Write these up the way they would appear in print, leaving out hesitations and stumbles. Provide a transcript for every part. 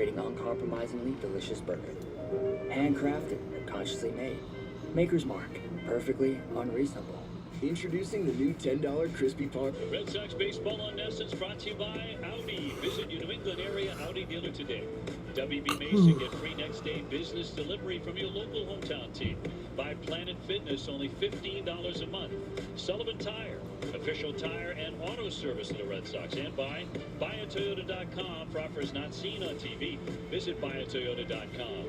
creating uncompromisingly delicious burger. Handcrafted, consciously made. Maker's Mark, perfectly unreasonable. Introducing the new $10 Crispy Par. Red Sox baseball on Nest is brought to you by Audi. Visit your New England area Audi dealer today. WB Mason, get free next day business delivery from your local hometown team. By Planet Fitness, only $15 a month. Sullivan Tire, official tire and auto service of the Red Sox. And by BuyAToyota.com for offers not seen on TV. Visit BuyAToyota.com.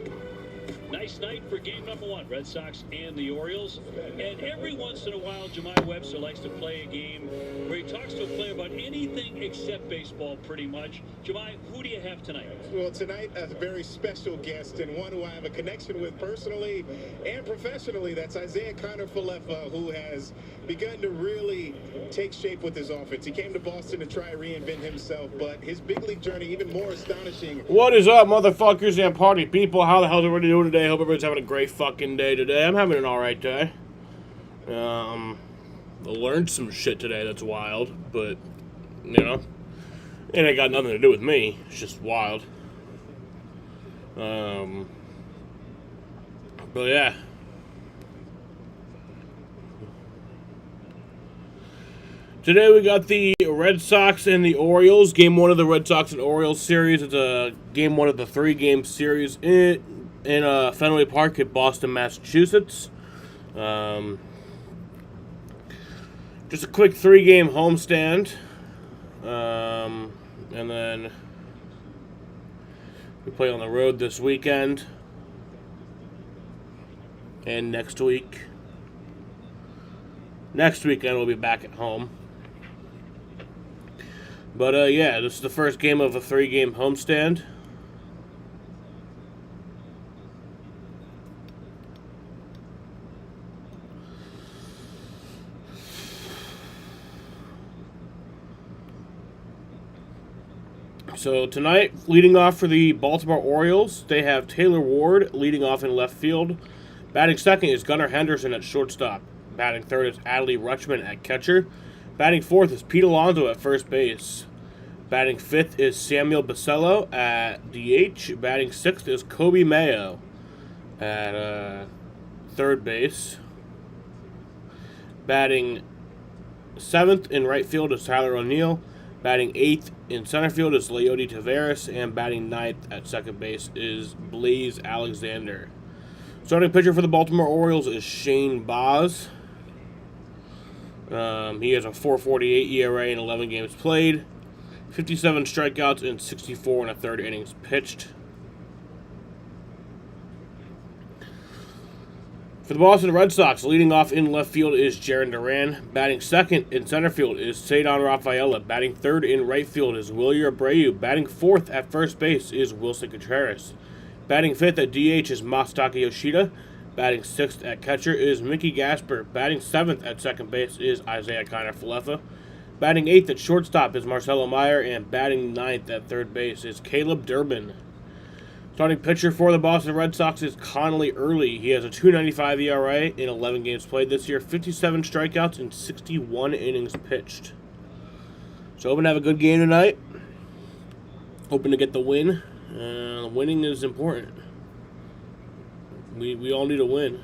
Nice night for game number 1, Red Sox and the Orioles. And every once in a while, Jemai Webster likes to play a game where he talks to a player about anything except baseball, pretty much. Jemai, who do you have tonight? Well, tonight, a very special guest and one who I have a connection with personally and professionally. That's Isiah Kiner-Falefa, who has begun to really take shape with his offense. He came to Boston to try and reinvent himself, but his big league journey even more astonishing. What is up, motherfuckers and party people? How the hell is everybody doing today? Hope everybody's having a great fucking day today. I'm having an alright day. I learned some shit today that's wild, but, you know, it ain't got nothing to do with me. It's just wild. But yeah. Today we got the Red Sox and the Orioles. Game 1 of the Red Sox and Orioles series. It's a game 1 of the 3-game series in Fenway Park at Boston, Massachusetts. Just a quick 3-game homestand. And then we play on the road this weekend. And next week. Next weekend we'll be back at home. But, yeah, this is the first game of a 3-game homestand. So, tonight, leading off for the Baltimore Orioles, they have Taylor Ward leading off in left field. Batting second is Gunnar Henderson at shortstop. Batting third is Adley Rutschman at catcher. Batting fourth is Pete Alonso at first base. Batting fifth is Samuel Basello at DH. Batting sixth is Kobe Mayo at third base. Batting seventh in right field is Tyler O'Neill. Batting eighth in center field is Leody Taveras. And batting ninth at second base is Blaze Alexander. Starting pitcher for the Baltimore Orioles is Shane Baz. He has a 4.48 ERA in 11 games played, 57 strikeouts in 64 1/3 innings pitched. For the Boston Red Sox, leading off in left field is Jarren Duran. Batting second in center field is Cedar Rafaela. Batting third in right field is Wilyer Abreu. Batting fourth at first base is Wilson Contreras. Batting fifth at DH is Masataka Yoshida. Batting sixth at catcher is Mickey Gasper. Batting seventh at second base is Isiah Kiner-Falefa. Batting eighth at shortstop is Marcelo Meyer. And batting ninth at third base is Caleb Durbin. Starting pitcher for the Boston Red Sox is Connolly Early. He has a 2.95 ERA in 11 games played this year, 57 strikeouts in 61 innings pitched. So hoping to have a good game tonight. Hoping to get the win. Winning is important. We all need a win.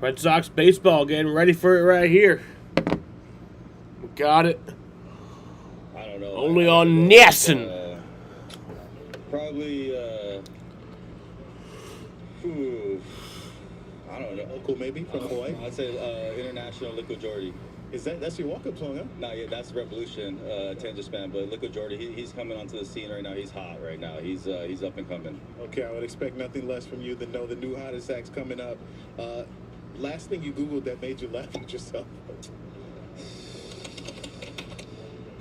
Red Sox baseball getting ready for it right here. We got it. I don't know. Only on Nesson. Probably, I don't know. Uncle maybe from Hawaii. I'd say International Liquid Jordy. That's your walk-up song, huh? Not yet. That's Revolution, Tanja Span. But Liquid Jordy, he's coming onto the scene right now. He's hot right now. He's up and coming. Okay, I would expect nothing less from you than know the new hottest act's coming up. Last thing you Googled that made you laugh at yourself?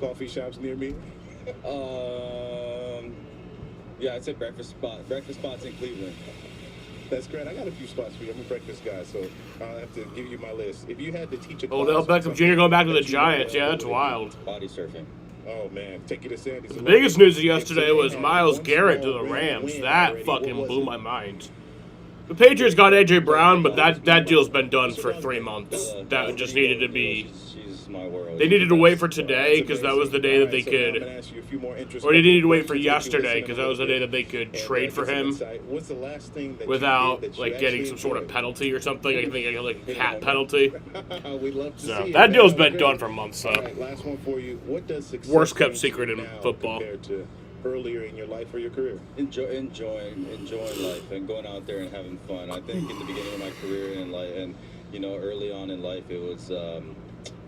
Coffee shops near me? Yeah, I'd say breakfast spots in Cleveland. That's great. I got a few spots for you. I'm a breakfast guy, so I'll have to give you my list. If you had to teach a class... Odell Beckham Jr. going back to the Giants. Yeah, that's wild. Body surfing. Oh, man. Take you to Sandy's. The biggest news yesterday was Myles Garrett to the Rams. That fucking blew my mind. The Patriots got A.J. Brown, but that deal's been done for 3 months. That just needed to be... She's my world. They needed to wait for today because that was the day that they could... Or they needed to wait for yesterday because that was the day that they could trade for him without, like, getting some sort of penalty or something. I think like a cat penalty. So that deal's been done for months, so... Last one for you. What does success Worst kept secret in football. compared to earlier in your life or your career? Enjoying life and going out there and having fun. I think in the beginning of my career and early on in life, it was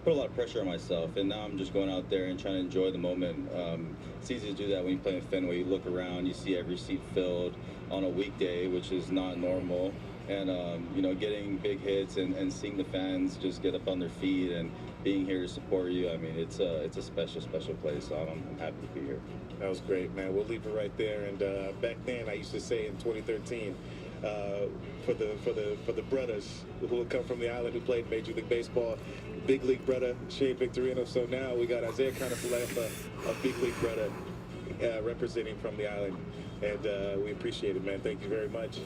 put a lot of pressure on myself, and now I'm just going out there and trying to enjoy the moment. It's easy to do that when you play in Fenway. You look around, you see every seat filled on a weekday, which is not normal, and getting big hits and seeing the fans just get up on their feet and being here to support you. I mean, it's a special place, so I'm happy to be here. That was great, man. We'll leave it right there. And back then, I used to say in 2013, for the brothers who would come from the island who played Major League Baseball, big league brother Shea Victorino. So now we got Isaiah Kiner-Falefa, a big league brother, representing from the island, and we appreciate it, man. Thank you very much.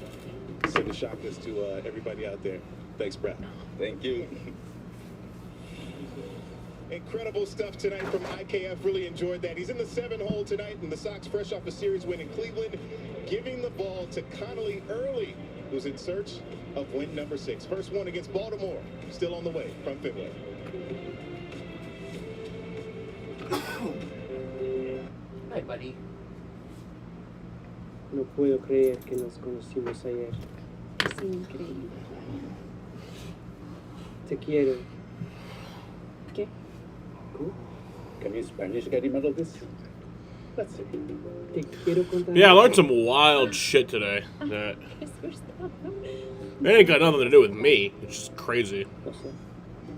Send the shockers to everybody out there. Thanks, Brad. Thank you. Incredible stuff tonight from IKF. Really enjoyed that. He's in the 7-hole tonight, and the Sox, fresh off a series win in Cleveland, giving the ball to Connolly Early, who's in search of win number 6. First one against Baltimore, still on the way from Fenway. Hi, buddy. No puedo creer que nos conocimos ayer. Es increíble. Te quiero. ¿Qué? Can you Spanish get him out of this? Let's see. Te quiero contar. Yeah, I learned some wild shit today. That it ain't got nothing to do with me. It's just crazy.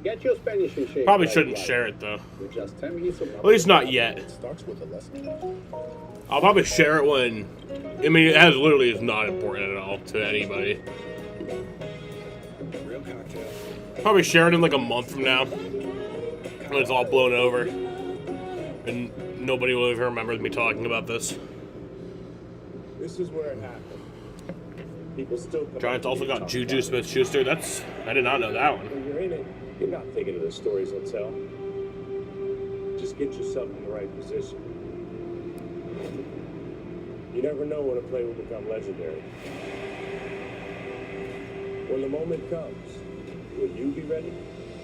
Get your Spanish in shape. Probably like shouldn't life. share it though. We're just 10 minutes At least not yet. It starts with a lesson. I'll probably share it when... I mean, it literally is not important at all to anybody. Real cocktail. Probably share it in like a month from now. When it's all blown over. And nobody will even remember me talking about this. This is where it happened. People still come Giants up to also me and got talk Juju about Smith-Schuster. I did not know that one. When you're in it, you're not thinking of the stories they'll tell. Just get yourself in the right position. You never know when a play will become legendary. When the moment comes, will you be ready?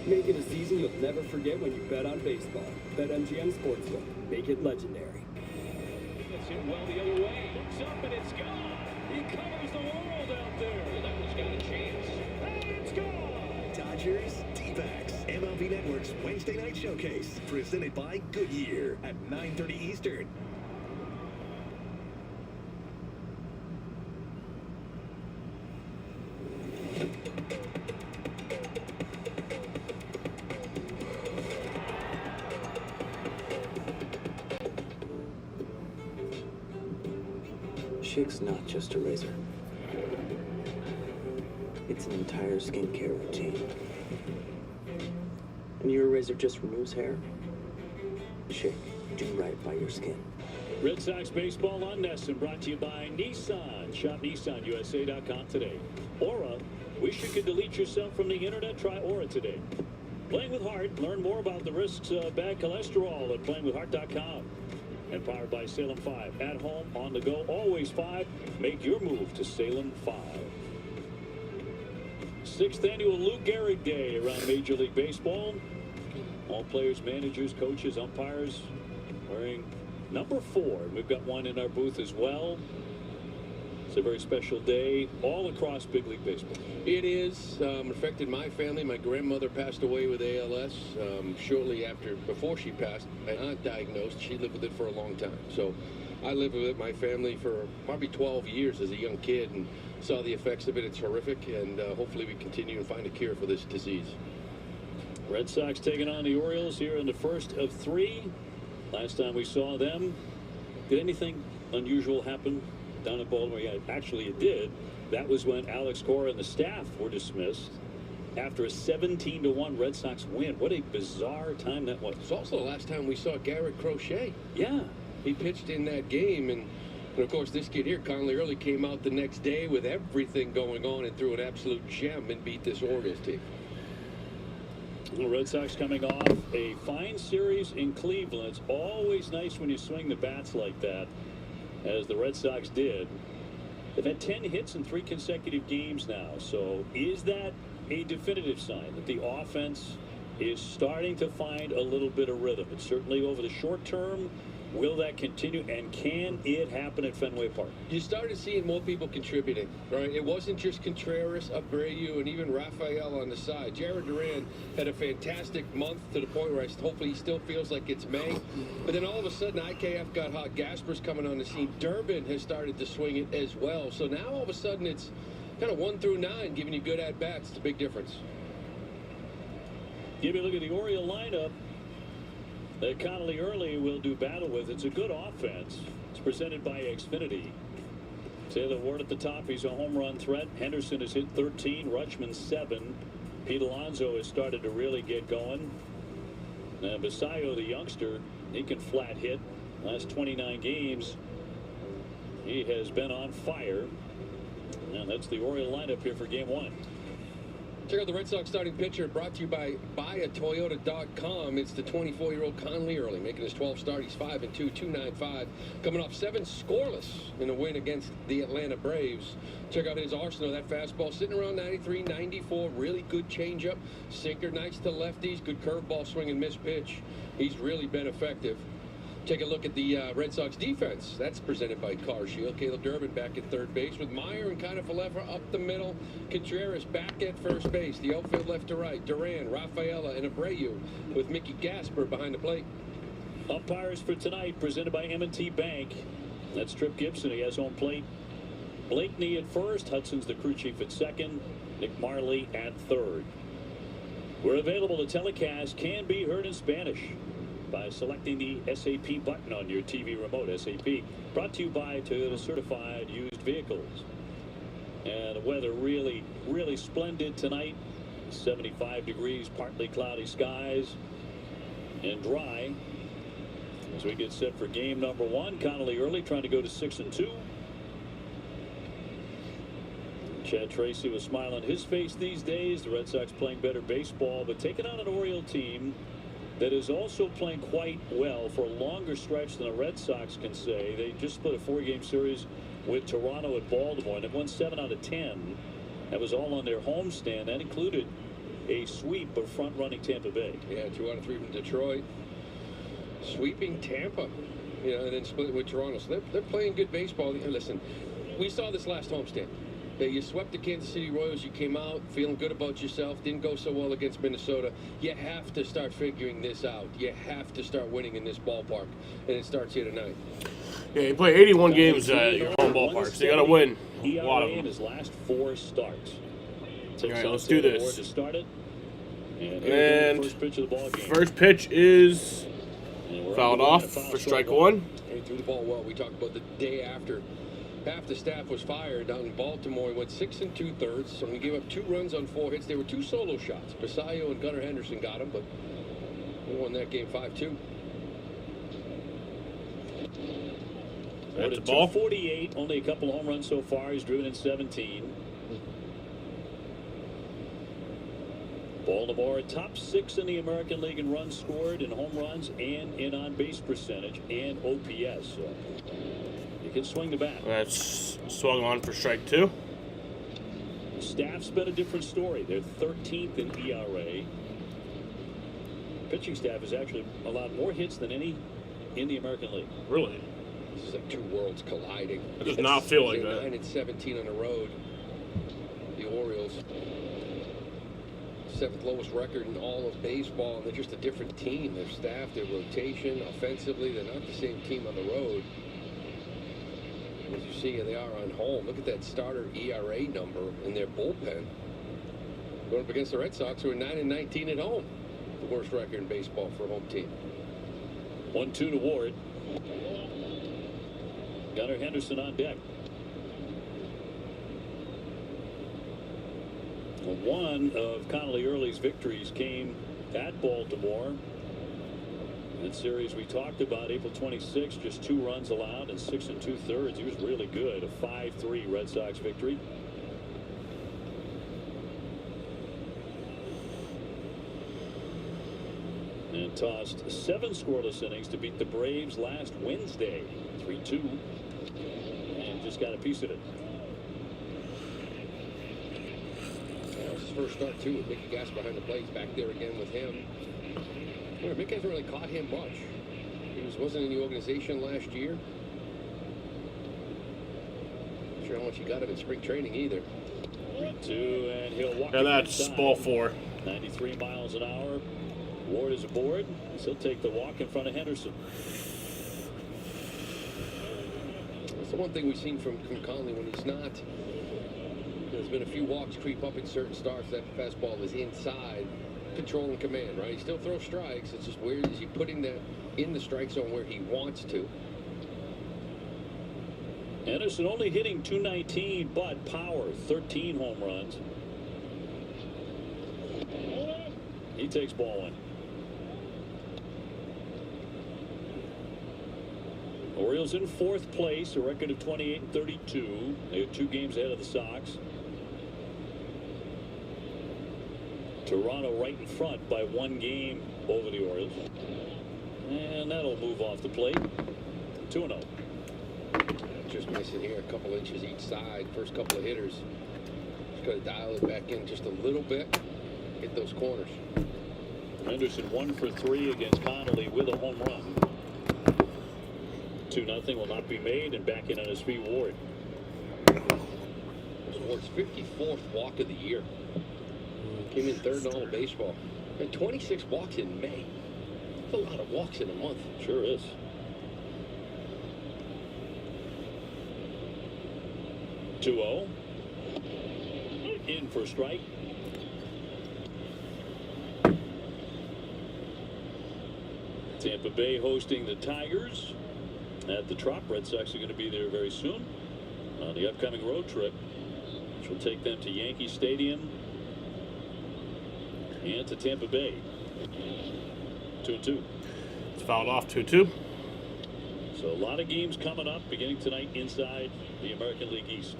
Make it a season you'll never forget when you bet on baseball. BetMGM Sportsbook. Make it legendary. Gets hit well the other way. Looks up and it's gone. He covers the world out there. That one's got a chance. And it's gone. Dodgers, D-backs, MLB Network's Wednesday Night Showcase, presented by Goodyear at 9:30 Eastern. Schick's not just a razor. It's an entire skincare routine. And your razor just removes hair? Schick, do right by your skin. Red Sox baseball on Nesson, brought to you by Nissan. Shop NissanUSA.com today. Aura, wish you could delete yourself from the internet? Try Aura today. Playing with Heart, learn more about the risks of bad cholesterol at playingwithheart.com. And powered by Salem 5. At home, on the go, always 5. Make your move to Salem 5. 6th annual Lou Gehrig Day around Major League Baseball. All players, managers, coaches, umpires wearing number 4. We've got one in our booth as well. It's a very special day all across big league baseball. It is. Affected my family. My grandmother passed away with ALS shortly before she passed. My aunt diagnosed. She lived with it for a long time. So I lived with it, my family, for probably 12 years as a young kid and saw the effects of it. It's horrific, and hopefully we continue to find a cure for this disease. Red Sox taking on the Orioles here in the first of 3. Last time we saw them, did anything unusual happen down in Baltimore? Yeah, actually it did. That was when Alex Cora and the staff were dismissed after a 17-1 Red Sox win. What a bizarre time that was. It's also the last time we saw Garrett Crochet. Yeah. He pitched in that game, and of course this kid here, Conley Early, came out the next day with everything going on and threw an absolute gem and beat this Orioles team. The Red Sox coming off a fine series in Cleveland. It's always nice when you swing the bats like that, as the Red Sox did. They've had 10 hits in 3 consecutive games now. So is that a definitive sign that the offense is starting to find a little bit of rhythm? It's certainly over the short term. Will that continue, and can it happen at Fenway Park? You started seeing more people contributing, right? It wasn't just Contreras, Abreu, and even Rafael on the side. Jared Duran had a fantastic month to the point where hopefully he still feels like it's May. But then all of a sudden, IKF got hot. Gasper's coming on the scene. Durbin has started to swing it as well. So now all of a sudden it's kind of 1 through 9 giving you good at-bats. It's a big difference. Give me a look at the Oriole lineup that Connolly Early will do battle with. It's a good offense. It's presented by Xfinity. Taylor Ward at the top. He's a home run threat. Henderson has hit 13. Rutschman 7. Pete Alonso has started to really get going. Now Basayo, the youngster, he can flat hit. Last 29 games, he has been on fire. And that's the Oriole lineup here for game 1. Check out the Red Sox starting pitcher, brought to you by buyatoyota.com. It's the 24-year-old Conley Early, making his 12th start. He's 5-2, 2.95, coming off 7 scoreless in a win against the Atlanta Braves. Check out his arsenal. That fastball sitting around 93, 94. Really good changeup, sinker, nice to lefties, good curveball swing and miss pitch. He's really been effective. Take a look at the Red Sox defense. That's presented by CarShield. Caleb Durbin back at third base with Meyer and Kiner-Falefa up the middle. Contreras back at first base. The outfield left to right. Duran, Rafaela, and Abreu with Mickey Gasper behind the plate. Umpires for tonight presented by M&T Bank. That's Trip Gibson. He has home plate. Blakeney at first. Hudson's the crew chief at second. Nick Marley at third. We're available to telecast. Can be heard in Spanish by selecting the SAP button on your TV remote. SAP brought to you by Toyota Certified Used Vehicles. And the weather really splendid tonight. 75 degrees, partly cloudy skies, and dry. As we get set for game number 1, Connolly Early trying to go to 6-2. Chad Tracy was smiling on his face these days. The Red Sox playing better baseball, but taking on an Oriole team that is also playing quite well for a longer stretch than the Red Sox can say. They just split a 4-game series with Toronto and Baltimore, and they've won 7 out of 10. That was all on their homestand. That included a sweep of front-running Tampa Bay. Yeah, 2 out of 3 from Detroit. Sweeping Tampa, and then split with Toronto. So they're playing good baseball. Listen, we saw this last homestand. You swept the Kansas City Royals. You came out feeling good about yourself. Didn't go so well against Minnesota. You have to start figuring this out. You have to start winning in this ballpark, and it starts here tonight. Yeah, you play 81 games at your home ballpark, so you got to win a lot of them. In his last 4 starts. All right, let's do this. To start it. And first pitch of the ball game. First pitch is fouled off for strike 1. He threw the ball well. We talked about the day after. Half the staff was fired down in Baltimore. He went 6 2/3. So he gave up 2 runs on 4 hits. There were 2 solo shots. Basayo and Gunnar Henderson got him, but he won that game 5-2. That's a ball. 248. Only a couple home runs so far. He's driven in 17. Baltimore top 6 in the American League in runs scored, in home runs, and in on-base percentage, and OPS. So you can swing the bat. That's swung on for strike 2. The staff's been a different story. They're 13th in ERA. Pitching staff has actually allowed more hits than any in the American League. Really? This is like 2 worlds colliding. It does not feel like that. 9-17 on the road. The Orioles. 7th lowest record in all of baseball, and they're just a different team. Their staff, their rotation, offensively, they're not the same team on the road. As you see, they are on home. Look at that starter ERA number in their bullpen. Going up against the Red Sox, who are 9-19 at home. The worst record in baseball for a home team. 1-2 to Ward. Gunnar Henderson on deck. One of Connolly Early's victories came at Baltimore. That series we talked about, April 26th, just 2 runs allowed and 6 2/3. He was really good. A 5-3 Red Sox victory. And tossed 7 scoreless innings to beat the Braves last Wednesday, 3-2, and just got a piece of it. That was his first start too, with Mickey Gass behind the plate. Back there again with him. Well, Mick hasn't really caught him much. He wasn't in the organization last year. Not sure how much he got him in spring training either. 3-2, and he'll walk. And that's ball 4. 93 miles an hour. Ward is aboard. He'll take the walk in front of Henderson. That's the one thing we've seen from Connolly when he's not. There's been a few walks creep up in certain starts. That fastball is inside. Control and command, right? He still throws strikes. It's just where is he putting that in the strike zone where he wants to? Henderson only hitting .219, but power, 13 home runs. He takes ball 1. Orioles in 4th place, a record of 28-32. They're 2 games ahead of the Sox. Toronto right in front by 1 game over the Orioles. And that'll move off the plate. 2-0. Just missing here, a couple inches each side. First couple of hitters. Just got to dial it back in just a little bit. Hit those corners. Henderson 1 for 3 against Connolly with a home run. 2-0 will not be made, and back in on his feet, Ward. Ward's 54th walk of the year. Came in 3rd in all of baseball. And 26 walks in May. That's a lot of walks in a month. Sure is. (2-0). In for strike. Tampa Bay hosting the Tigers at the Trop. Red Sox are going to be there very soon on the upcoming road trip, which will take them to Yankee Stadium and to Tampa Bay. 2-2. It's fouled off 2-2. So a lot of games coming up beginning tonight inside the American League East.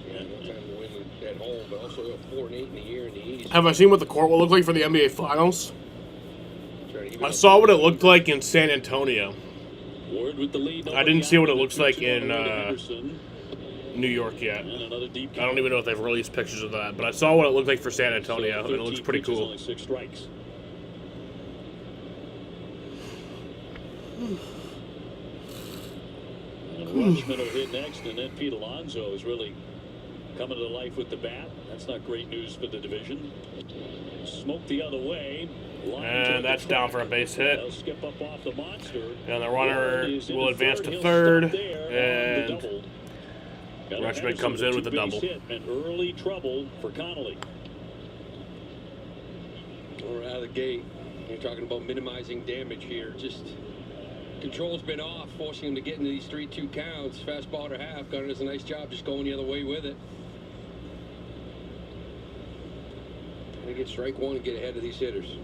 Yeah, no time to win at home, but also 4-8 in the year in the East. Have I seen what the court will look like for the NBA Finals? I saw what it looked like in San Antonio. Ward with the lead. I didn't see what it looks like in New York yet. And another deep I don't even know if they've released pictures of that, but I saw what it looked like for San Antonio, and it looks pretty cool. Only 6 strikes. And Rutschman will hit next, and then Pete Alonso is really coming to life with the bat. That's not great news for the division. Smoke the other way. And that's down for a base hit. They'll skip up off the monster. And the runner will advance to 3rd, and Rutschman comes in with the double. And early trouble for Connolly. Or out of the gate. You're talking about minimizing damage here. Just control's been off, forcing him to get into these 3-2 counts. Fastball to half. Gunnar does a nice job just going the other way with it. They get strike 1 and get ahead of these hitters.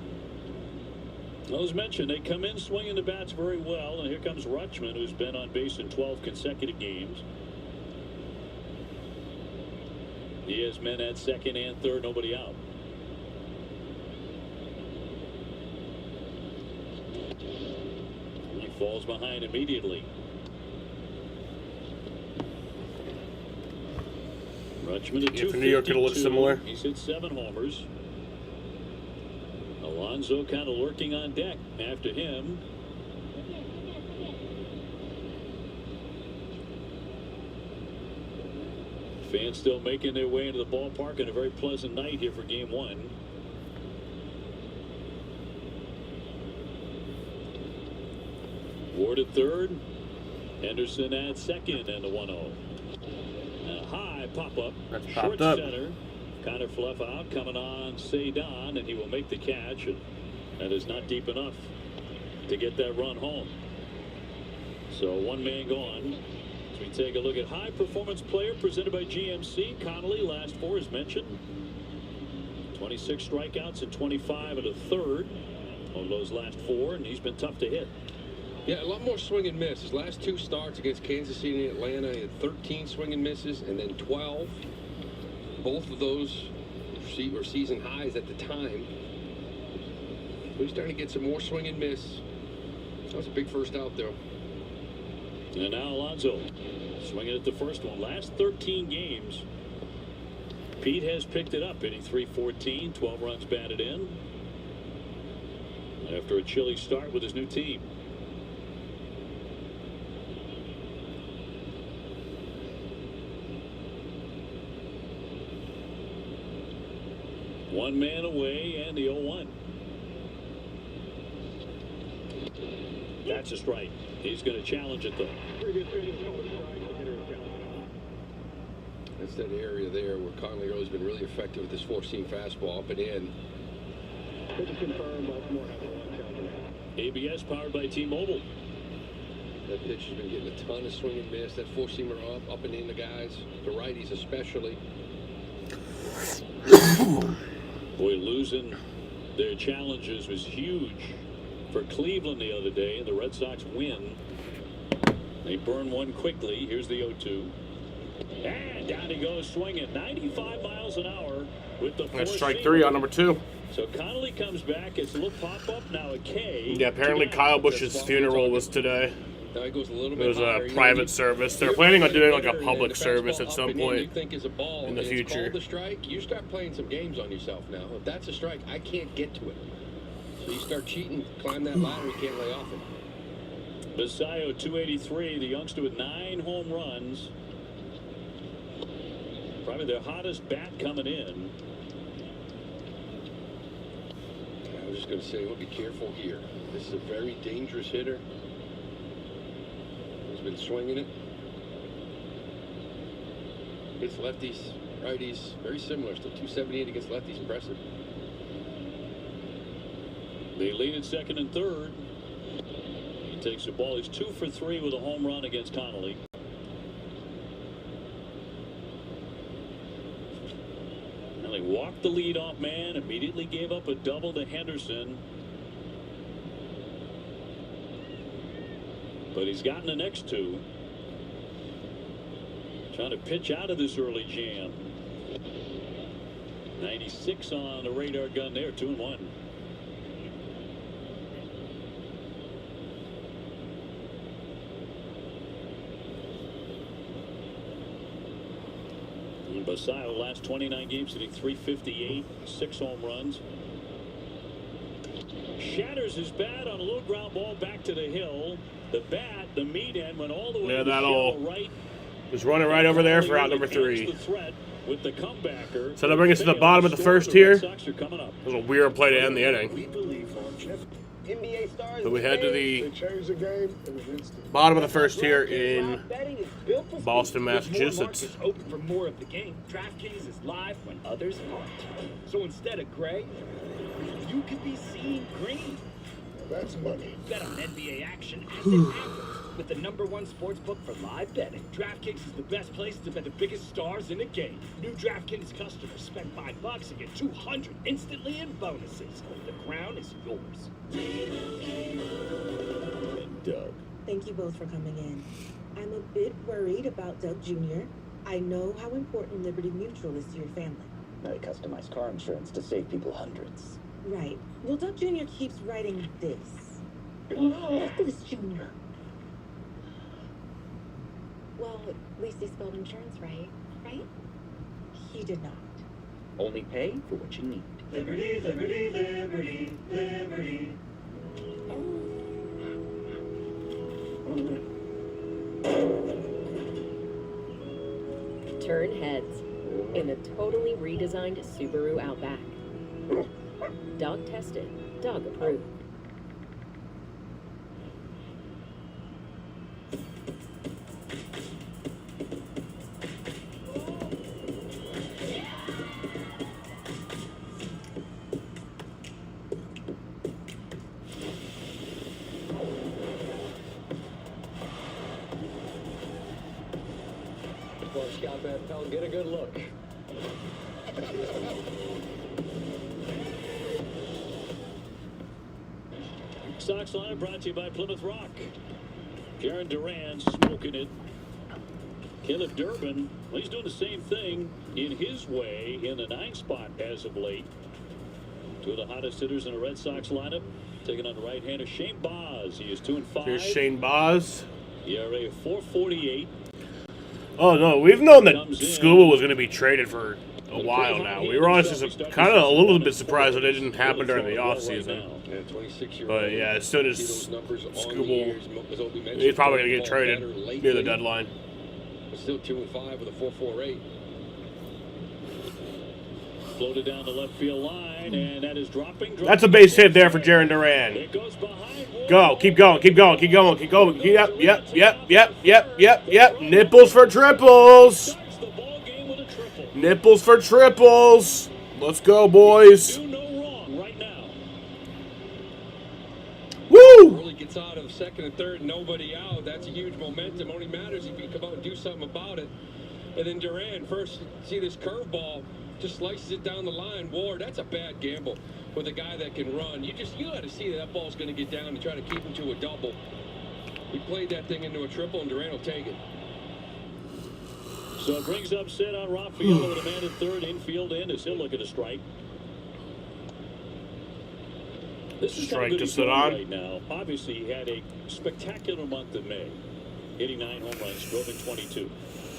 Well, as mentioned, they come in swinging the bats very well, and here comes Rutschman, who's been on base in 12 consecutive games. He has men at 2nd and 3rd, nobody out. He falls behind immediately. Rutschman at 252. For New York, it'll look similar. He's hit 7 homers. Alonso kind of lurking on deck after him. Fans still making their way into the ballpark on a very pleasant night here for game 1. Ward at 3rd. Henderson at 2nd, and the 1-0. A high pop-up. That's Short popped up. center. Connor Fluff out, coming on Cedon, and he will make the catch. And that is not deep enough to get that run home. So 1 man gone. As we take a look at high performance player presented by GMC, Connolly, last 4 as mentioned. 26 strikeouts and 25 and a third on those last 4, and he's been tough to hit. Yeah, a lot more swing and miss. His last 2 starts against Kansas City and Atlanta, he had 13 swing and misses, and then 12. Both of those were season highs at the time. So he's starting to get some more swing and miss. That was a big first out, though. And now Alonso swinging at the first one. Last 13 games, Pete has picked it up, hitting .314, 12 runs batted in. After a chilly start with his new team. One man away and the 0-1. That's a strike. He's going to challenge it, though. That's that area there where Connolly has been really effective with this 4-seam fastball up and in. ABS powered by T-Mobile. That pitch has been getting a ton of swing and miss. That 4-seamer up and in the guys, the righties especially. Boy, losing their challenges was huge for Cleveland the other day, and the Red Sox win. They burn one quickly. Here's the 0-2. And down he goes swinging 95 miles an hour with the That's strike 3 on number 2. So Connolly comes back. It's a little pop-up, now a K. Yeah, apparently Kyle Busch's funeral was today. Now he goes a little It bit was higher. a private service. They're planning on doing like a public service at some You point think is a ball in the and it's future. called a strike, you start playing some games on yourself now. If that's a strike, I can't get to it. So you start cheating, climb that ladder, you can't lay off it. Basayo, 283, the youngster with 9 home runs. Probably their hottest bat coming in. I was just going to say, we'll be careful here. This is a very dangerous hitter. He's been swinging it. Against lefties, righties, very similar. Still 278 against lefties, impressive. They lead at second and third. He takes the ball. He's 2 for 3 with a home run against Connolly. And they walked the leadoff man, immediately gave up a double to Henderson. But he's gotten the next 2. Trying to pitch out of this early jam. 96 on the radar gun there, 2-1. Basayo, last 29 games, hitting .358, 6 home runs. Shatters his bat on a little ground ball back to the hill. The bat, the meat end, went all the way to the shallow right. Just running right over there for out number 3. With the comebacker. So that brings us to the bottom of the first here. It was a weird play to end the inning. So we head to the bottom of the first here in Boston, Massachusetts. Open for more of the game. DraftKings is live when others aren't. So instead of gray, you could be seeing green. That's money. Bet on NBA action as it happens with the #1 sports book for live betting. DraftKings is the best place to bet the biggest stars in the game. New DraftKings customers spend $5 and get $200 instantly in bonuses. The crown is yours. And Doug. Thank you both for coming in. I'm a bit worried about Doug Jr. I know how important Liberty Mutual is to your family. They customize car insurance to save people hundreds. Right. Well, Doug Jr. keeps writing this. This Junior. Well, at least he spelled insurance right, right? He did not. Only pay for what you need. Liberty, liberty, liberty, liberty. Turn heads in the totally redesigned Subaru Outback. Dog tested, dog approved. that, pal. Get a good look. Sox lineup brought to you by Plymouth Rock. Jaron Duran smoking it. Caleb Durbin, well, he's doing the same thing in his way in the 9th spot as of late. Two of the hottest hitters in the Red Sox lineup. Taking on the right-hander Shane Baz. He is 2-5. Here's Shane Baz. ERA of 4.48. Oh, no, we've known that Scuba was going to be traded for a while now. We were honestly kind of a little bit surprised that it didn't happen during the offseason. But yeah, as soon as Scuba, he's probably going to get traded near the deadline. But still 2-5 with a 4.48. Floated down the left field line, and that is dropping. That's a base hit there for Jaron Duran. Go, keep going, keep going, keep going, keep going. Yep. Nipples for triples. Nipples for triples. Let's go, boys. Woo! Really gets out of second and third, nobody out. That's a huge momentum. Only matters if you come out and do something about it. And then Duran, first, see this curveball, just slices it down the line. Ward, that's a bad gamble with a guy that can run. You got to see that ball's going to get down and try to keep him to a double. He played that thing into a triple, and Duran will take it. So it brings up set on Rafael with a man at third, infield in as he'll look at a strike. This is strike good to sit on right now. Obviously, he had a spectacular month in May, hitting 9 home runs, drove in 22.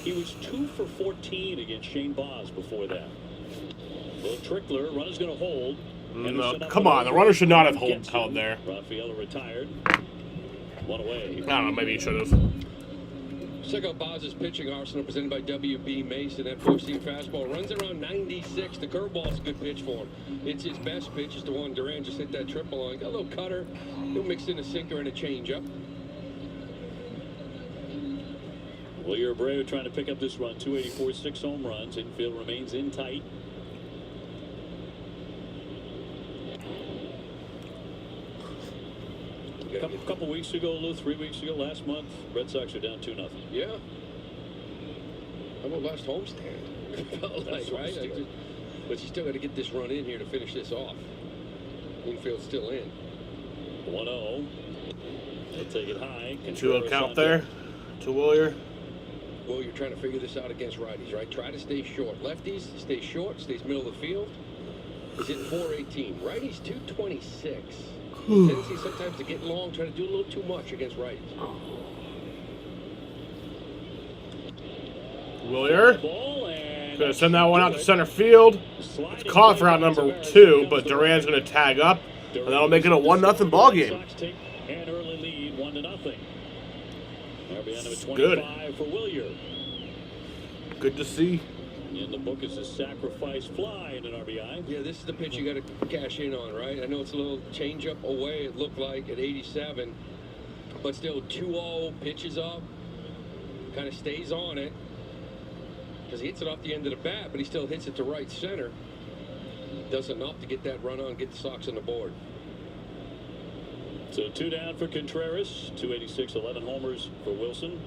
He was 2 for 14 against Shane Baz before that. Well, Trickler, runner's going to hold. No, come on, the runner should not have held there. Rafael retired. One away. I don't know, maybe he should have. Check out Baz's pitching arsenal presented by W.B. Mason. That 4-seam fastball runs around 96. The curveball's a good pitch for him. It's his best pitch is the one Duran just hit that triple on. Got a little cutter. He'll mix in a sinker and a changeup. Wilyer Abreu trying to pick up this run. 284, 6 home runs. Infield remains in tight. A couple weeks ago, Lou, 3 weeks ago, last month, Red Sox are down 2-0. Yeah. How about last homestand? Felt like, right? But you still got to get this run in here to finish this off. Infield's still in. 1-0. They'll take it high. 2-0 count there to Wilyer. Well, you're trying to figure this out against righties, right? Try to stay short. Lefties, stay short, stays middle of the field. He's hitting 418. Righties, 226. Tendency sometimes to get long, trying to do a little too much against righties. Wilyer gonna send that one out to center field. It's caught for out number 2, but Duran's gonna tag up, and that'll make it a 1-0 ball game. An early lead, 1-0. RBI number 25 Good. for Wilyer. Good to see. In the book is a sacrifice fly in an RBI. Yeah, this is the pitch you got to cash in on, right? I know it's a little change-up away, it looked like, at 87. But still, 2-0, pitches up, kind of stays on it. Because he hits it off the end of the bat, but he still hits it to right center. Does enough to get that run on, get the Sox on the board. So 2 down for Contreras, 286, 11 homers for Wilson.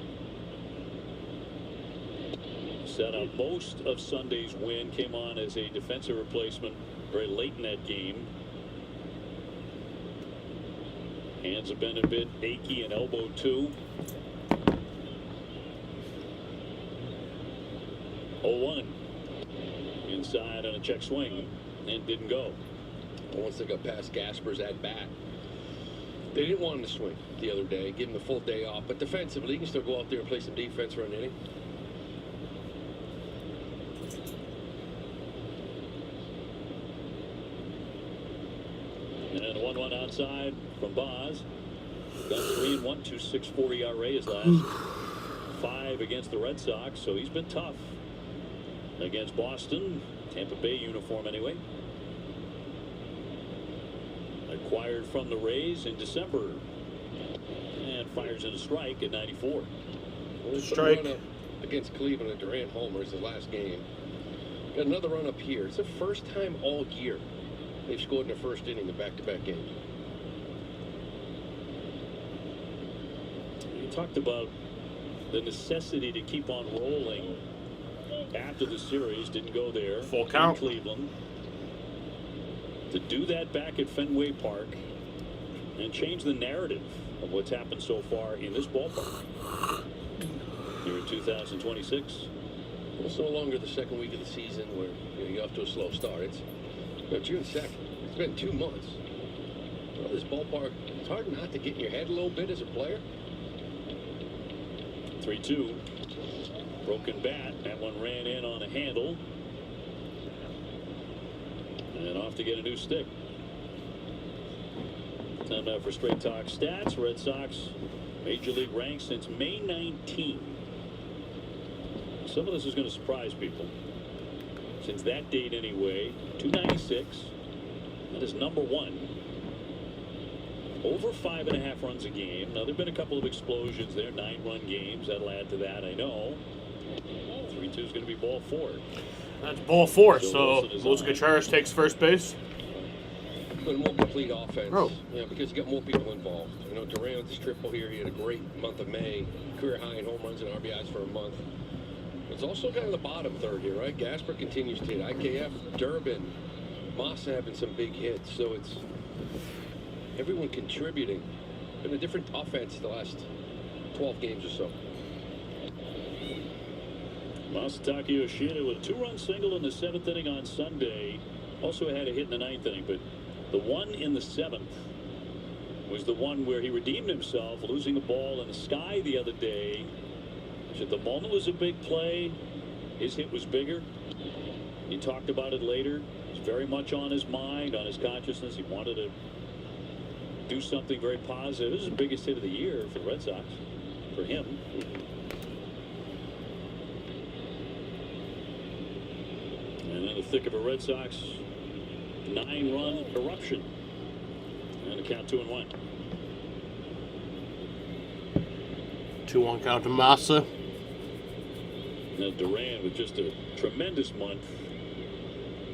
Set up most of Sunday's win, came on as a defensive replacement very late in that game. Hands have been a bit achy and elbow too. 0-1. Inside on a check swing and didn't go. Once they got past Gasper's at bat, they didn't want him to swing the other day, give him the full day off. But defensively, he can still go out there and play some defense for an inning. And 1-1 outside from Baz. Got 3-1, 2.64 ERA his last 5 against the Red Sox, so he's been tough against Boston. Tampa Bay uniform anyway. Acquired from the Rays in December. And fires in a strike at 94. Strike. Run up against Cleveland at Durant homers the last game. Got another run up here. It's the first time all year they've scored in the first inning of back-to-back games. You talked about the necessity to keep on rolling after the series. Didn't go there. Full count. In Cleveland. To do that back at Fenway Park and change the narrative of what's happened so far in this ballpark here in 2026. It's no longer the second week of the season where you're off to a slow start. It's June 2nd. It's been 2 months. Well, this ballpark, it's hard not to get in your head a little bit as a player. 3-2. Broken bat. That one ran in on a handle. And off to get a new stick. Time now for Straight Talk stats. Red Sox Major League ranked since May 19. Some of this is going to surprise people. Since that date anyway, 296. That is number 1. Over 5.5 runs a game. Now, there have been a couple of explosions there. 9-run games. That'll add to that, I know. 3-2 is going to be ball 4. That's ball 4, so Wilson Contreras takes first base. But a more complete offense. Oh. Because you got more people involved. Duran with his triple here. He had a great month of May. Career high in home runs and RBIs for a month. It's also kind of the bottom third here, right? Gasper continues to hit. IKF, Durbin, Massa having some big hits. So it's everyone contributing. Been a different offense the last 12 games or so. Masataka Yoshida with a 2-run single in the 7th inning on Sunday. Also had a hit in the 9th inning, but the one in the 7th was the one where he redeemed himself, losing a ball in the sky the other day. Which at the moment was a big play. His hit was bigger. He talked about it later. It was very much on his mind, on his consciousness. He wanted to do something very positive. This is the biggest hit of the year for the Red Sox, for him. And in the thick of a Red Sox 9-run eruption. And a count 2-1. 2-1 count to Massa. Now Duran with just a tremendous month.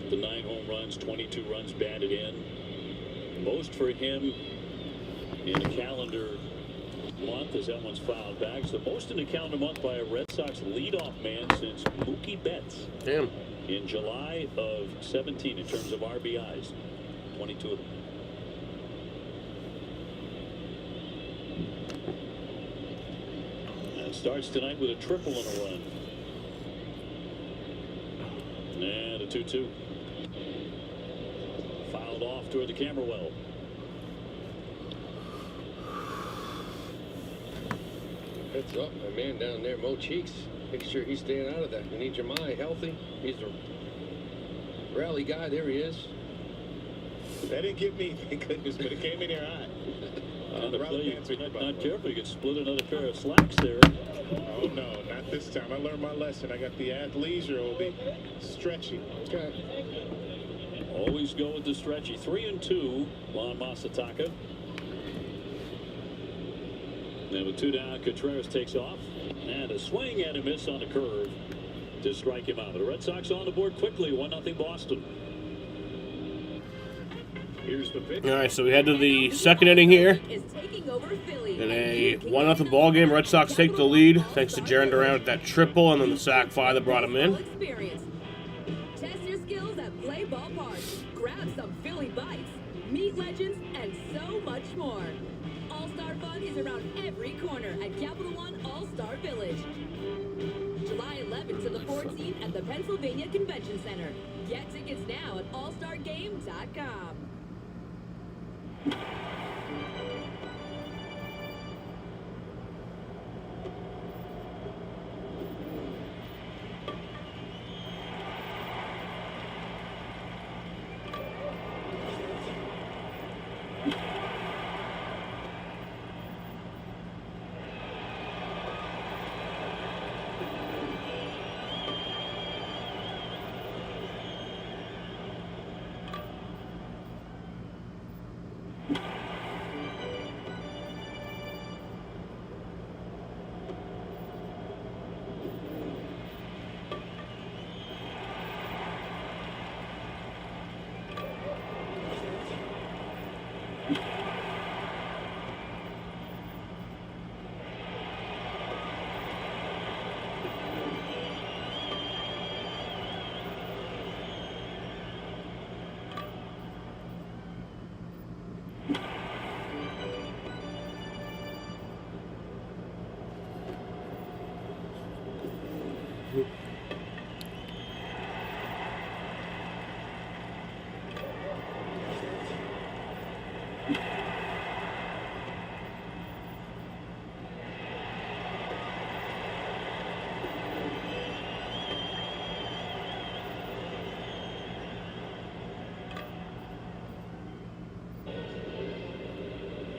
The 9 home runs, 22 runs batted in. Most for him in a calendar month as that one's fouled back. It's the most in a calendar month by a Red Sox leadoff man since Mookie Betts. Damn. In July of 17 in terms of RBIs. 22 of them. And starts tonight with a triple and a run. And a 2-2. Fouled off toward the camera well. Heads up, my man down there, Mo Cheeks. Make sure he's staying out of that. You need Jemai healthy. He's a rally guy. There he is. That didn't get me, thank goodness, but it came in there hot. Another play, not careful, you could split another pair of slacks there. Oh no, not this time. I learned my lesson. I got the athleisure, will be stretchy. Okay. Always go with the stretchy. 3-2 on Masataka. Then with 2 down, Contreras takes off. And a swing and a miss on the curve to strike him out. The Red Sox on the board quickly. 1-0 Boston. Here's the pitch. All right, so we head to the 2nd inning here. In a 1-0 ball game, Red Sox take the lead thanks to Jarren Duran with that triple and then the sac fly that brought him in. Test your skills at Play Ballpark. Grab some Philly bites, meet legends, and so much more. All-Star Fun is around every corner at Capital One All-Star Village. July 11th to the 14th at the Pennsylvania Convention Center. Get tickets now at allstargame.com.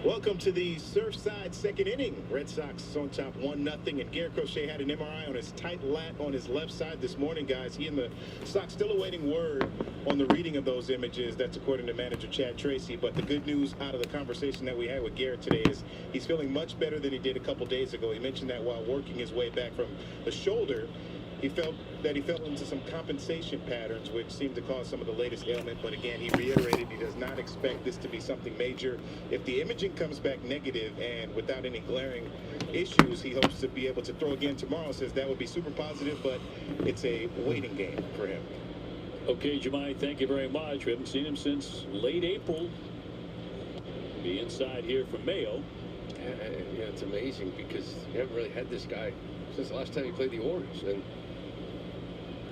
Welcome to the Surfside second inning. Red Sox on top 1-0, and Garrett Crochet had an MRI on his tight lat on his left side this morning, guys. He and the Sox still awaiting word on the reading of those images. That's according to manager Chad Tracy. But the good news out of the conversation that we had with Garrett today is he's feeling much better than he did a couple days ago. He mentioned that while working his way back from the shoulder, he felt into some compensation patterns, which seemed to cause some of the latest ailment. But again, he reiterated he does not expect this to be something major. If the imaging comes back negative and without any glaring issues, he hopes to be able to throw again tomorrow. Says that would be super positive, but it's a waiting game for him. Okay, Jemai, thank you very much. We haven't seen him since late April. Be inside here from Mayo. Yeah, it's amazing because you haven't really had this guy since the last time he played the Orioles. And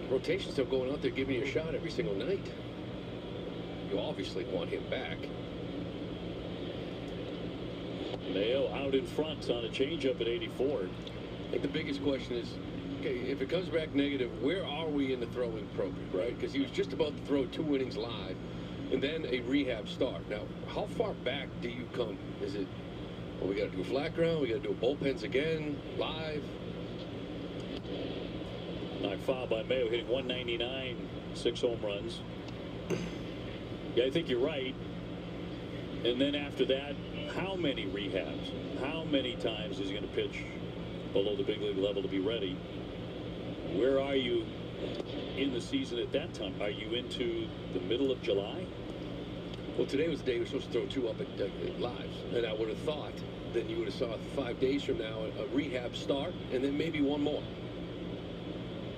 rotation's still going out there giving you a shot every single night. You obviously want him back. Mayo out in front on a changeup at 84. I think the biggest question is, okay, if it comes back negative, where are we in the throwing program, right? Because he was just about to throw 2 innings live and then a rehab start. Now, how far back do you come? Is it, well, we got to do a flat ground, we got to do a bullpens again, live? Knocked foul by Mayo, hitting 199, 6 home runs. Yeah, I think you're right. And then after that, how many rehabs? How many times is he going to pitch below the big league level to be ready? Where are you in the season at that time? Are you into the middle of July? Well, today was the day we're supposed to throw 2 up at lives. And I would have thought then you would have saw 5 days from now a rehab start and then maybe 1 more.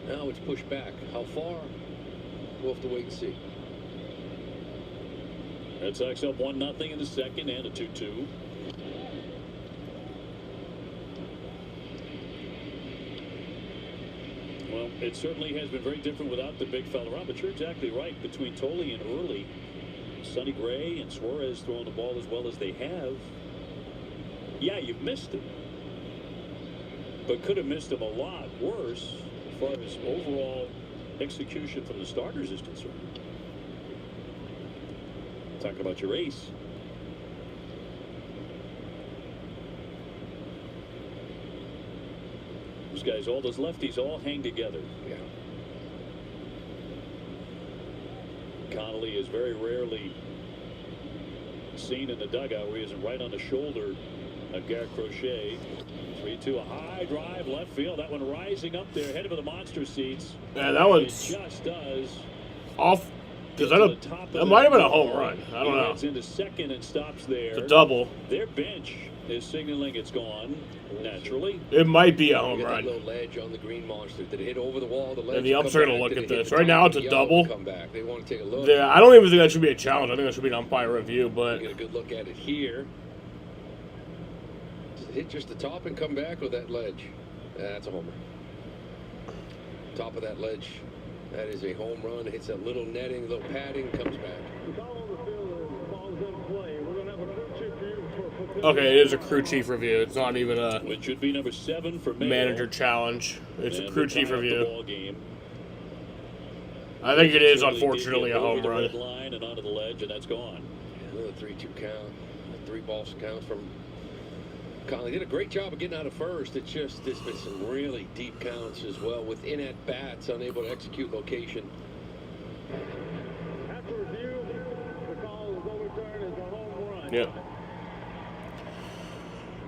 Now it's pushed back. How far? We'll have to wait and see. Red Sox up 1-0 in the second and a 2-2. Well, it certainly has been very different without the big fella around, but you're exactly right. Between Tolle and Early, Sonny Gray and Suarez throwing the ball as well as they have, yeah, you've missed him. But could have missed him a lot worse as far as overall execution from the starters is concerned. Talking about your ace. Those guys, all those lefties, all hang together. Yeah. Connolly is very rarely seen in the dugout where he isn't right on the shoulder of Garrett Crochet. 3-2, a high drive left field. That one rising up there, headed for the monster seats. Yeah, that one's it just does. Off. That might have been a home run. I don't know. It's into second and stops there. It's a double. Their bench is signaling it's gone naturally. It might be a home run. run. Little ledge on the green monster. Did it hit over the wall? The ledge. And the umps are going to look at this. Right now, it's a double. Come back. They want to take a look. Yeah, I don't even think that should be a challenge. I think that should be an umpire review. But get a good look at it here. Hit just the top and come back with that ledge. That's a homer. Top of that ledge. That is a home run. Hits that little netting, little padding, comes back. Okay, it is a crew chief review. It's not even a which should be number 7 for Mayo. Manager challenge. It's and a crew chief review. Ball game. I think it is unfortunately a home run. Red line and onto the ledge, and that's gone. Another 3-2 count. 3 balls count from Conley. Did a great job of getting out of first. It's just there's been some really deep counts as well within at bats, unable to execute location. After review, the call is overturned as a home run. Yep.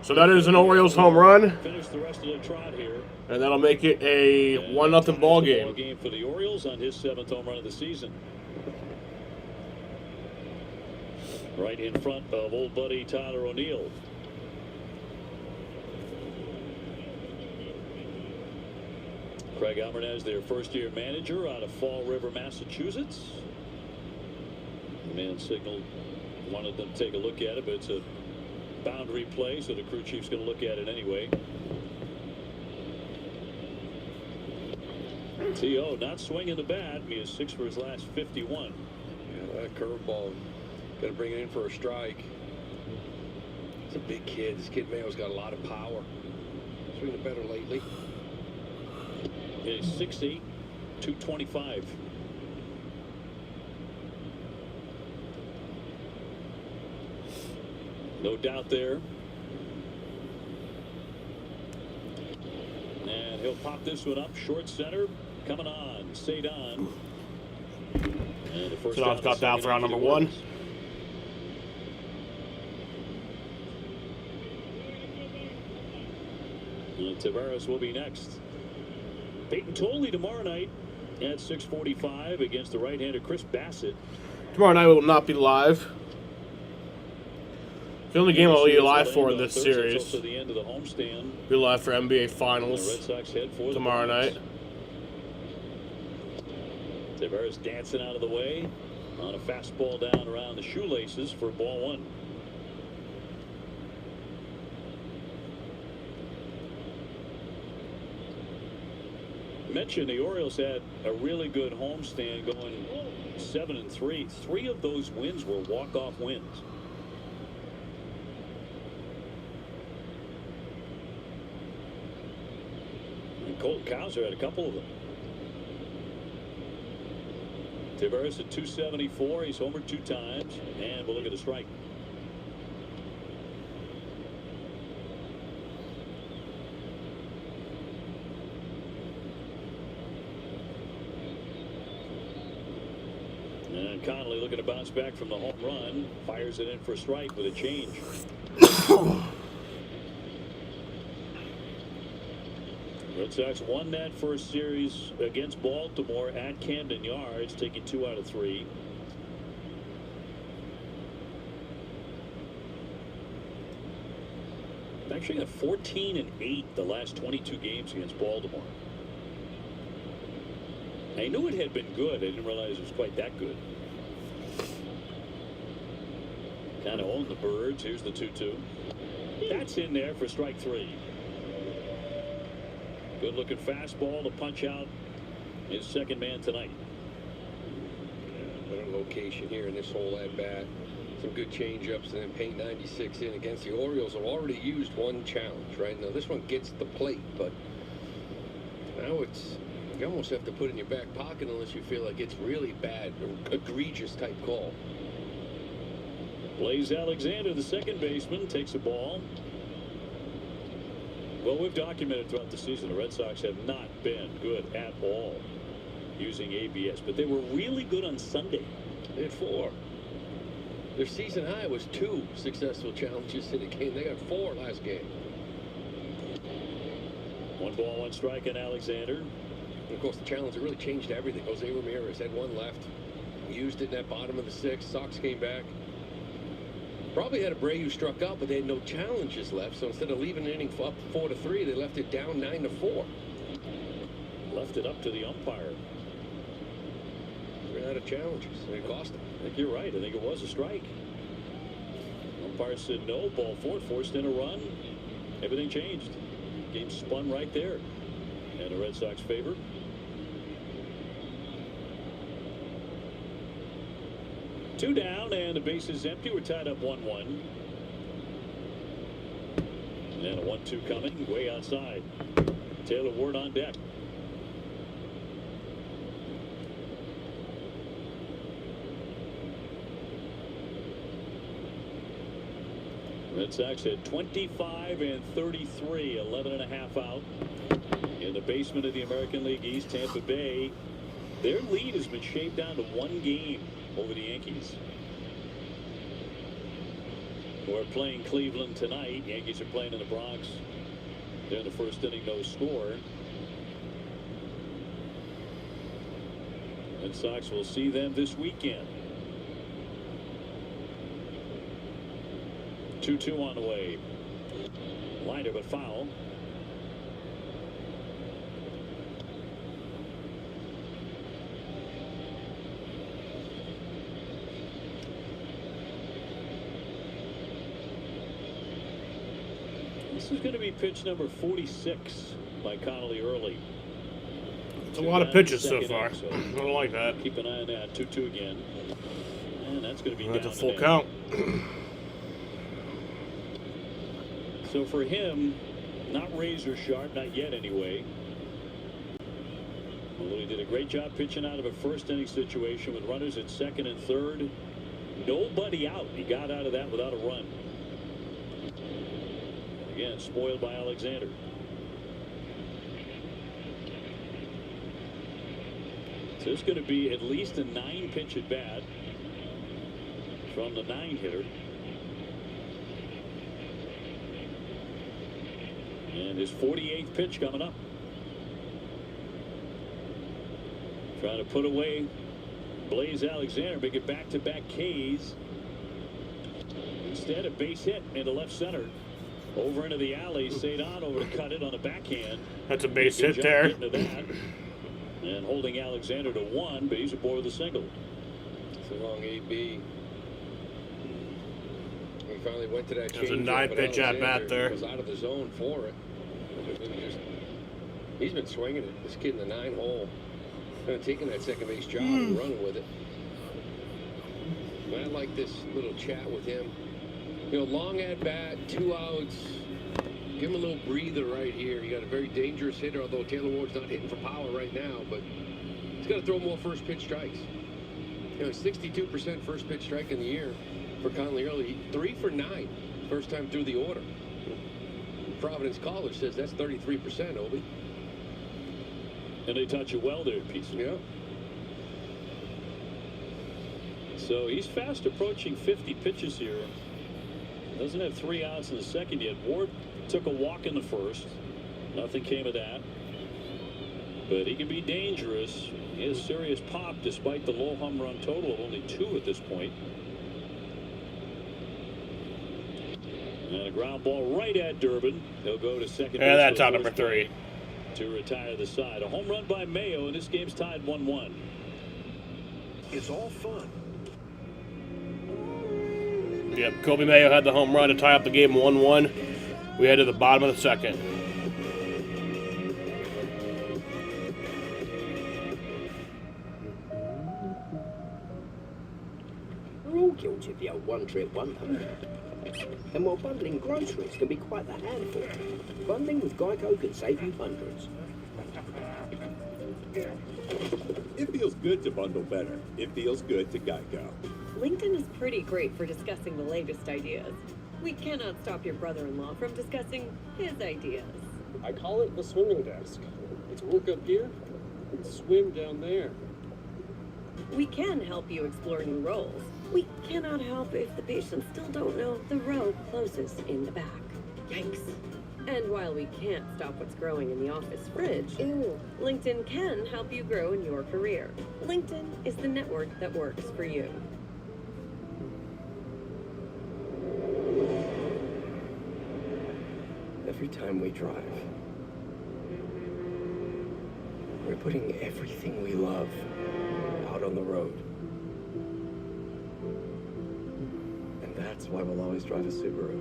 So that is an Orioles home run. Finish the rest of the trot here. And that'll make it a 1-0 ball game. Ball game for the Orioles on his 7th home run of the season. Right in front of old buddy Tyler O'Neill. Craig Almernez, their first-year manager out of Fall River, Massachusetts. The man signaled, wanted them to take a look at it, but it's a boundary play, so the crew chief's going to look at it anyway. T.O. not swinging the bat. He is 6 for his last 51. Yeah, that curveball. Got to bring it in for a strike. He's a big kid. This kid Mayo's got a lot of power. Swinging better lately. He's 6'8", 225. No doubt there. And he'll pop this one up. Short center. Coming on. Cedon. And the first Cedon's got down for round number 1. And Tavares will be next. Peyton Tolley tomorrow night at 6:45 against the right-hander Chris Bassett. Tomorrow night will not be live. The only game I'll be live for in this series. Also the end of the homestand. Be live for NBA Finals The Red Sox head for tomorrow night. Tavares dancing out of the way on a fastball down around the shoelaces for ball 1. Mentioned the Orioles had a really good homestand going 7-3. 3 of those wins were walk-off wins. And Colt Kauser had a couple of them. Tavares at 274. He's homered 2 times. And we'll look at the strike. And Connolly looking to bounce back from the home run. Fires it in for a strike with a change. Red Sox won that first series against Baltimore at Camden Yards, taking 2 out of 3. Actually got 14-8 the last 22 games against Baltimore. I knew it had been good. I didn't realize it was quite that good. Kind of owned the Birds. Here's the 2-2. That's in there for strike 3. Good looking fastball to punch out his second man tonight. Yeah, better location here in this whole at bat. Some good change-ups and then paint 96 in against the Orioles. Have already used one challenge, right? Now this one gets the plate, but now it's, you almost have to put it in your back pocket unless you feel like it's really bad or egregious type call. Blaze Alexander, the second baseman, takes a ball. Well, we've documented throughout the season the Red Sox have not been good at all using ABS, but they were really good on Sunday. They had 4. Their season high was 2 successful challenges in a game. They got 4 last game. 1 ball, 1 strike on Alexander. And of course, the challenge that really changed everything. Jose Ramirez had 1 left. Used it in that bottom of the 6th. Sox came back. Probably had Abreu struck out, but they had no challenges left. So instead of leaving the inning up 4-3, they left it down 9-4. Left it up to the umpire. Ran out of challenges, and it cost them. I think you're right. I think it was a strike. Umpire said no. Ball 4, forced in a run. Everything changed. Game spun right there. And the Red Sox favor. Two down, and the base is empty. We're tied up 1-1. And a 1-2 coming way outside. Taylor Ward on deck. Red Sox at 25-33, 11.5 out. In the basement of the American League East, Tampa Bay, their lead has been shaved down to 1 game over the Yankees. We're playing Cleveland tonight. Yankees are playing in the Bronx. They're in the first inning, no score. Red Sox will see them this weekend. 2-2 on the way. Liner but foul. This is going to be pitch number 46 by Connolly early. It's a lot of pitches so far. I don't like that. Keep an eye on that. 2-2 again. And that's going to be That's down a full and count. So for him, not razor sharp, not yet anyway. Although he did a great job pitching out of a first inning situation with runners at second and third. Nobody out. He got out of that without a run. Again, spoiled by Alexander. So it's going to be at least a 9-pitch at bat from the 9-hitter. And his 48th pitch coming up. Trying to put away Blaze Alexander, make it back-to-back Ks. Instead, a base hit into left center. Over into the alley, Cedon over to cut it on the backhand. That's a base hit there. Getting to that. And holding Alexander to 1, but he's aboard with a single. It's a long AB. We finally went to that. There's a 9-pitch at bat there. Was out of the zone for it. He's been swinging it. This kid in the 9-hole. Kind of taking that second base job and running with it. I like this little chat with him. You know, long at bat, 2 outs. Give him a little breather right here. You got a very dangerous hitter, although Taylor Ward's not hitting for power right now, but he's got to throw more first pitch strikes. You know, 62% first pitch strike in the year for Conley Early. 3 for 9, first time through the order. Providence caller says that's 33%, Obi. And they touch it well there, Piece. Yeah. So he's fast approaching 50 pitches here. Doesn't have 3 outs in the second yet. Ward took a walk in the first. Nothing came of that. But he can be dangerous. He has serious pop despite the low home run total of only 2 at this point. And a ground ball right at Durbin. He'll go to second. Yeah, that's out number 3. To retire the side. A home run by Mayo, and this game's tied 1-1. It's all fun. Yep, Kobe Mayo had the home run to tie up the game 1-1. We head to the bottom of the second. We're all guilty of the old one-trip wonder. And while bundling groceries can be quite the handful, bundling with Geico can save you hundreds. It feels good to bundle better. It feels good to Geico. LinkedIn is pretty great for discussing the latest ideas. We cannot stop your brother-in-law from discussing his ideas. I call it the swimming desk. It's work up here and swim down there. We can help you explore new roles. We cannot help if the patients still don't know the row closest in the back. Yikes. And while we can't stop what's growing in the office fridge, LinkedIn can help you grow in your career. LinkedIn is the network that works for you. Every time we drive, we're putting everything we love out on the road. And that's why we'll always drive a Subaru.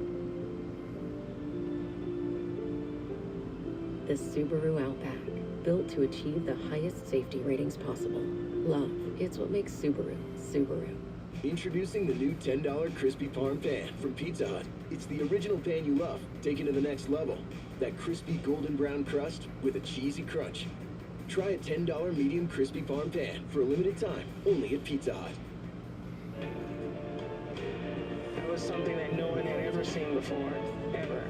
The Subaru Outback, built to achieve the highest safety ratings possible. Love, it's what makes Subaru, Subaru. Introducing the new $10 Crispy Parm Pan from Pizza Hut. It's the original pan you love, taken to the next level. That crispy golden brown crust with a cheesy crunch. Try a $10 medium crispy Parm Pan for a limited time, only at Pizza Hut. That was something that no one had ever seen before, ever.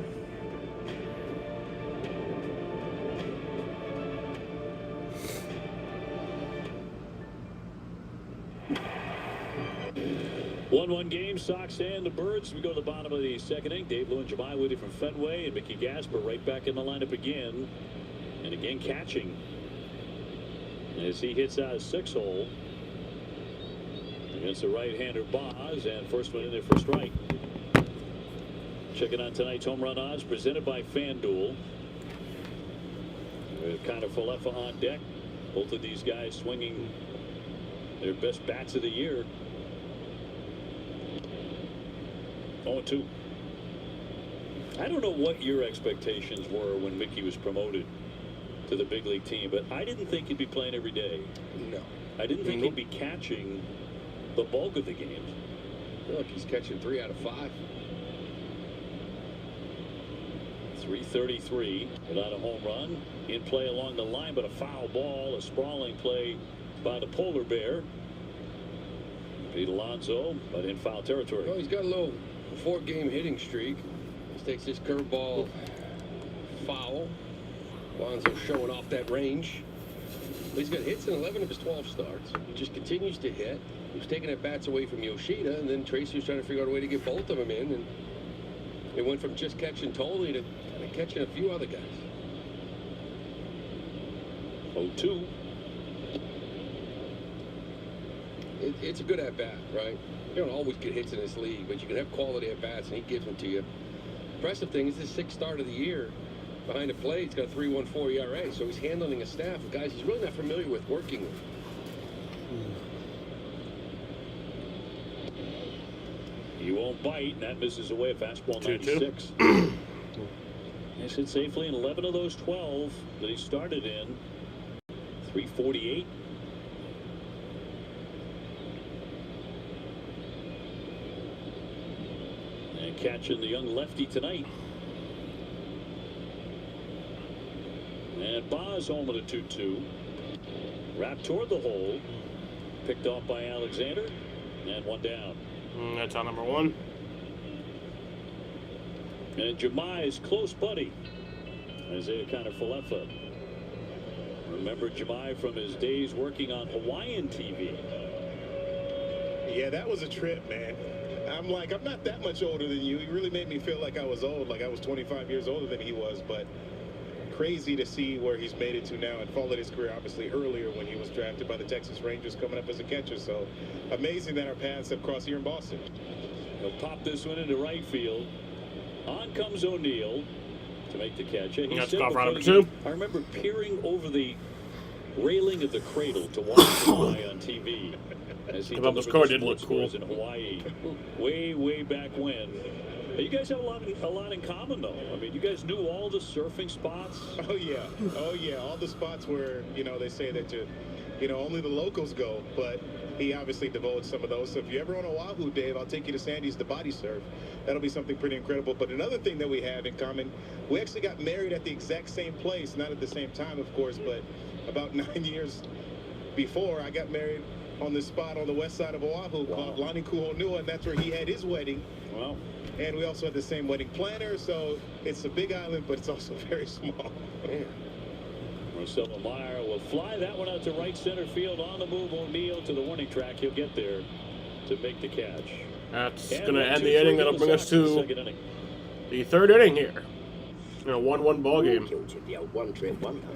One game, Sox and the Birds. We go to the bottom of the second inning. Dave Lewin-Jemai with you from Fenway, and Mickey Gasper right back in the lineup again. And again catching as he hits out a 6-hole against the right-hander Boz, and first one in there for strike. Checking on tonight's home run odds presented by FanDuel. With Connor Falefa on deck. Both of these guys swinging their best bats of the year. 0-2. I don't know what your expectations were when Mickey was promoted to the big league team, but I didn't think he'd be playing every day. No. I didn't think he'd be catching the bulk of the games. Look, he's catching 3 out of 5. 333 without a home run. In play along the line, but a foul ball, a sprawling play by the polar bear. Pete Alonso, but in foul territory. Well, he's got a little 4-game hitting streak. He takes his curveball foul. Alonso showing off that range. He's got hits in 11 of his 12 starts. He just continues to hit. He was taking at bats away from Yoshida, and then Tracy was trying to figure out a way to get both of them in, and it went from just catching Tolley to kind of catching a few other guys. 0-2. It's a good at-bat, right? You don't always get hits in this league, but you can have quality at-bats, and he gives them to you. Impressive thing is his 6th start of the year. Behind the plate, he's got a 3.14 ERA, so he's handling a staff of guys he's really not familiar with working with. He won't bite, and that misses away a fastball 96. He hit safely in 11 of those 12 that he started in. 348. And catching the young lefty tonight. And Boz home at a 2-2. Wrapped toward the hole. Picked off by Alexander. And one down. That's on number 1. And Jemai's close buddy, Isaiah Kiner-Falefa. Remember Jemai from his days working on Hawaiian TV. Yeah, that was a trip, man. I'm not that much older than you. He really made me feel like I was old, like I was 25 years older than he was, but crazy to see where he's made it to now and followed his career obviously earlier when he was drafted by the Texas Rangers coming up as a catcher. So amazing that our paths have crossed here in Boston. He'll pop this one into right field. On comes O'Neill to make the catch. That's off round number 2. I remember peering over the railing of the cradle to watch the guy on TV as he The score did look cool in Hawaii way back when. You guys have a lot in common, though. I mean, you guys knew all the surfing spots. Oh yeah, all the spots where they say that only the locals go, but he obviously divulged some of those. So if you're ever on Oahu, Dave, I'll take you to Sandy's to body surf. That'll be something pretty incredible. But another thing that we have in common, we actually got married at the exact same place, not at the same time, of course, but about 9 years before. I got married on this spot on the west side of Oahu called Lani Kuhonua, and that's where he had his wedding. Wow. And we also had the same wedding planner, so it's a big island, but it's also very small. Man. Marcelo Meyer will fly that one out to right center field. On the move, O'Neill to the warning track. He'll get there to make the catch. That's going to end the inning. That'll bring us to the 3rd inning here in a 1-1 ball game. The old one-trip wonder.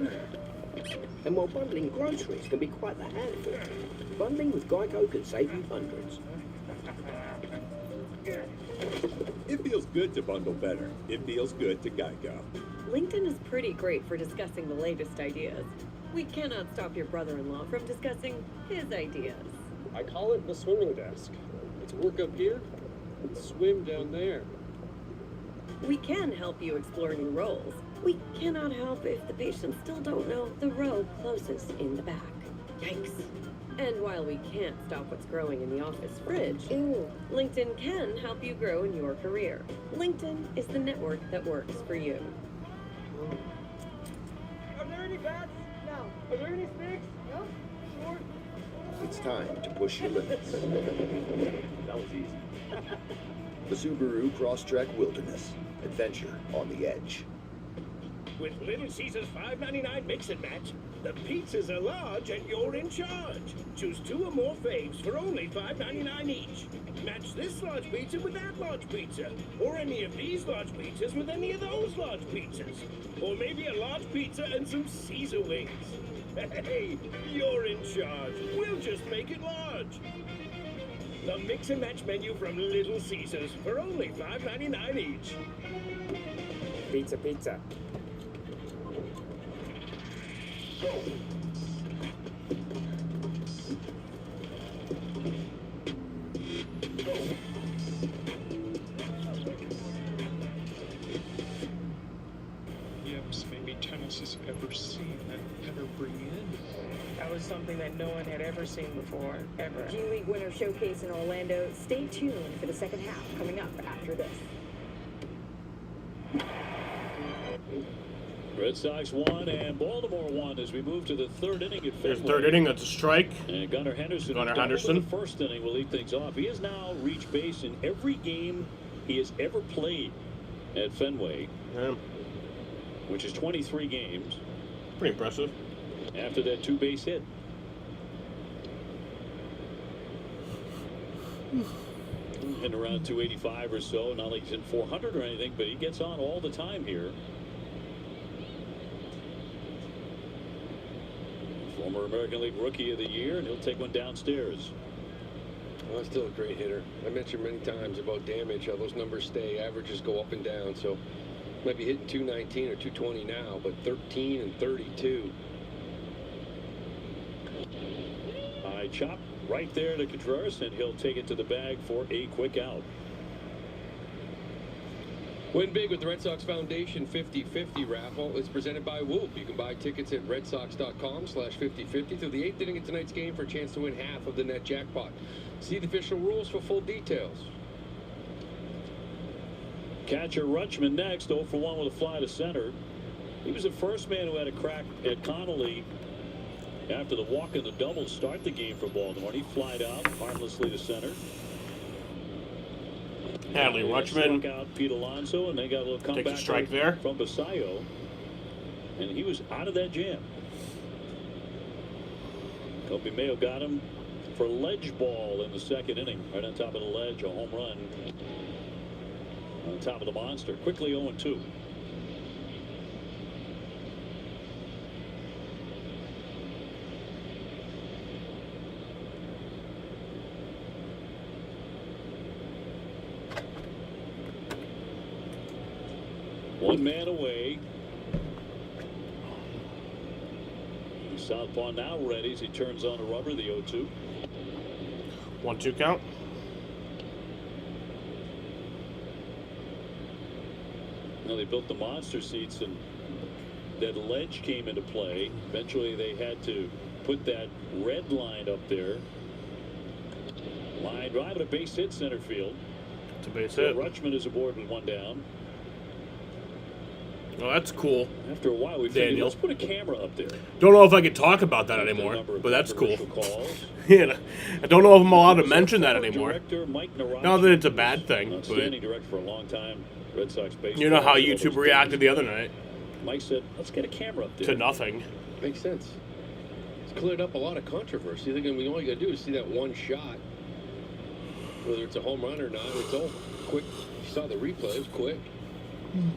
And while bundling groceries can be quite the handful, bundling with Geico can save you hundreds. It feels good to bundle better. It feels good to Geico. LinkedIn is pretty great for discussing the latest ideas. We cannot stop your brother-in-law from discussing his ideas. I call it the swimming desk. It's work up here, swim down there. We can help you explore new roles. We cannot help if the patients still don't know the row closest in the back. Yikes. And while we can't stop what's growing in the office fridge, LinkedIn can help you grow in your career. LinkedIn is the network that works for you. Are there any bats? No. Are there any sticks? No? Sure. It's time to push your limits. That was easy. The Subaru Crosstrek Wilderness. Adventure on the edge. With Little Caesars $5.99 mix and match, the pizzas are large and you're in charge. Choose 2 or more faves for only $5.99 each. Match this large pizza with that large pizza. Or any of these large pizzas with any of those large pizzas. Or maybe a large pizza and some Caesar wings. Hey, you're in charge. We'll just make it large. The mix and match menu from Little Caesars for only $5.99 each. Pizza, pizza. Yips, maybe tennis has ever seen and ever bring in. That was something that no one had ever seen before, ever. G League Winter Showcase in Orlando. Stay tuned for the second half coming up after this. Red Sox won and Baltimore won as we move to the 3rd inning at There's Fenway. 3rd inning. That's a strike. And Gunnar Henderson. The 1st inning will lead things off. He has now reached base in every game he has ever played. at Fenway, Yeah. which is 23 games. Pretty impressive. After that 2-base hit. And around 285 or so. Not like he's in 400 or anything, but he gets on all the time here. Former American League Rookie of the Year, and he'll take one downstairs. Well, still a great hitter. I mentioned many times about damage, how those numbers stay. Averages go up and down. So might be hitting 219 or 220 now, but 13 and 32. High chop right there to Contreras, and he'll take it to the bag for a quick out. Win big with the Red Sox Foundation 50-50 raffle. It's presented by Whoop. You can buy tickets at redsox.com/50-50 through the 8th inning of tonight's game for a chance to win half of the net jackpot. See the official rules for full details. Catcher Rutschman next, 0 for 1 with a fly to center. He was the first man who had a crack at Connolly after the walk and the double start the game for Baltimore. He flied out harmlessly to center. Adley Rutschman struck out Pete Alonso, and they got a little comeback takes a strike there from Basayo, and he was out of that jam. Kobe Mayo got him for ledge ball in the second inning, right on top of the ledge, a home run on top of the monster. Quickly 0-2. One man away. Southpaw now ready as he turns on a rubber, the 0-2. 1-2 count. Now they built the monster seats, and that ledge came into play. Eventually they had to put that red line up there. Line drive and a base hit center field. It's a base So hit. Rutschman is aboard with one down. Oh, that's cool. After a while, we figured, Daniel. let's put a camera up there. Don't know if I could talk about that anymore, but that's cool. Yeah, I don't know if I'm allowed to mention that anymore. Director Mike Naraki, Not that it's a bad thing, outstanding but director for a long time, Red Sox baseball. you know how YouTube reacted the other night Mike said, let's get a camera up there. to nothing. Makes sense. It's cleared up a lot of controversy. Thinking all you got to do is see that one shot, whether it's a home run or not. It's all quick. You saw the replay. It was quick.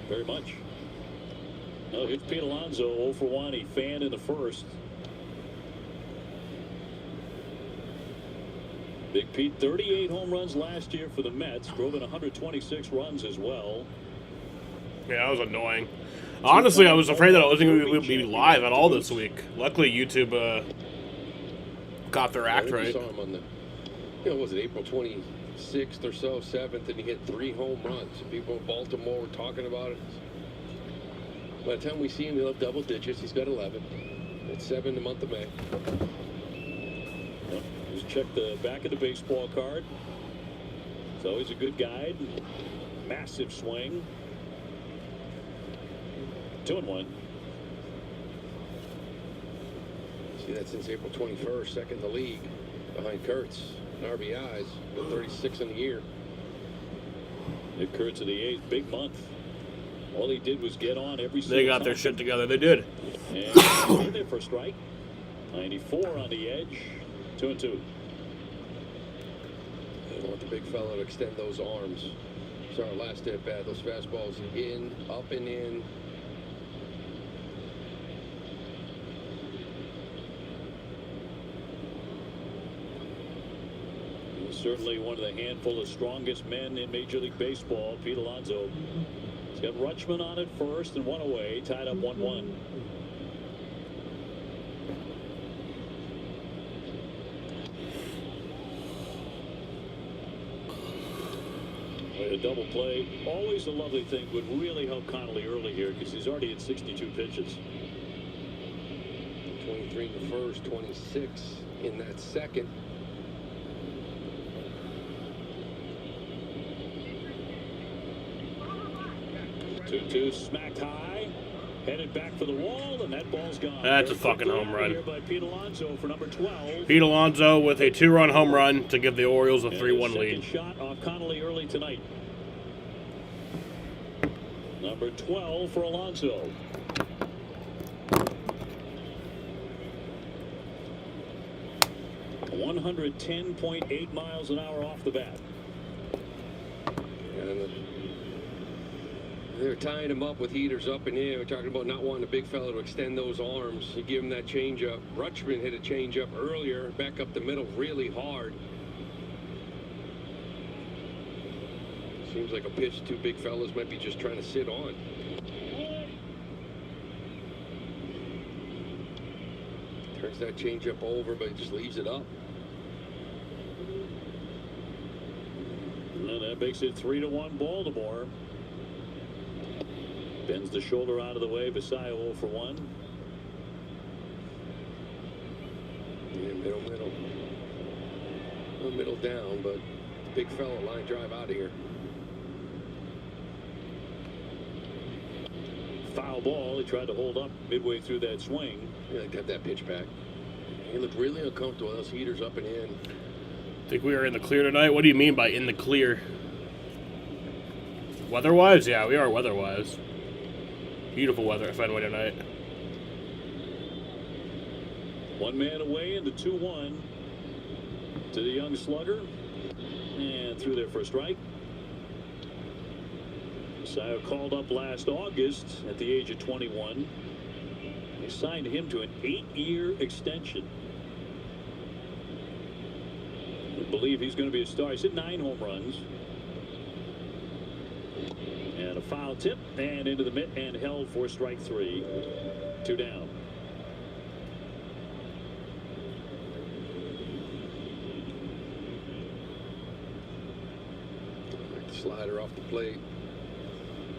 Very much. No, here's Pete Alonso, 0 for 1. He fanned in the first. Big Pete, 38 home runs last year for the Mets. Drove in 126 runs as well. Yeah, that was annoying. Honestly, I was afraid that I wasn't going to be live at all this week. Luckily, YouTube got their act I right. saw him on the, what was it, April 26th or so, 7th, and he hit 3 home runs. People in Baltimore were talking about it. By the time we see him, he'll have double digits. He's got 11. It's 7 the month of May. Just check the back of the baseball card. It's always a good guide. Massive swing. 2-1. See that since April 21st, second in the league behind Kurtz. RBIs, 36 in the year. Nick Kurtz in the 8th, big month. All he did was get on every single They got time. their shit together. They did. And there for a strike. 94 on the edge. 2-2. They want the big fella to extend those arms. Sorry, last at bat. Those fastballs in, up and in. He's certainly one of the handful of strongest men in Major League Baseball, Pete Alonso. He's got Rutschman on at first and one away, tied up 1-1. A double play, always a lovely thing, would really help Connolly early here because he's already at 62 pitches. 23 in the first, 26 in that second. Two smacked high, headed back for the wall, and that ball's gone. That's a fucking home run. Here by Pete Alonso for number 12. Pete Alonso with a 2-run home run to give the Orioles a And 3-1 second lead. shot off Connolly early tonight. Number 12 for Alonso. .110.8 miles an hour off the bat. And they're tying him up with heaters up in here. We're talking about not wanting a big fella to extend those arms. You give him that changeup. Rutschman hit a changeup earlier, back up the middle really hard. Seems like a pitch two big fellas might be just trying to sit on. Turns that changeup over, but it just leaves it up. And that makes it 3-1 Baltimore. Bends the shoulder out of the way. Basayo 0 for 1. Yeah, middle down, but big fella line drive out of here. Foul ball. He tried to hold up midway through that swing. Yeah, they got that pitch back. He looked really uncomfortable. Those heaters up and in. Think we are in the clear tonight? What do you mean by in the clear? Weather-wise? Yeah, we are weather-wise. Beautiful weather at Fenway tonight. One man away in the 2-1 to the young slugger. And through there for a strike. Basayo called up last August at the age of 21. They signed him to an 8-year extension. I believe he's going to be a star. He's hit 9 home runs. And a foul tip and into the mitt and held for strike 3. 2 down. Slider off the plate.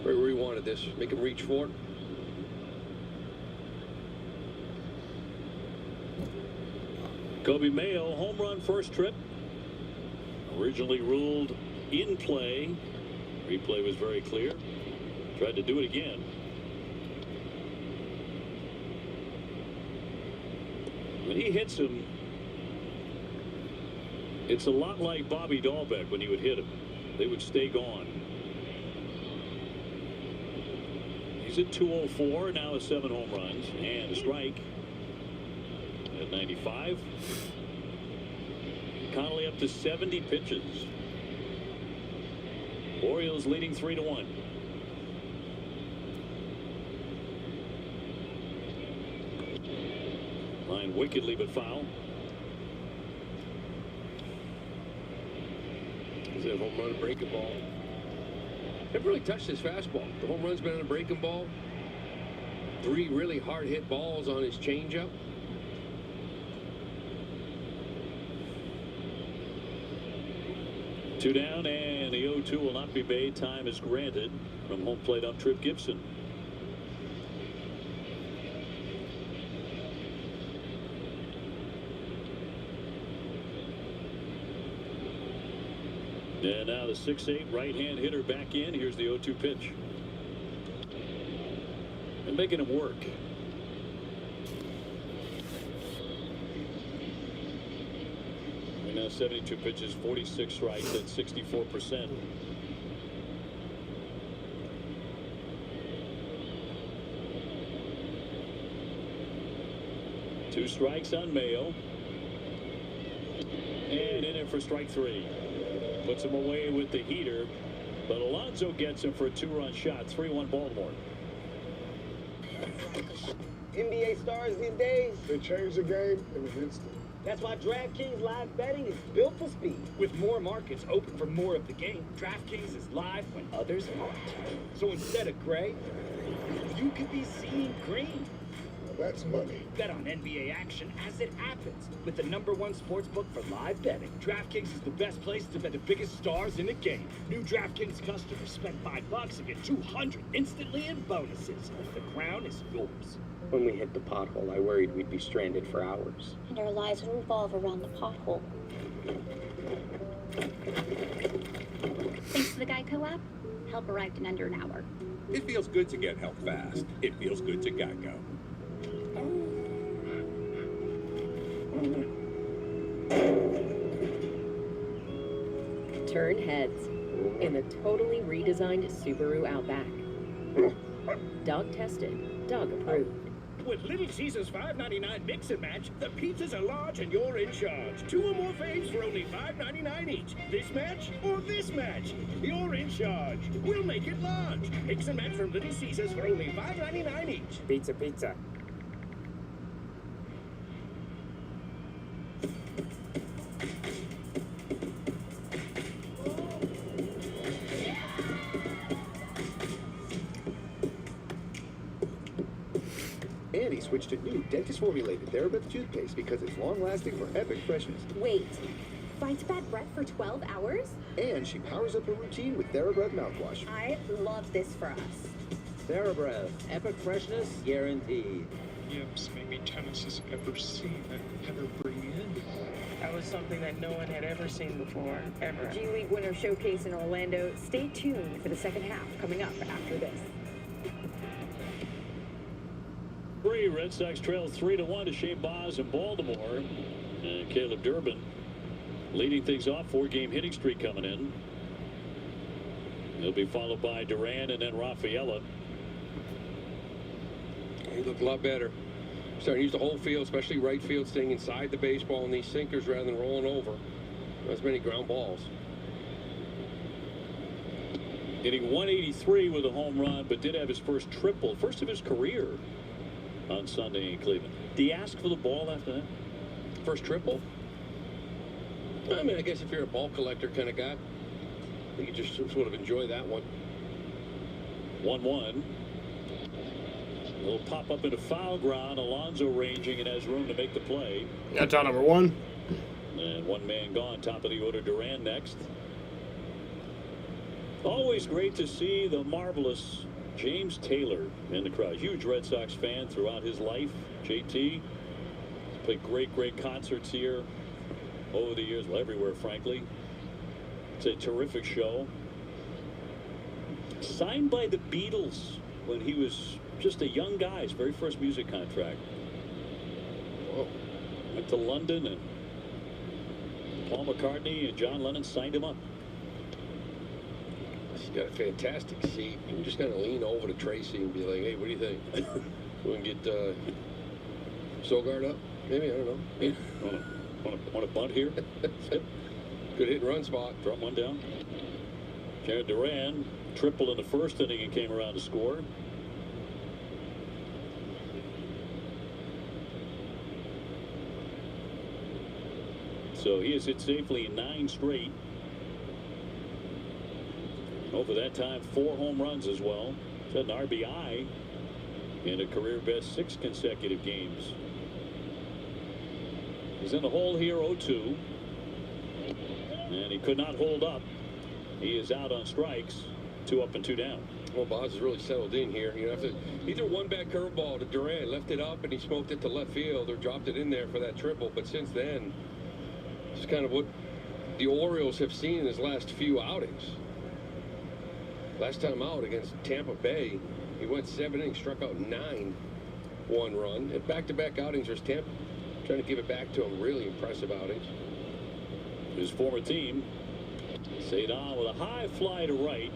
Right where he wanted this. Make him reach for it. Kobe Mayo, home run first trip. Originally ruled in play. Replay was very clear. Tried to do it again. When he hits him, it's a lot like Bobby Dahlbeck when he would hit him. They would stay gone. He's at 204, now with 7 home runs and a strike at 95. Connolly up to 70 pitches. Orioles leading 3-1. Line wickedly but foul. He's a home run breaking ball. Never really touched his fastball. The home run's been on a breaking ball. 3 really hard hit balls on his changeup. Two down, and the 0-2 will not be made. Time is granted from home plate up Trip Gibson. And now the 6'8" right-hand hitter back in. Here's the 0-2 pitch. And making him work. And now 72 pitches, 46 strikes at 64%. Two strikes on Mayo. And in for strike 3. Puts him away with the heater, but Alonso gets him for a 2-run shot. 3-1 Baltimore. NBA stars these days. They changed the game in an instant. That's why DraftKings Live Betting is built for speed. With more markets open for more of the game, DraftKings is live when others aren't. So instead of gray, you could be seeing green. That's money. Bet on NBA action as it happens with the #1 sportsbook for live betting. DraftKings is the best place to bet the biggest stars in the game. New DraftKings customers spend $5 and get $200 instantly in bonuses. The crown is yours. When we hit the pothole, I worried we'd be stranded for hours. And our lives would revolve around the pothole. Thanks to the Geico app, help arrived in under an hour. It feels good to get help fast. It feels good to Geico. Turn heads in the totally redesigned Subaru Outback. Dog tested, dog approved. With Little Caesars $5.99 mix and match, the pizzas are large and you're in charge. 2 or more faves for only $5.99 each. This match or this match? You're in charge. We'll make it large. Mix and match from Little Caesars for only $5.99 each. Pizza, pizza. Annie switched to new dentist-formulated TheraBreath toothpaste because it's long-lasting for epic freshness. Wait, fights bad breath for 12 hours? And she powers up her routine with TheraBreath mouthwash. I love this for us. TheraBreath, epic freshness guaranteed. Yips, maybe tennis has ever seen and ever bring in. That was something that no one had ever seen before, ever. G League Winter Showcase in Orlando. Stay tuned for the second half coming up after this. Red Sox trail 3-1 to Shane Baz in Baltimore. And Caleb Durbin leading things off. 4-game hitting streak coming in. He'll be followed by Duran and then Rafaela. He looked a lot better. Starting to use the whole field, especially right field, staying inside the baseball and these sinkers rather than rolling over. Not as many ground balls. Hitting 183 with a home run, but did have his first triple, first of his career, on Sunday in Cleveland. Did he ask for the ball after that? First triple? I mean, I guess if you're a ball collector kind of guy, you could just sort of enjoy that one. 1-1. A little pop up into foul ground. Alonso ranging and has room to make the play. That's out number 1. And one man gone. Top of the order, Duran next. Always great to see the marvelous James Taylor in the crowd. Huge Red Sox fan throughout his life. JT played great concerts here over the years, well, everywhere, frankly. It's a terrific show. Signed by the Beatles when he was just a young guy, his very first music contract. Whoa. Went to London, and Paul McCartney and John Lennon signed him up. He's got a fantastic seat. You can just kind of lean over to Tracy and be like, hey, what do you think? We can get Sogard up? Maybe, I don't know. Yeah. Want a bunt here? Good hit and run spot. Drop one down. Jared Duran, triple in the first inning and came around to score. So he has hit safely in 9 straight. Over that time, 4 home runs as well. He's had an RBI in a career best 6 consecutive games. He's in the hole here, 0-2. And he could not hold up. He is out on strikes. 2 up and 2 down. Well, Baz has really settled in here. You know, after either one back curveball to Duran, left it up and he smoked it to left field, or dropped it in there for that triple. But since then, it's kind of what the Orioles have seen in his last few outings. Last time out against Tampa Bay, he went 7 innings, struck out 9, 1 run. And back-to-back outings versus Tampa, trying to give it back to him. Really impressive outings. His former team, Cedar with a high fly to right.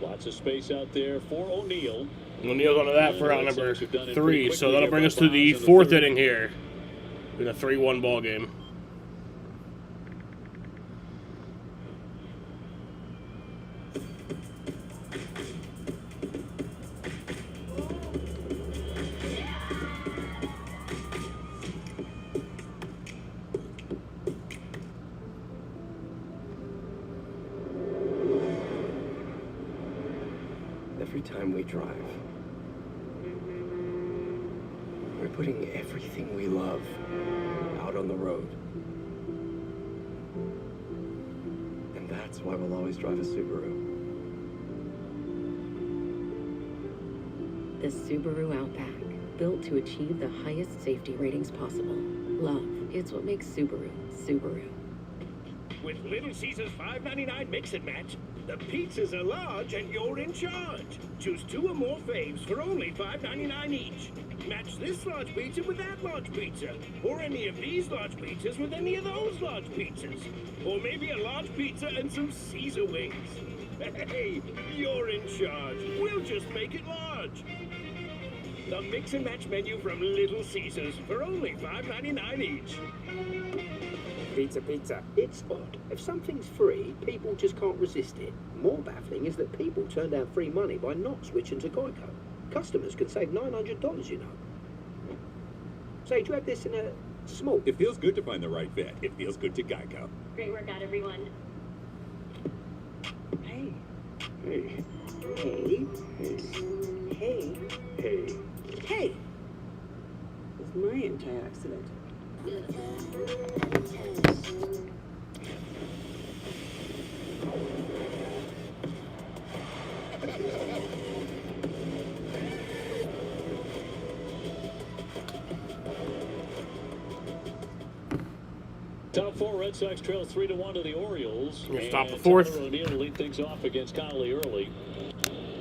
Lots of space out there for O'Neill. O'Neill's onto that for out number 3, so that'll bring us to the 4th inning here in a 3-1 ball game. Every time we drive, we're putting everything we love out on the road. And that's why we'll always drive a Subaru. The Subaru Outback, built to achieve the highest safety ratings possible. Love, it's what makes Subaru, Subaru. with Little Caesars $5.99 mix and match. The pizzas are large and you're in charge. Choose 2 or more faves for only $5.99 each. Match this large pizza with that large pizza. Or any of these large pizzas with any of those large pizzas. Or maybe a large pizza and some Caesar wings. Hey, you're in charge. We'll just make it large. The mix and match menu from Little Caesars for only $5.99 each. Pizza. It's odd. If something's free, people just can't resist it. More baffling is that people turn down free money by not switching to Geico. Customers can save $900, you know. Say, do you have this in a small? It feels good to find the right vet. It feels good to Geico. Great work out, everyone. Hey. Hey. Hey. Hey. Hey. Hey. It's my anti-accident. Top 4 Red Sox trail 3-1 to the Orioles. Gonna stop the And fourth. Tyler O'Neill to lead things off against Connolly early.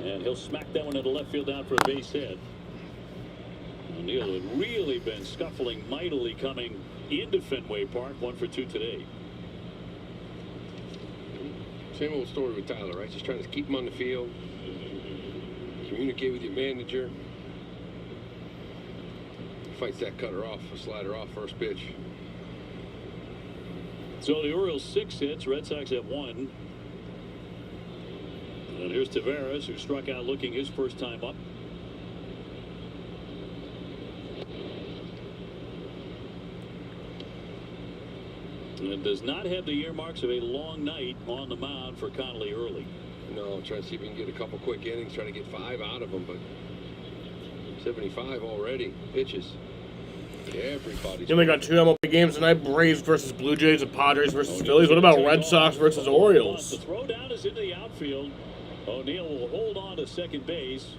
And he'll smack that one into left field down for a base hit. O'Neill had really been scuffling mightily coming into Fenway Park. 1 for 2 today. Same old story with Tyler, right? Just trying to keep him on the field, communicate with your manager. Fights that cutter off, a slider off, first pitch. So the Orioles 6 hits, Red Sox at 1. And here's Taveras, who struck out looking his first time up. And does not have the earmarks of a long night on the mound for Connolly early. No, trying to see if we can get a couple quick innings, trying to get 5 out of them, but 75 already. Pitches. Everybody's. Then we got 2 MLB games tonight: Braves versus Blue Jays and Padres versus Phillies. What about Red Sox versus Orioles? The throw down is into the outfield. O'Neill will hold on to second base.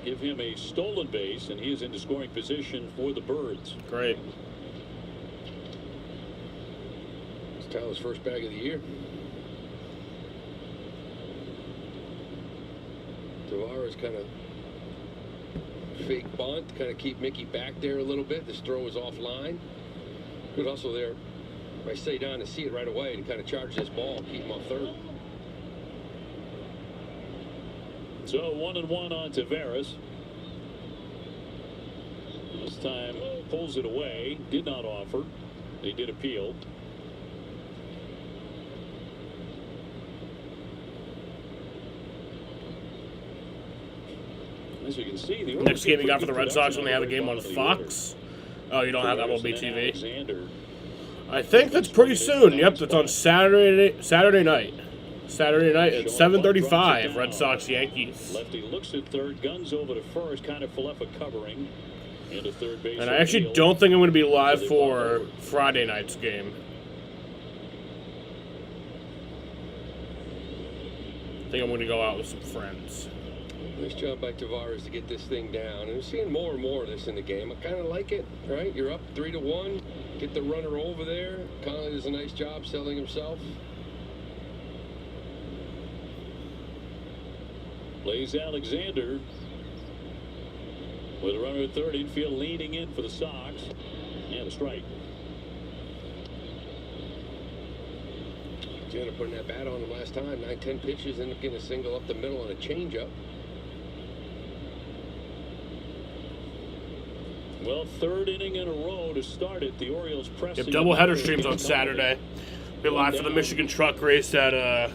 Give him a stolen base, and he is into scoring position for the Birds. Great. It's Tyler's first bag of the year. Tavares kind of fake bunt, kind of keep Mickey back there a little bit. This throw is offline. Good hustle there. If I stay down and see it right away and kind of charge this ball, keep him off third. So 1-1 on Taveras. This time pulls it away. Did not offer. They did appeal. As you can see, the Next game you got for the Red Sox when they have a game on Fox. Oh, you don't have MLB TV? Alexander. I think that's pretty soon. Yep, that's on Saturday night. Saturday night at 7:35. Red Sox Yankees. Lefty looks at third, guns over to first, kind of Falefa covering into third base. And I actually don't think I'm going to be live for Friday night's game. I think I'm going to go out with some friends. Nice job by Tavares to get this thing down. And we're seeing more and more of this in the game. I kind of like it, right? You're up 3-1. Get the runner over there. Connolly does a nice job selling himself. Plays Alexander with a runner at third. Infield leaning in for the Sox. And a strike. Alexander putting that bat on him last time. 9-10 pitches. Ended up getting a single up the middle on a changeup. Well, third inning in a row to start it. The Orioles pressing. Yep, doubleheader streams on Saturday. Be live for the Michigan truck race at I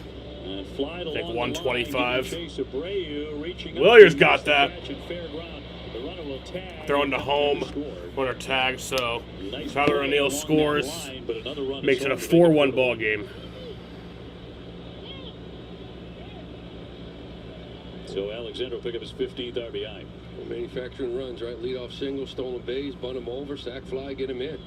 think 125. Williers got that. Throwing to home. Runner tag, so Tyler O'Neill scores. Makes it a 4-1 ball game. So Alexander will pick up his 15th RBI. Well, manufacturing runs, right? Leadoff single, stolen base, bunt him over, sack fly, get him in.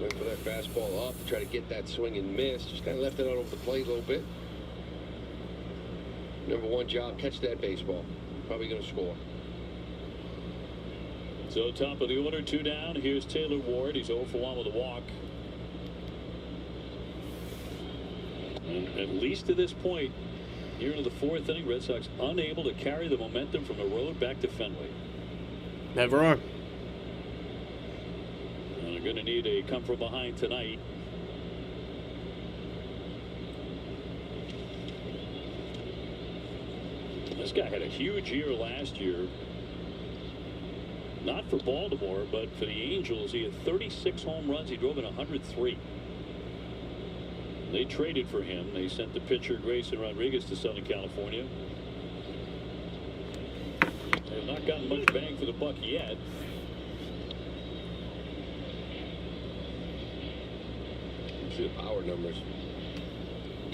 Went for that fastball up, try to get that swing and miss. Just kind of left it out over the plate a little bit. Number 1 job, catch that baseball. Probably going to score. So So top of the order, 2 down. Here's Taylor Ward. He's 0 for 1 with a walk. And at least to this point, here into the 4th inning, Red Sox unable to carry the momentum from the road back to Fenway. Never on. And they're going to need a come from behind tonight. This guy had a huge year last year. Not for Baltimore, but for the Angels. He had 36 home runs. He drove in 103. They traded for him. They sent the pitcher Grayson Rodriguez to Southern California. They've not gotten much bang for the buck yet. See the power numbers.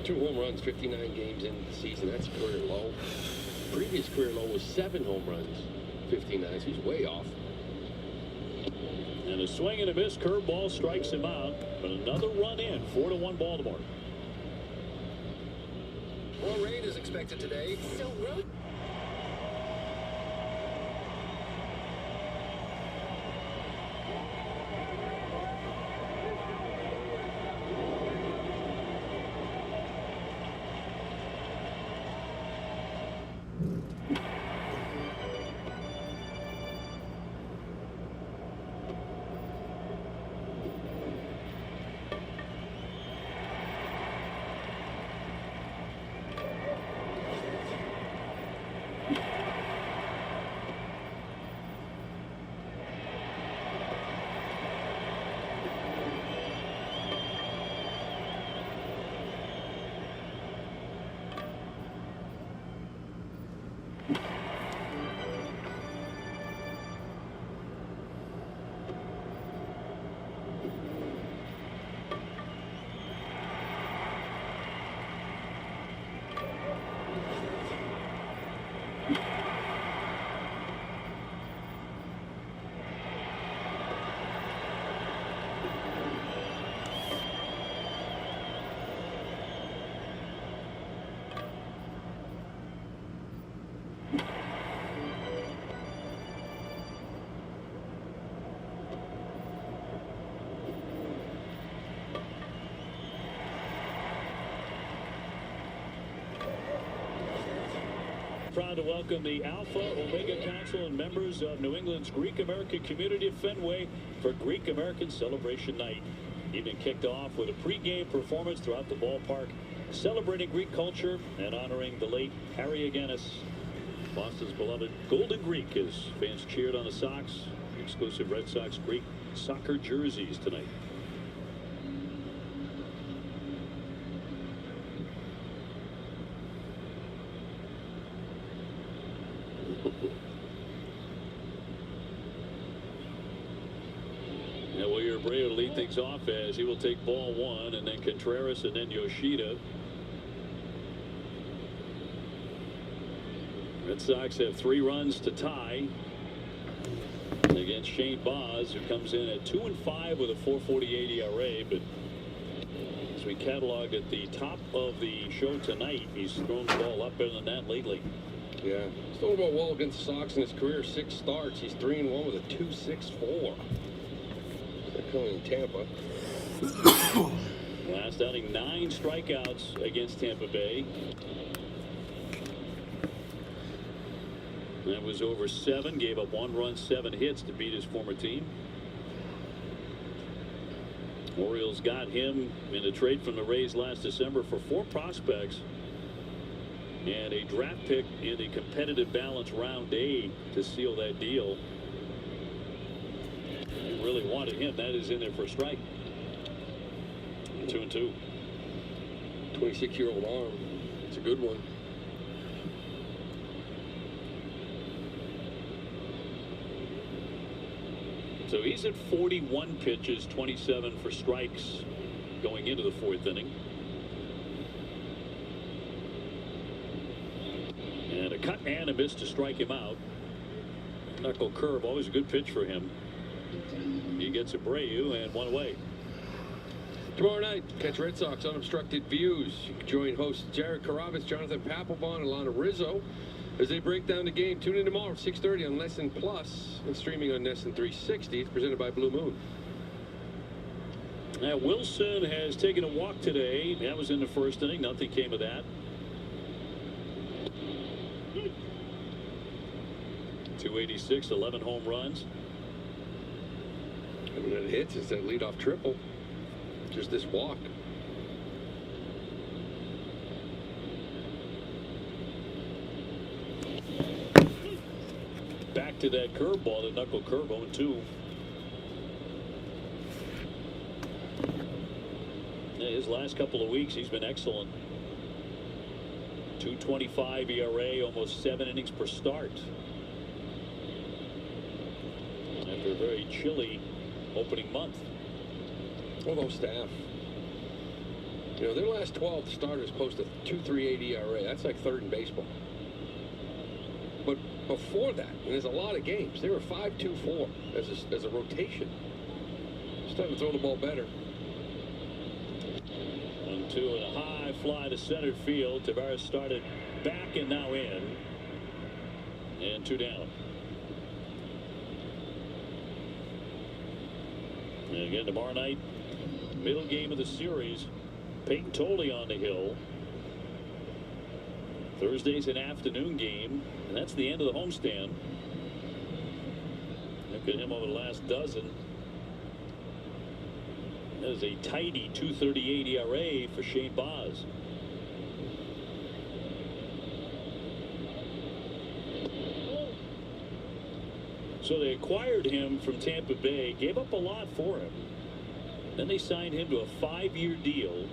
2 home runs, 59 games into the season. That's career low. Previous career low was 7 home runs, 59. So he's way off. And a swing and a miss. Curveball strikes him out. But another run in. 4-1 Baltimore. More rain is expected today. So road. Proud to welcome the Alpha Omega Council and members of New England's Greek American community of Fenway for Greek American Celebration Night. Evening kicked off with a pregame performance throughout the ballpark, celebrating Greek culture and honoring the late Harry Aganis, Boston's beloved Golden Greek, as fans cheered on the Sox. Exclusive Red Sox Greek soccer jerseys tonight. Now Wilyer Abreu to lead things off as he will take ball 1, and then Contreras and then Yoshida. Red Sox have 3 runs to tie against Shane Baz, who comes in at 2-5 with a 4.48 ERA. But as we cataloged at the top of the show tonight, he's thrown the ball up better than that lately. Yeah, he's thrown the ball well against the Sox in his career. 6 starts. He's 3-1 with a 2.64. They're coming in Tampa. Last outing, 9 strikeouts against Tampa Bay. That was over 7. Gave up 1 run, 7 hits to beat his former team. Orioles got him in a trade from the Rays last December for 4 prospects and a draft pick in the competitive balance round A to seal that deal. They really wanted him. That is in there for a strike. 2-2. 26-year-old arm. It's a good one. So he's at 41 pitches, 27 for strikes going into the 4th inning. And a cut and a miss to strike him out. Knuckle curve, always a good pitch for him. He gets Abreu and 1 away. Tomorrow night, catch Red Sox Unobstructed Views. You can join hosts Jared Carabas, Jonathan Papelbon, and Alana Rizzo As they break down the game, tune in tomorrow at 6:30 on Lesson Plus and streaming on Nesson 360. It's presented by Blue Moon. Now, Wilson has taken a walk today. That was in the first inning. Nothing came of that. 286, 11 home runs. And when it hits, it's that leadoff triple. Just this walk. Back to that curveball, the knuckle curve, 0-2. His last couple of weeks, he's been excellent. 2.25 ERA, almost 7 innings per start. After a very chilly opening month. Although staff, you know, their last 12 starters post a 2.38 ERA. That's like third in baseball. But before that, and there's a lot of games, they were 5.24 as a rotation. Starting to throw the ball better. 1-2 and a high fly to center field. Tavares started back and now in. And 2 down. And again tomorrow night, middle game of the series. Peyton Tolley on the hill. Thursday's an afternoon game, and that's the end of the homestand. Look at him over the last dozen. That is a tidy 2.38 ERA for Shane Baz. So they acquired him from Tampa Bay, gave up a lot for him. Then they signed him to a 5-year deal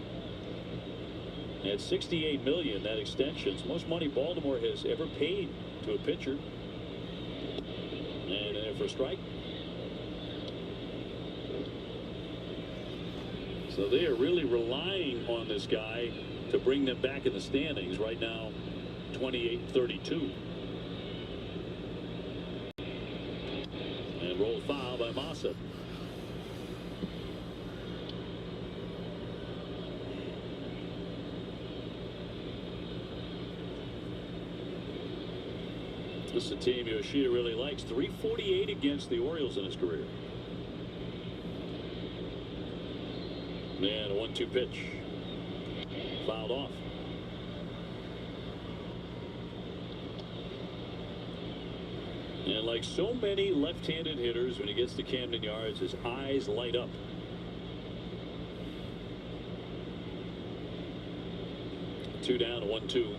at $68 million. That extension is most money Baltimore has ever paid to a pitcher. And in for a strike. So they are really relying on this guy to bring them back in the standings. Right now, 28-32. And roll foul by Massa. This is a team Yoshida really likes. 348 against the Orioles in his career. And a 1-2 pitch. Fouled off. And like so many left-handed hitters, when he gets to Camden Yards, his eyes light up. Two down, 1-2.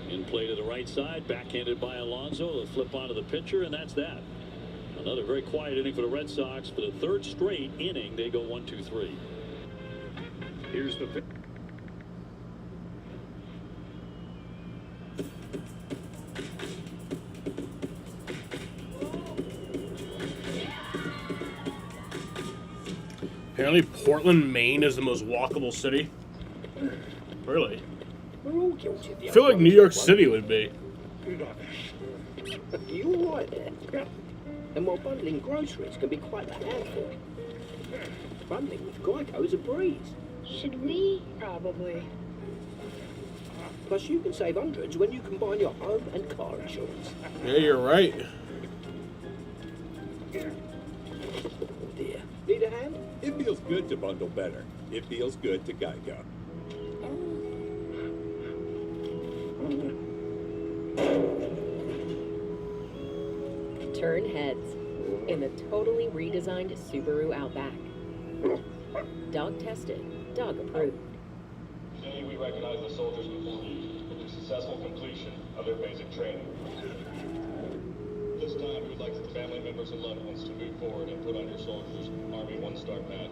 In play to the right side, backhanded by Alonso. They'll flip onto the pitcher, and that's that. Another very quiet inning for the Red Sox. For the third straight inning, they go 1-2-3. Here's the pitch. Apparently Portland, Maine is the most walkable city. Really? We're all guilty of the I feel like New York City would be. You're right there. And while bundling groceries can be quite a handful, bundling with Geico is a breeze. Should we? Probably. Plus, you can save hundreds when you combine your home and car insurance. Yeah, you're right. Oh dear. Need a hand? It feels good to bundle better. It feels good to Geico. Turn heads in the totally redesigned Subaru Outback. Dog tested, dog approved. Today we recognize the soldiers performance for the successful completion of their basic training. This time we would like the family members and loved ones to move forward and put on your soldiers' Army One-Star badge.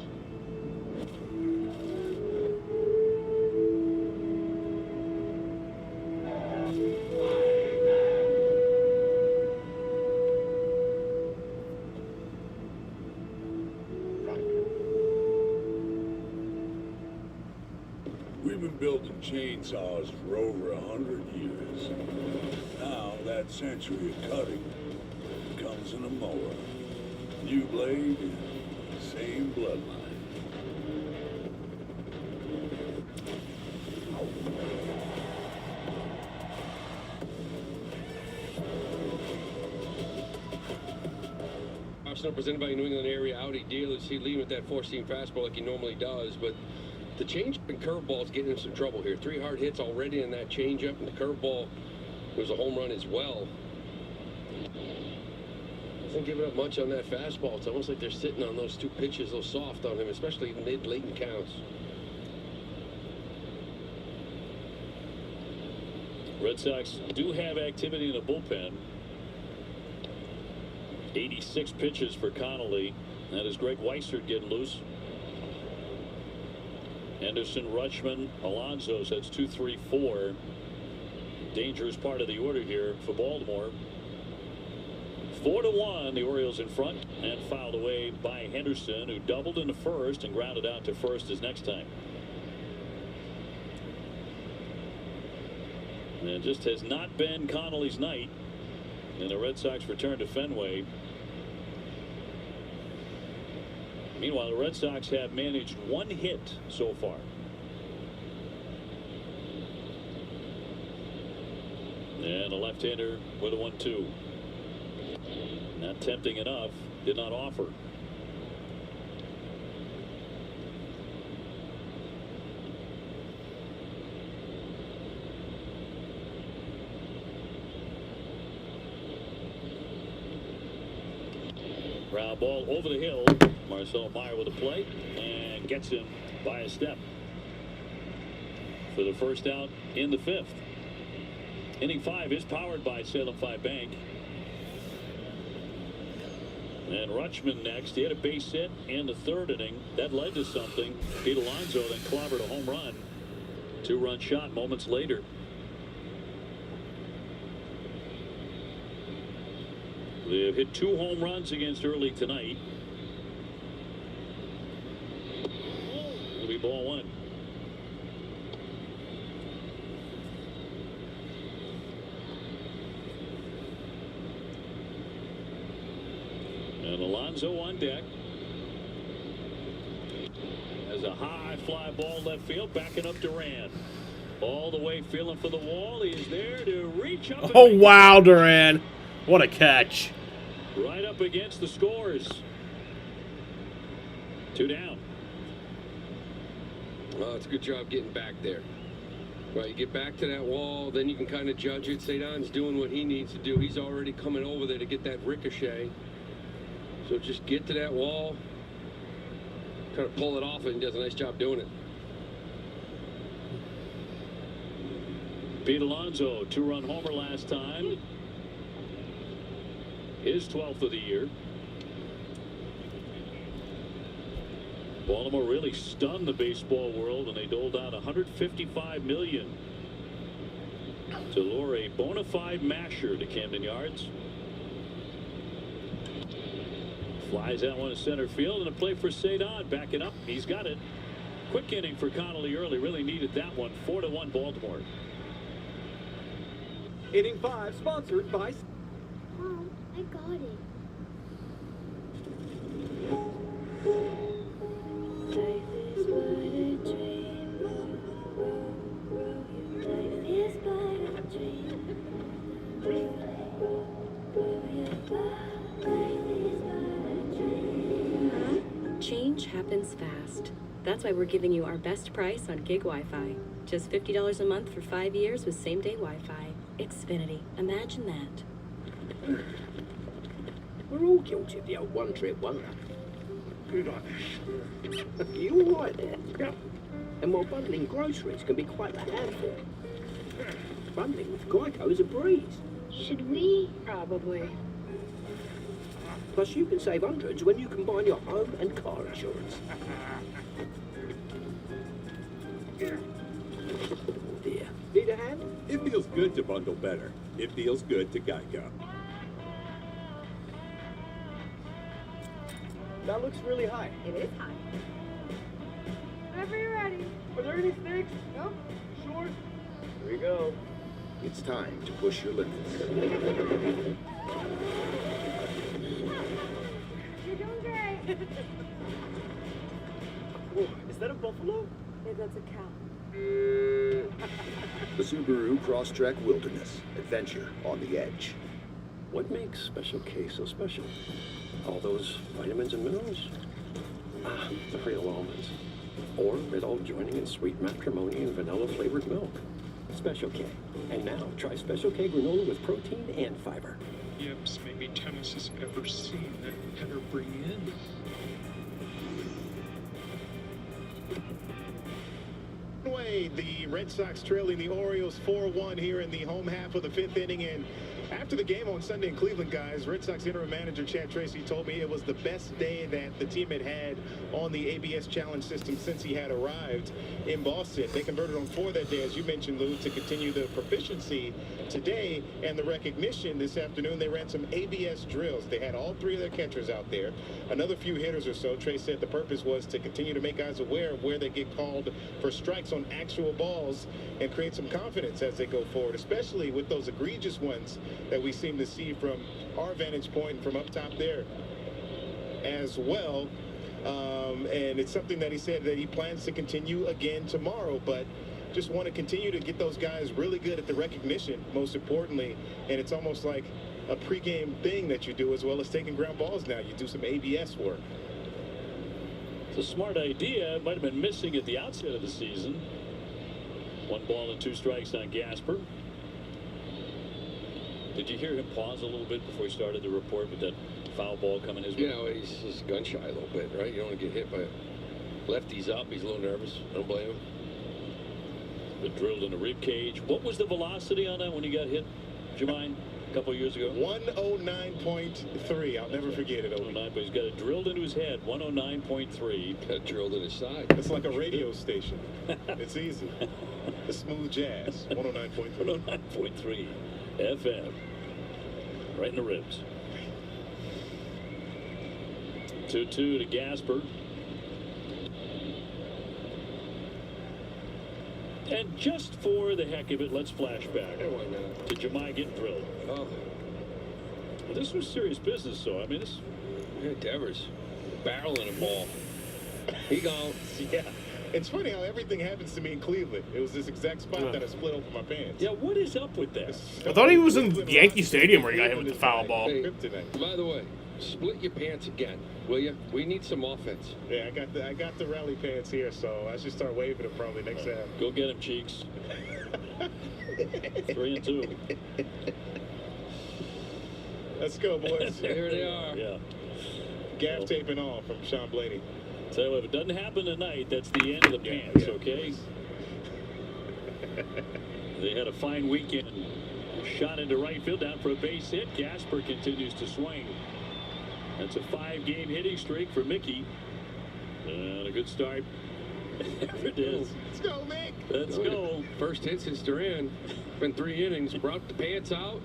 We've been building chainsaws for over 100 years. Now that century of cutting comes in a mower. New blade, same bloodline. Personal presented by New England area Audi dealers. He leaving with that four-seam fastball like he normally does, but the changeup and curveball is getting him some trouble here. 3 hard hits already in that changeup, and the curveball was a home run as well. Doesn't give it up much on that fastball. It's almost like they're sitting on those 2 pitches, so soft on him, especially in mid-late counts. Red Sox do have activity in the bullpen. 86 pitches for Connolly. That is Greg Weissert getting loose. Henderson, Rutschman, Alonso. That's 2, 3, 4. Dangerous part of the order here for Baltimore. 4-1, the Orioles in front, and fouled away by Henderson, who doubled into first and grounded out to first his next time. And it just has not been Connolly's night. And the Red Sox return to Fenway. Meanwhile, the Red Sox have managed 1 hit so far. And a left-hander with a 1-2. Not tempting enough. Did not offer. Ground ball over the hill. Marcelo Meyer with a play and gets him by a step for the first out in the 5th. Inning 5 is powered by Salem 5 Bank. And Rutschman next. He had a base hit in the 3rd inning. That led to something. Pete Alonso then clobbered a home run. 2-run shot moments later. They've hit 2 home runs against early tonight. It'll be ball 1. And Alonso on deck. Has a high fly ball left field, backing up Duran. All the way feeling for the wall. He's there to reach up. Oh, wow, Duran. What a catch. Right up against the scores. 2 down. Well, it's a good job getting back there. Right, you get back to that wall, then you can kind of judge it. Cedon's doing what he needs to do. He's already coming over there to get that ricochet. So just get to that wall, kind of pull it off, and he does a nice job doing it. Pete Alonso, 2-run homer last time. His 12th of the year. Baltimore really stunned the baseball world, and they doled out $155 million to lure a bona fide masher to Camden Yards. Flies that one to center field, and a play for Cedon. Backing up, he's got it. Quick inning for Connolly early. Really needed that one. 4-1 Baltimore. Inning 5, sponsored by... Mom, I got it. Change happens fast. That's why we're giving you our best price on gig Wi-Fi. Just $50 a month for 5 years with same-day Wi-Fi. Xfinity. Imagine that. We're all guilty of the old one-trip wonder. Good on You all right there? Yeah. And while bundling groceries can be quite a handful, bundling with Geico is a breeze. Should we? Probably. Plus, you can save hundreds when you combine your home and car insurance. Oh dear. Need a hand? It feels good to bundle better. It feels good to Geico. That looks really high. It is high. Whenever you're ready. Are there any stakes? No? Sure? Here we go. It's time to push your limits. You're doing great. Oh, is that a buffalo? Yeah, that's a cow. The Subaru Crosstrek Wilderness. Adventure on the edge. What makes Special K so special? All those vitamins and minerals? Ah, the real almonds. Or it all joining in sweet matrimony and vanilla-flavored milk. Special K. And now, try Special K granola with protein and fiber. Yips, maybe tennis has ever seen that header bring in. Way, the Red Sox trailing the Orioles 4-1 here in the home half of the 5th inning. And after the game on Sunday in Cleveland, guys, Red Sox interim manager Chad Tracy told me it was the best day that the team had on the ABS challenge system since he had arrived in Boston. They converted on 4 that day, as you mentioned, Lou, to continue the proficiency today and the recognition this afternoon. They ran some ABS drills. They had all 3 of their catchers out there, another few hitters or so. Trace said the purpose was to continue to make guys aware of where they get called for strikes on actual balls and create some confidence as they go forward, especially with those egregious ones that we seem to see from our vantage point from up top there as well. And it's something that he said that he plans to continue again tomorrow, but just want to continue to get those guys really good at the recognition, most importantly. And it's almost like a pregame thing that you do, as well as taking ground balls now. You do some ABS work. It's a smart idea. It might have been missing at the outset of the season. 1 ball and 2 strikes on Gasper. Did you hear him pause a little bit before he started the report with that foul ball coming his way? You know, he's just gun shy a little bit, right? You don't want to get hit by lefties up. He's a little nervous. I don't blame him. Been drilled in the rib cage. What was the velocity on that when he got hit, Jermaine, a couple of years ago? 109.3. I'll never forget it. 109, but he's got it drilled into his head. 109.3. Got it drilled in his side. It's like a radio station. It's easy. The smooth jazz. 109.3. 109.3 FM. Right in the ribs. 2-2 to Gasper. And just for the heck of it, let's flash back to Jemai getting drilled. Oh. Well, this was serious business, so I mean, this. Yeah, Devers barreling a ball. He gone. Yeah. It's funny how everything happens to me in Cleveland. It was this exact spot that I split open my pants. Yeah, what is up with that? I thought he was in Yankee Stadium where he got hit with the foul ball. Hey, by the way, split your pants again, will you? We need some offense. Yeah, I got the rally pants here, so I should start waving them probably next half. Go get him, Cheeks. 3-2. Let's go, boys. Here they are. Yeah. Gaff taping off from Sean Blaney. So if it doesn't happen tonight, that's the end of the pants, okay? They had a fine weekend. Shot into right field, down for a base hit. Gasper continues to swing. That's a 5-game hitting streak for Mickey. And a good start. There it is. Let's go, Mick. Let's go. First hit since Duran. Been 3 innings. Brought the pants out.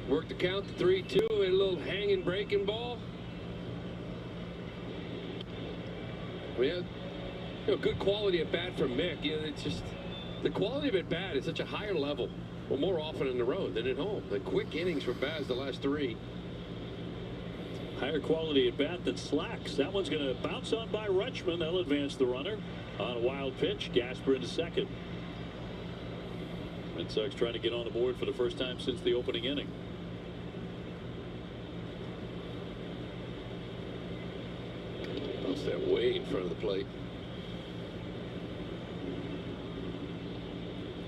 Worked the count to 3-2. Had a little hanging breaking ball. Yeah, you know, good quality at bat from Mick. You know, it's just the quality of at bat is such a higher level, well, more often on the road than at home. The quick innings for Baz the last 3. Higher quality at bat than Slacks. That one's going to bounce on by Rutschman. They'll advance the runner on a wild pitch. Gasper into second. Red Sox trying to get on the board for the first time since the opening inning. That way in front of the plate.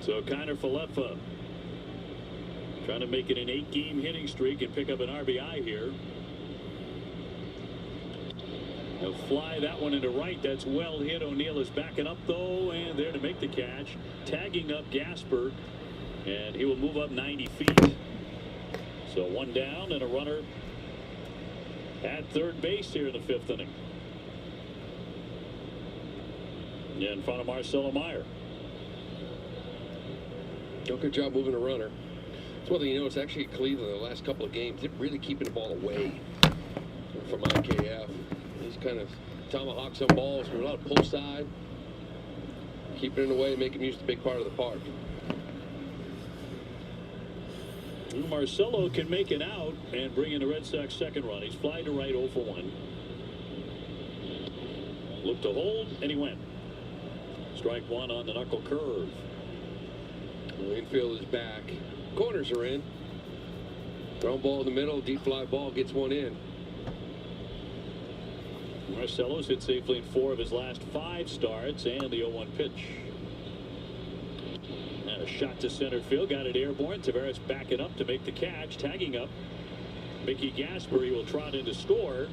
So Kiner Falefa trying to make it an 8-game hitting streak and pick up an RBI here. They'll fly that one into right. That's well hit. O'Neill is backing up though, and there to make the catch, tagging up Gasper, and he will move up 90 feet. So 1 down and a runner at third base here in the 5th inning. In front of Marcelo Meyer. Good job moving a runner. That's one thing you notice actually at Cleveland the last couple of games, they're really keeping the ball away from IKF. He's kind of tomahawk some balls from a lot of pull side. Keeping it away, make him use the big part of the park. Marcelo can make it out and bring in the Red Sox second run. He's fly to right 0 for 1. Looked to hold, and he went. Strike 1 on the knuckle curve. The infield is back. Corners are in. Ground ball in the middle. Deep fly ball gets one in. Marcelo's hit safely in 4 of his last 5 starts, and the 0-1 pitch. And a shot to center field, got it airborne. Taveras backing up to make the catch, tagging up. Mickey Gaspari will trot in to score,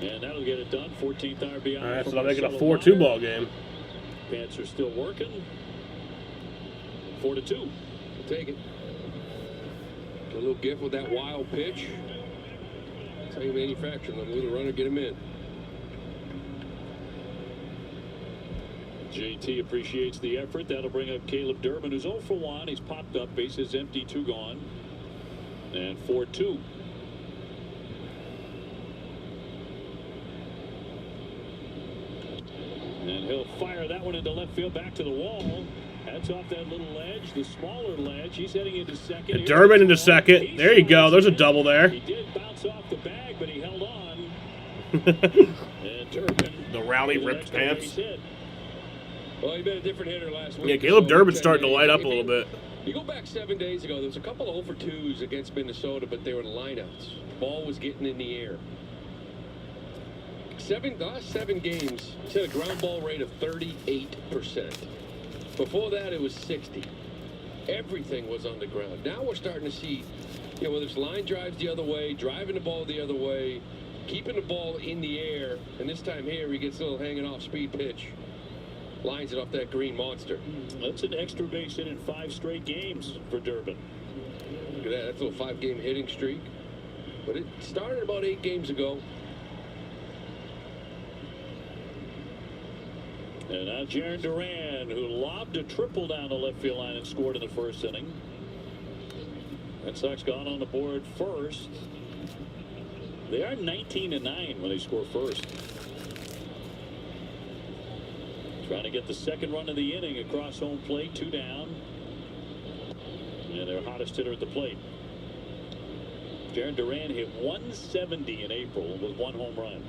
and that'll get it done. 14th RBI. All right, so they'll make it a 4-2 ball game. Pants are still working. 4-2. Take it. A little gift with that wild pitch. That's how you manufacture them. Little runner, get him in. JT appreciates the effort. That'll bring up Caleb Durbin, who's 0 for 1. He's popped up, bases empty, 2 gone. And 4-2. And he'll fire that one into left field, back to the wall. That's off that little ledge, the smaller ledge. He's heading into second. And Durbin into second. There you go. There's a double there. He did bounce off the bag, but he held on. And Durbin. The rally ripped pants. Well, he been a different hitter last week. Yeah, Caleb Durbin's starting to light up a little bit. You go back 7 days ago, there was a couple of 0 for 2s against Minnesota, but they were lineouts. Ball was getting in the air. The last 7 games, he's had a ground ball rate of 38%. Before that, it was 60. Everything was on the ground. Now we're starting to see, whether it's line drives the other way, driving the ball the other way, keeping the ball in the air, and this time here he gets a little hanging off speed pitch. Lines it off that green monster. That's an extra base hit in 5 straight games for Durbin. Look at that. That's a little 5-game hitting streak. But it started about 8 games ago. And now Jarren Duran, who lobbed a triple down the left field line and scored in the first inning. Red Sox got on the board first. They are 19-9 when they score first. Trying to get the second run of the inning across home plate, 2 down. And their hottest hitter at the plate. Jarren Duran hit 170 in April with 1 home run.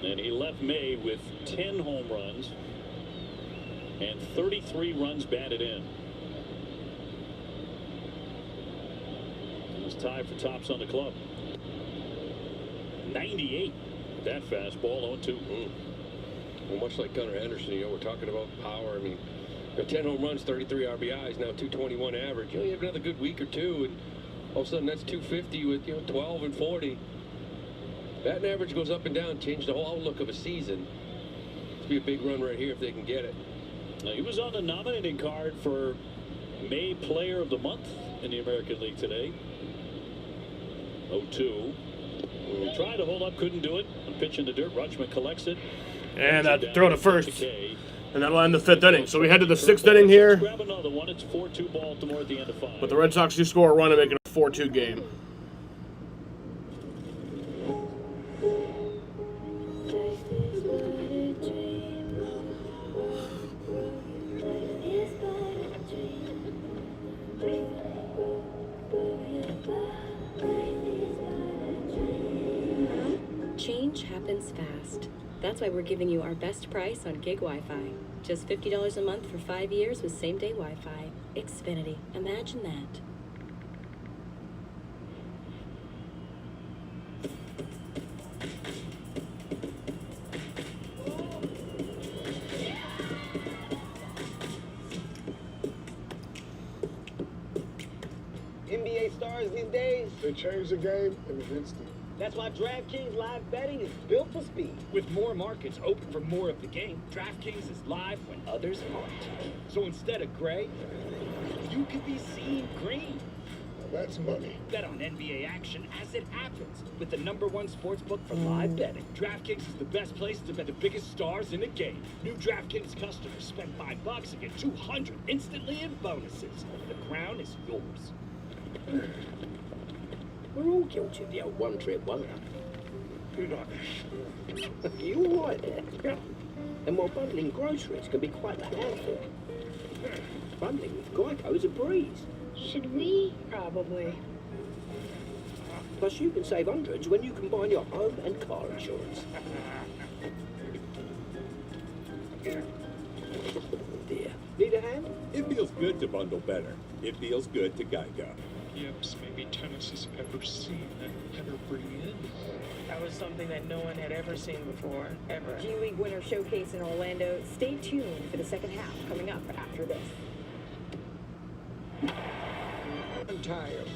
And he left May with 10 home runs and 33 runs batted in. It's tied for tops on the club. 98. That fastball, 0-2. Well, much like Gunnar Henderson, we're talking about power. I mean, 10 home runs, 33 RBIs, now 221 average. You have another good week or 2, and all of a sudden that's 250 with 12 and 40. Batting average goes up and down, change the whole outlook of a season. It's be a big run right here if they can get it. Now, he was on the nominating card for May Player of the Month in the American League today. 0-2. He tried to hold up, couldn't do it. A pitch in the dirt. Rutschman collects it. And throw to first. And that'll end the 5th inning. So we head to the 6th inning here. Grab another one. It's 4-2 Baltimore at the end of 5. But the Red Sox do score a run and make it a 4-2 game. Change happens fast. That's why we're giving you our best price on gig Wi-Fi. Just $50 a month for 5 years with same-day Wi-Fi. Xfinity. Imagine that. NBA stars these days, They change the game in an instant. that's why DraftKings Live Betting is built for speed. With more markets open for more of the game, DraftKings is live when others aren't. So instead of gray, you could be seeing green. Now that's money. Bet on NBA action as it happens with the #1 sportsbook for live betting. DraftKings is the best place to bet the biggest stars in the game. New DraftKings customers spend $5 and get $200 instantly in bonuses. The crown is yours. We're all guilty of the old one-trip wonder. You're not. You're right there. And while bundling groceries can be quite a handful, bundling with Geico is a breeze. Should we? Probably. Plus, you can save hundreds when you combine your home and car insurance. Dear. Need a hand? It feels good to bundle better. It feels good to Geico. yips maybe tennis has ever seen and ever bring in. That was something that no one had ever seen before, ever. G League Winter Showcase in Orlando. Stay tuned for the second half coming up after this. I'm tired.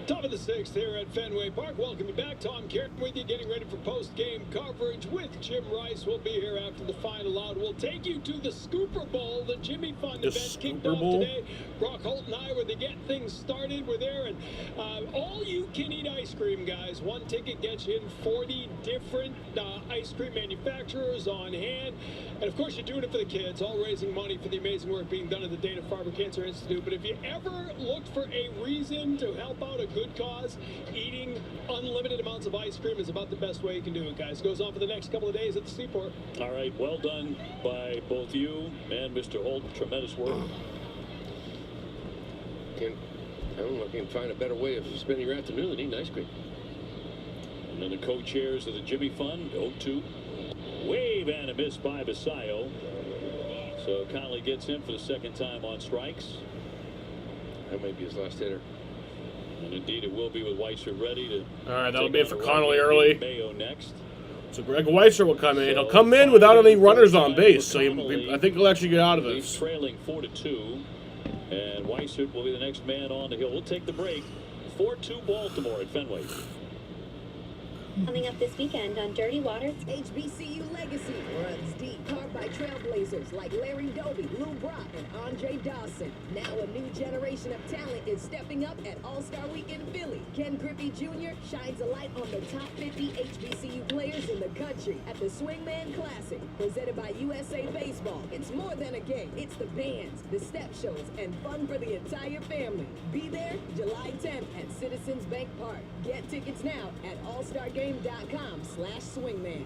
Top of the sixth here at Fenway Park. Welcome you back. Tom Carroll with you, getting ready for post-game coverage with Jim Rice. We'll be here after the final out. We'll take you to the Scooper Bowl, the Jimmy Fund event kicked off today. Brock Holt and I, where they get things started, we're there, and all you can eat ice cream, guys. One ticket gets you in 40 different ice cream manufacturers on hand. And of course, you're doing it for the kids, all raising money for the amazing work being done at the Dana-Farber Cancer Institute. But if you ever looked for a reason to help out a good cause, eating unlimited amounts of ice cream is about the best way you can do it, guys. Goes on for the next couple of days at the Seaport. All right, well done by both you and Mr. Holt. Tremendous work. I don't know if you can find a better way of spending your afternoon than eating ice cream. And then the co-chairs of the Jimmy Fund, 0-2. Wave and a miss by Basayo. So Connolly gets him for the second time on strikes. That might be his last hitter. And indeed it will be with Weiser ready to. All right, that'll be it for Connolly early. Mayo next. So Greg Weiser will come in. He'll come in without any runners on base, so I think he'll actually get out of this. Trailing 4-2, and Weiser will be the next man on the hill. We'll take the break. 4-2 Baltimore at Fenway. Coming up this weekend on Dirty Waters. HBCU legacy runs deep, carved by trailblazers like Larry Doby, Lou Brock, and Andre Dawson. Now a new generation of talent is stepping up at All-Star Week in Philly. Ken Griffey Jr. shines a light on the top 50 HBCU players in the country at the Swingman Classic, presented by USA Baseball. It's more than a game. It's the bands, the step shows, and fun for the entire family. Be there July 10th at Citizens Bank Park. Get tickets now at allstargame.com/swingman.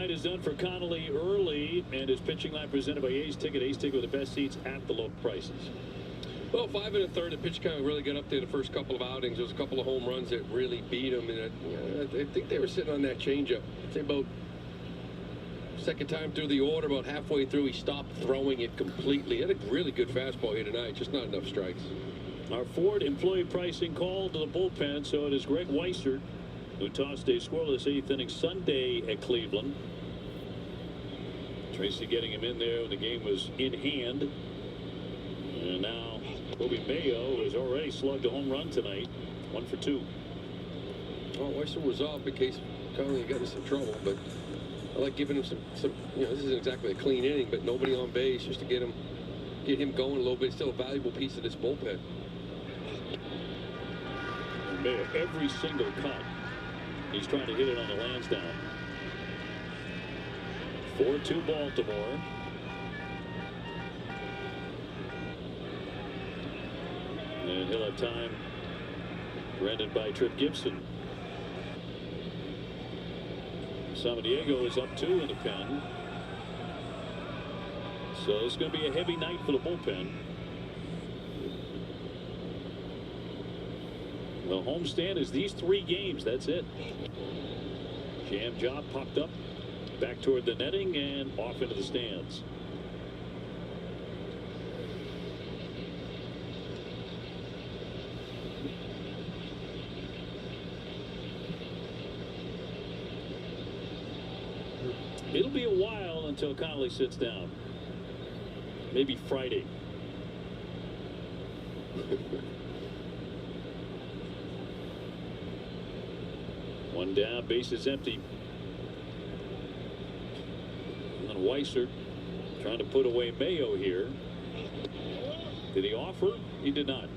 Is done for Connolly early, and his pitching line presented by A's Ticket. A's Ticket with the best seats at the low prices. Well, 5 1/3, the pitch count really got up there the first couple of outings. There was a couple of home runs that really beat him, and I think they were sitting on that changeup. I'd say about second time through the order, about halfway through, he stopped throwing it completely. He had a really good fastball here tonight, just not enough strikes. Our Ford employee pricing called to the bullpen, so it is Greg Weiser who tossed a scoreless 8th inning Sunday at Cleveland. Tracy getting him in there when the game was in hand. And now Kobe Mayo has already slugged a home run tonight. 1 for 2. Well, Weiser was up in case Connolly got in some trouble, but I like giving him some this isn't exactly a clean inning, but nobody on base just to get him going a little bit. Still a valuable piece of this bullpen. And Mayo, every single cut, he's trying to hit it on the Lansdowne. 4-2 Baltimore. And he'll have time rendered by Trip Gibson. San Diego is up 2 in the pen. So it's going to be a heavy night for the bullpen. The homestand is these 3 games. That's it. Jam job popped up back toward the netting and off into the stands. It'll be a while until Connolly sits down. Maybe Friday. One down, bases empty. And then Weissert trying to put away Mayo here. Did he offer? He did not.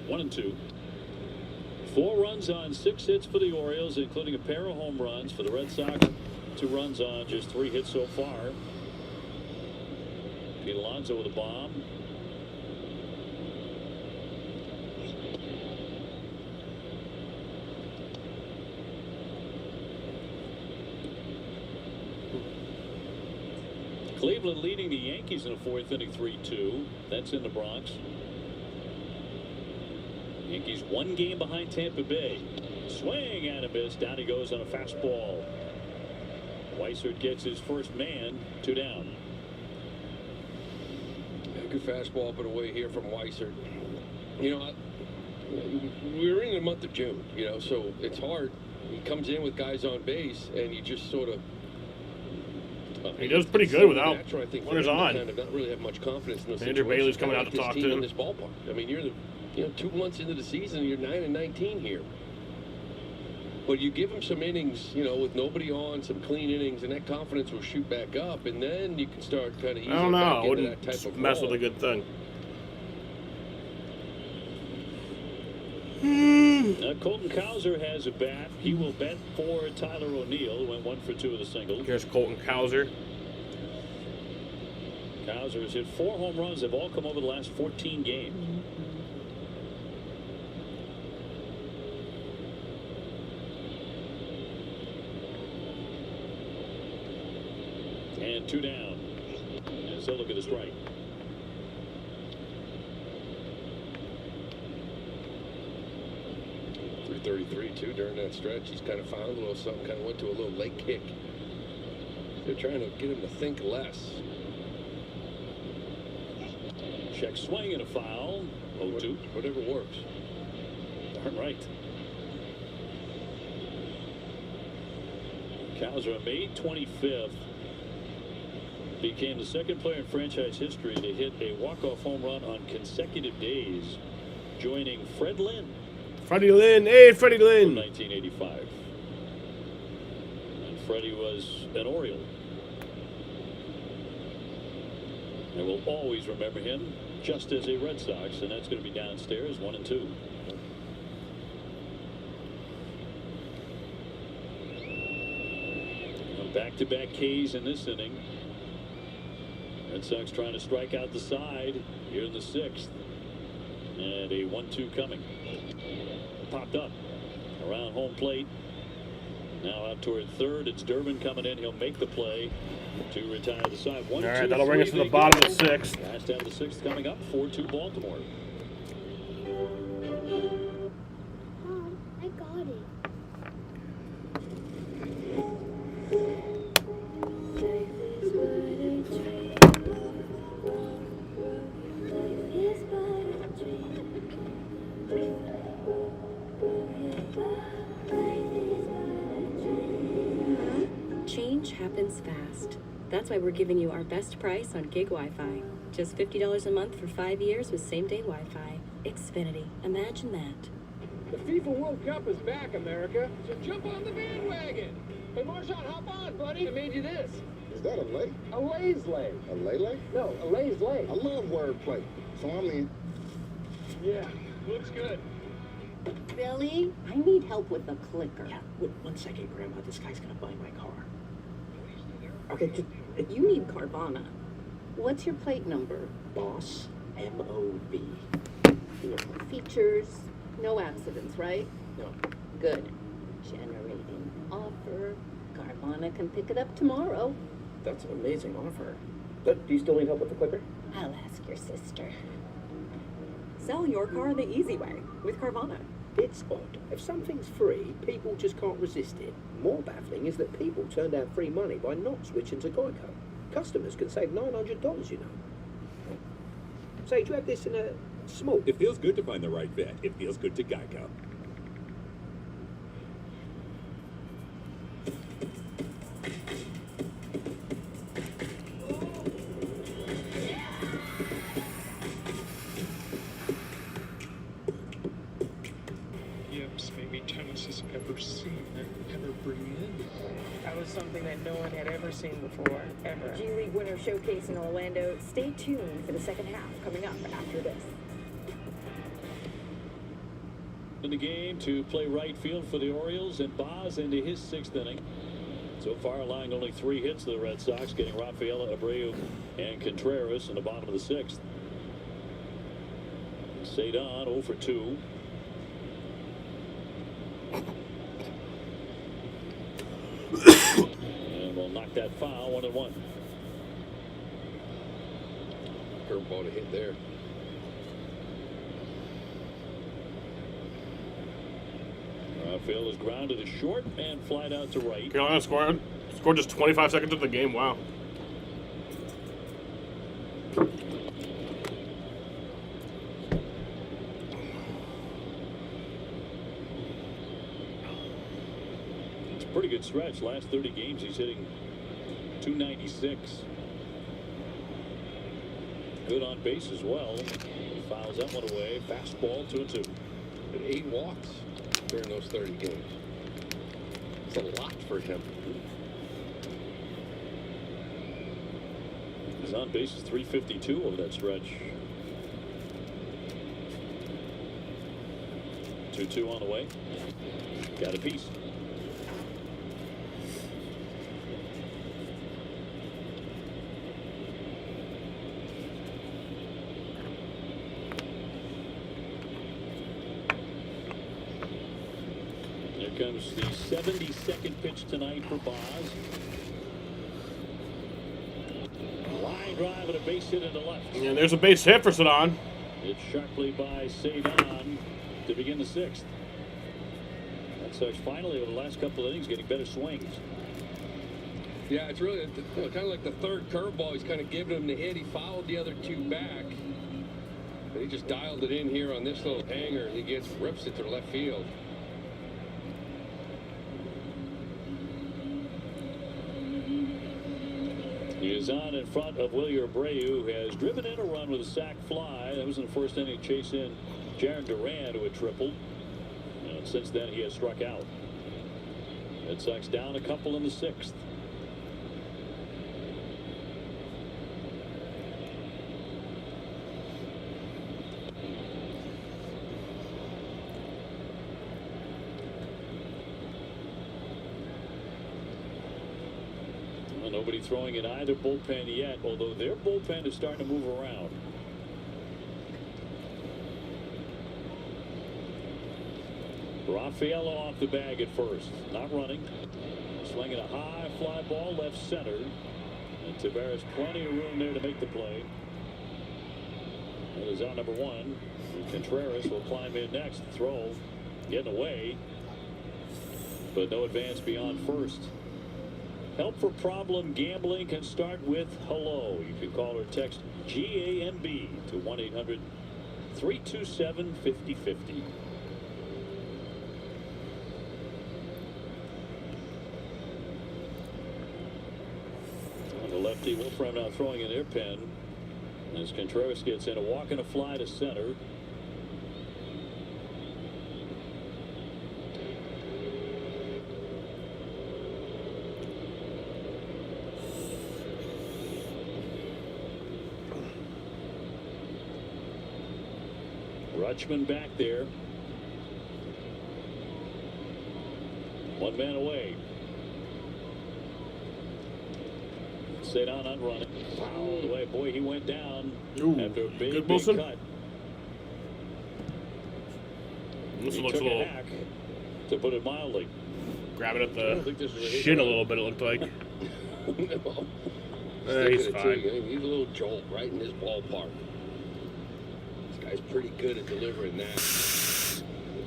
1-2. 4 runs on 6 hits for the Orioles, including a pair of home runs. For the Red Sox, 2 runs on just 3 hits so far. Pete Alonso with a bomb. Cleveland leading the Yankees in the 4th inning 3-2. That's in the Bronx. Yankees 1 game behind Tampa Bay. Swing and a miss. Down he goes on a fastball. Weissert gets his first man. 2 down. Yeah, good fastball up and away here from Weissert. You know, we're in the month of June, you know, so it's hard. He comes in with guys on base, and you just sort of. He does pretty good without natural, I think, runners on. Kind of not really have much confidence in those Andrew Bailey's coming out to his talk team to him. in this ballpark. I mean, you're 2 months into the season, you're 9-19 here. But you give him some innings, you know, with nobody on, some clean innings, and that confidence will shoot back up, and then you can start kind of easing I don't know. back I into wouldn't that type of mess role. with a good thing. Colton Cowser has a bat. He will bet for Tyler O'Neill. Went 1 for 2 with a single. Here's Colton Cowser. Cowser has hit 4 home runs. They've all come over the last 14 games. And 2 down. And so look at the strike. .333 too during that stretch. He's kind of found a little something. Kind of went to a little leg kick. They're trying to get him to think less. Check swing and a foul. 0-2. Whatever works. Darn right. Cowser on May 25th became the 2nd player in franchise history to hit a walk-off home run on consecutive days, joining Fred Lynn. Freddie Lynn. Hey, Freddie Lynn. In 1985. And Freddie was an Oriole. And we'll always remember him just as a Red Sox, and that's going to be downstairs, 1-2. Back-to-back Ks in this inning. Red Sox trying to strike out the side here in the 6th. And a 1-2 coming. Popped up around home plate. Now out toward 3rd. It's Durbin coming in. He'll make the play to retire the side. 1-2. All right, that'll bring us to the bottom of the 6th. Last out of the 6th coming up. 4-2 Baltimore. Mom, I got it. Change happens fast. That's why we're giving you our best price on gig Wi-Fi. Just $50 a month for 5 years with same-day Wi-Fi. Xfinity. Imagine that. The FIFA World Cup is back, America, so jump on the bandwagon. Hey, Marshawn, hop on, buddy. I made you this. Is that a lay? A Lay's Lay. A lay? No, a Lay's Lay. I love wordplay, so I'm in. Yeah, looks good. Billy, I need help with the clicker. Yeah, wait 1 second, Grandma. This guy's gonna buy my car. Okay, You need Carvana. What's your plate number? Boss, M-O-B. Features, no accidents, right? No. Good. Generating offer. Carvana can pick it up tomorrow. That's an amazing offer. But do you still need help with the clicker? I'll ask your sister. Sell your car the easy way with Carvana. It's odd. If something's free, people just can't resist it. More baffling is that people turn down free money by not switching to Geico. Customers can save $900, you know. Say, do you have this in a small? It feels good to find the right vet. It feels good to Geico. Yips, maybe Genesis ever seen and have her bring in. That was something that no one had ever seen before, ever. G League Winter Showcase in Orlando. Stay tuned for the second half coming up after this. In the game to play right field for the Orioles, and Boz into his 6th inning. So far, allowing only 3 hits to the Red Sox, getting Rafaela, Abreu, and Contreras in the bottom of the 6th. Cedon 0 for 2. And we'll knock that foul, 1-1. Curveball to hit there. Rafael is grounded to short and flied out to right. Carolina scored just 25 seconds of the game. Wow. It's a pretty good stretch. Last 30 games, he's hitting .296. Good on base as well. He fouls that one away. Fastball 2-2. And 8 walks during those 30 games. It's a lot for him. His on base is 352 over that stretch. 2-2 on the way. Got a piece. Here comes the 72nd pitch tonight for Boz. Line drive and a base hit into left. And there's a base hit for Cedon. It's sharply by Cedon to begin the 6th. Red Sox finally, over the last couple of innings, getting better swings. Yeah, it's really kind of like the third curveball. He's kind of giving him the hit. He fouled the other 2 back. And he just dialed it in here on this little hanger, and he rips it to left field. He is on in front of Wilyer Abreu, who has driven in a run with a sac fly. That was in the first inning, chase in Jarren Duran, who had tripled. And since then, he has struck out. Red Sox down a couple in the 6th. Nobody throwing in either bullpen yet, although their bullpen is starting to move around. Rafaela off the bag at first, not running. Slinging a high fly ball left center. And Tavares plenty of room there to make the play. That is out number 1. Contreras will climb in next. Throw, getting away, but no advance beyond first. Help for problem gambling can start with hello. You can call or text GAMB to 1-800-327-5050. The lefty Wolfram now throwing in their pen as Contreras gets in a walk and a fly to center. Rutschman back there. 1 man away. Cedon on running. Fouled away. Boy, he went down after a big cut. This He looks a took little. hack, to put it mildly. Grabbing at I don't the think this is a hit. shin a little bit, it looked like. No. He's Sticking it to fine. you. He's a little jolt right in this ballpark. This guy's pretty good at delivering that.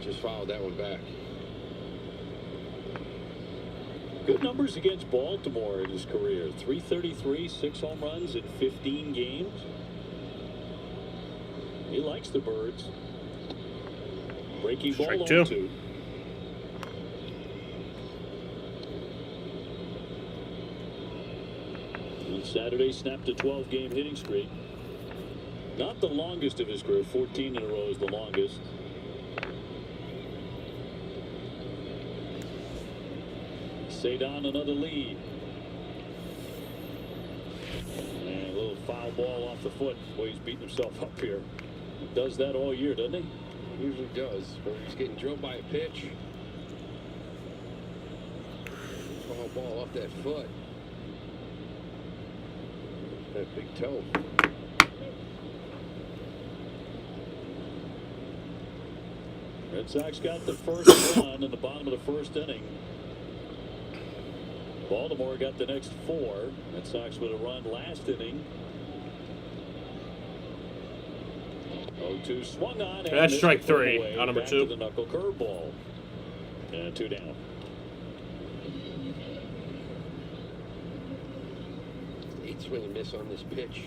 Just fouled that one back. Good numbers against Baltimore in his career. 333, 6 home runs in 15 games. He likes the Birds. Breaking ball Strike on 2. 2. On Saturday, snapped a 12-game hitting streak. Not the longest of his career. 14 in a row is the longest. Cedon another lead. And a little foul ball off the foot. Boy, he's beating himself up here. He does that all year, doesn't he? Usually does. Or he's getting drilled by a pitch. Foul ball off that foot. That big toe. Red Sox got the first run in the bottom of the first inning. Baltimore got the next 4. Red Sox with a run last inning. 0-2 swung on. That's strike 3 on number 2. The knuckle curveball. And 2 down. Eight swing and miss on this pitch.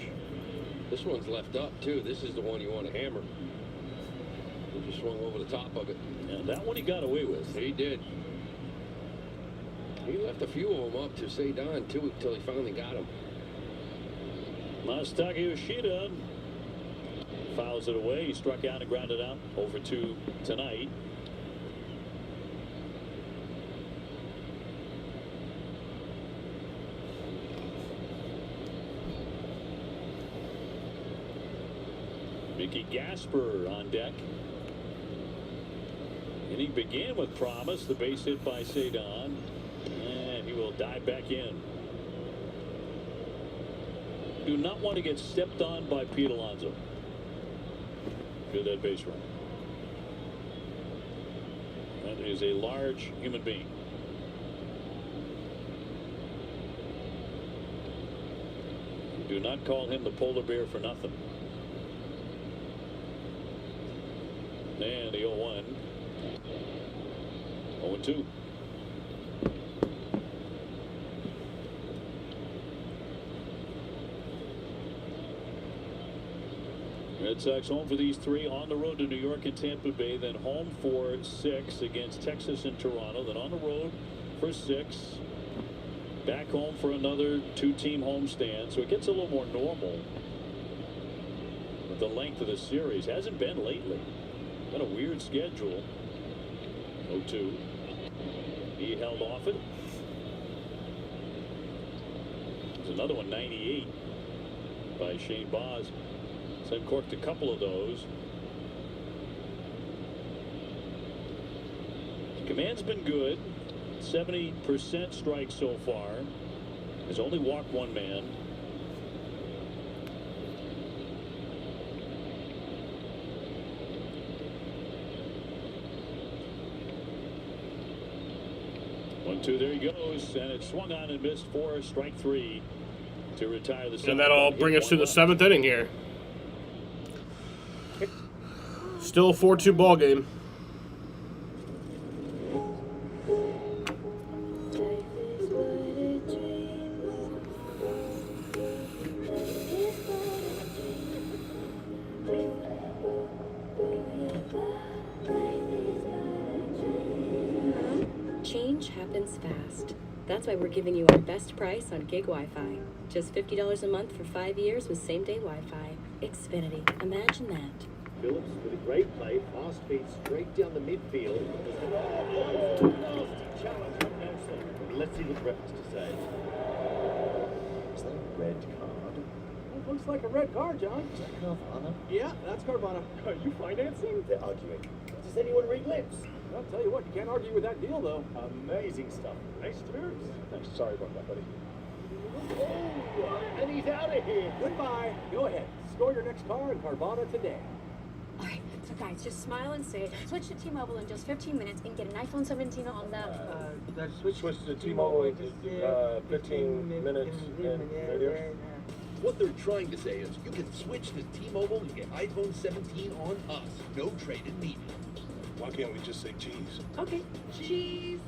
This one's left up too. This is the one you want to hammer. He just swung over the top of it. And that one he got away with. He did. He left a few of them up to Cedon too until he finally got him. Masataka Yoshida fouls it away. He struck out and grounded out. 0-2 tonight. Mickey Gasper on deck. Inning began with promise. The base hit by Cedon. And he will dive back in. Do not want to get stepped on by Pete Alonso. Good that base run. That is a large human being. Do not call him the polar bear for nothing. And the 0-1. 0-2. Red Sox home for these 3, on the road to New York and Tampa Bay, then home for 6 against Texas and Toronto, then on the road for 6, back home for another 2-team homestand. So it gets a little more normal with the length of the series. Hasn't been lately. Been a weird schedule. 0-2. He held off it. There's another one, 98 by Shane Baz. Sent corked a couple of those. Command's been good. 70% strike so far. Has only walked 1 man. One-two, there he goes, and it swung on and missed for strike 3 to retire the 7th. And that'll bring us to the 7th inning here. Still a 4-2 ball game. Change happens fast. That's why we're giving you our best price on gig Wi-Fi. Just $50 a month for 5 years with same-day Wi-Fi. Xfinity. Imagine that. Phillips with a great play, fast feed straight down the midfield. Nasty challenge from Nelson. Let's see what the ref has to say. Is that a red card? It looks like a red card, John. Is that Carvana? Yeah, that's Carvana. Are you financing? They're arguing. Does anyone read lips? I'll tell you what, you can't argue with that deal, though. Amazing stuff. Nice spirits. Sorry about that, buddy. Oh, and he's out of here. Goodbye. Go ahead. Score your next car in Carvana today. All right, so guys, just smile and say, switch to T-Mobile in just 15 minutes and get an iPhone 17 on that. Switch to T-Mobile in 15 minutes and radio. What they're trying to say is you can switch to T-Mobile and get iPhone 17 on us. No trade-in needed. Why can't we just say cheese? Okay, cheese.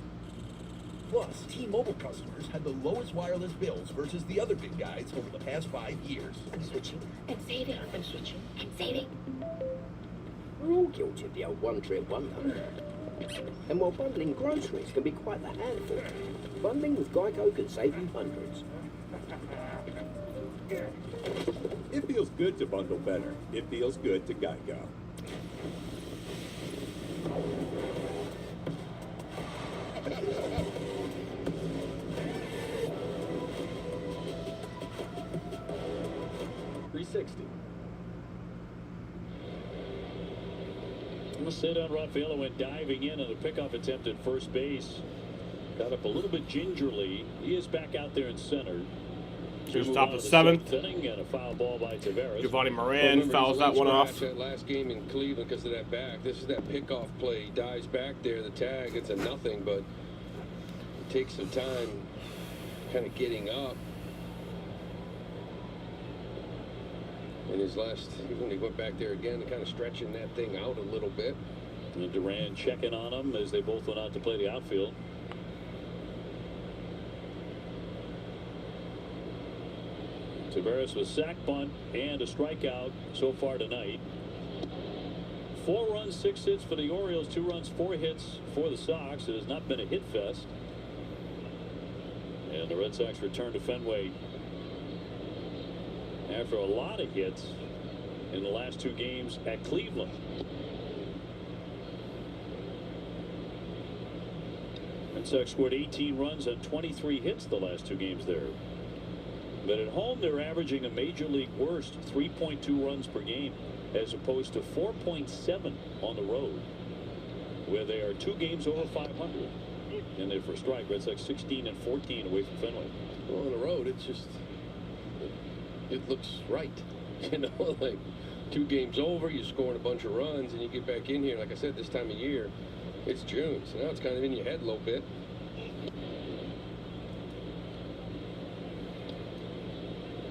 Plus, T-Mobile customers had the lowest wireless bills versus the other big guys over the past 5 years. I'm switching and saving. I'm switching and saving. We're all guilty of the old one-trip wonder. And while bundling groceries can be quite the handful, bundling with Geico can save you hundreds. It feels good to bundle better. It feels good to Geico. Cedar Rafaela went diving in on a pickoff attempt at first base. Got up a little bit gingerly. He is back out there in center. Here's top of the seventh. Inning and a foul ball by Tavares. Giovanni Moran fouls that one off. That last game in Cleveland because of that back. This is that pickoff play. He dives back there. The tag, it's a nothing, but it takes some time kind of getting up. And his last, when he went back there again, kind of stretching that thing out a little bit. And Duran checking on him as they both went out to play the outfield. Tavares with sack, bunt, and a strikeout so far tonight. 4 runs, 6 hits for the Orioles, 2 runs, 4 hits for the Sox. It has not been a hit fest. And the Red Sox return to Fenway after a lot of hits in the last 2 games at Cleveland. Red Sox scored 18 runs on 23 hits the last 2 games there. But at home, they're averaging a major league worst 3.2 runs per game, as opposed to 4.7 on the road, where they are 2 games over 500. And they're for strike. Red Sox 16 and 14 away from Fenway. Well, on the road, it's just, it looks right. You know, like 2 games over, you're scoring a bunch of runs, and you get back in here. Like I said, this time of year, it's June, so now it's kind of in your head a little bit.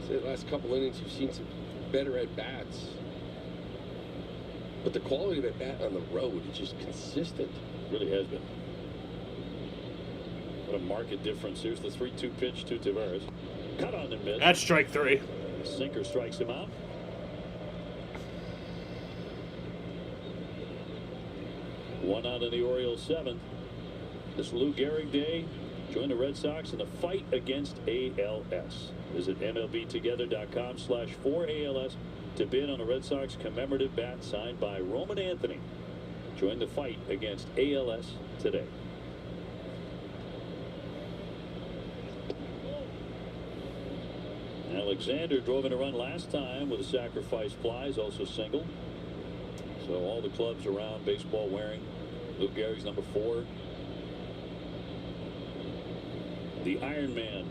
The last couple innings, you've seen some better at-bats. But the quality of at-bat on the road is just consistent. Really has been. What a marked difference. Here's the 3-2 pitch to Tavares. Cut on and miss. That's strike 3. Sinker strikes him out. One out in the Orioles 7th. This Lou Gehrig day. Join the Red Sox in the fight against ALS. Visit MLBtogether.com/4ALS to bid on a Red Sox commemorative bat signed by Roman Anthony. Join the fight against ALS today. Alexander drove in a run last time with a sacrifice fly. He's also singled. So all the clubs around baseball wearing Lou Gehrig's number 4. The Iron Man.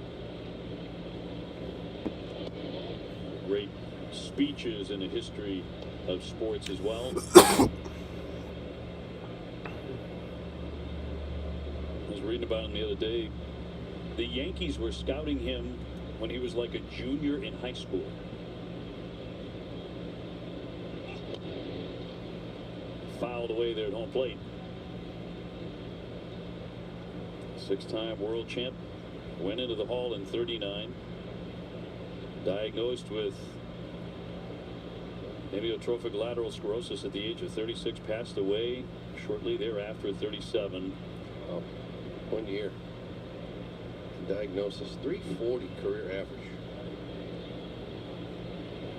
Great speeches in the history of sports as well. I was reading about him the other day. The Yankees were scouting him when he was like a junior in high school. Fouled away there at home plate. 6-time world champ. Went into the Hall in 39. Diagnosed with amyotrophic lateral sclerosis at the age of 36. Passed away shortly thereafter at 37. 1 year. Diagnosis, 340 career average.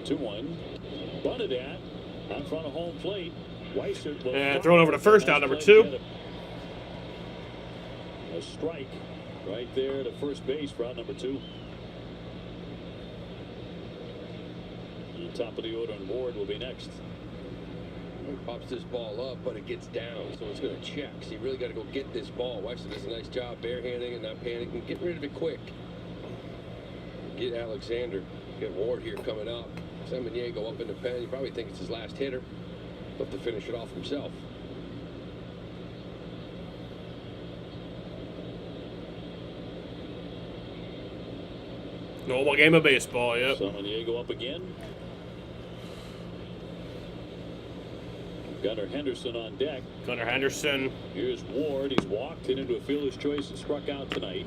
2-1. Bunted at on front of home plate. Weissert will thrown over to first, out number 2. A strike right there to first base for out number 2. Top of the order, and Ward will be next. He pops this ball up, but it gets down, so it's going to check. So you really got to go get this ball. Weissert does a nice job barehanding and not panicking, getting rid of it quick. Get Alexander. Get Ward here coming up. Samaniego up in the pen. You probably think it's his last hitter. But to finish it off himself. Normal game of baseball, yep. Samaniego up again. Gunnar Henderson on deck. Gunnar Henderson. Here's Ward. He's walked, hit into a fielder's choice, and struck out tonight.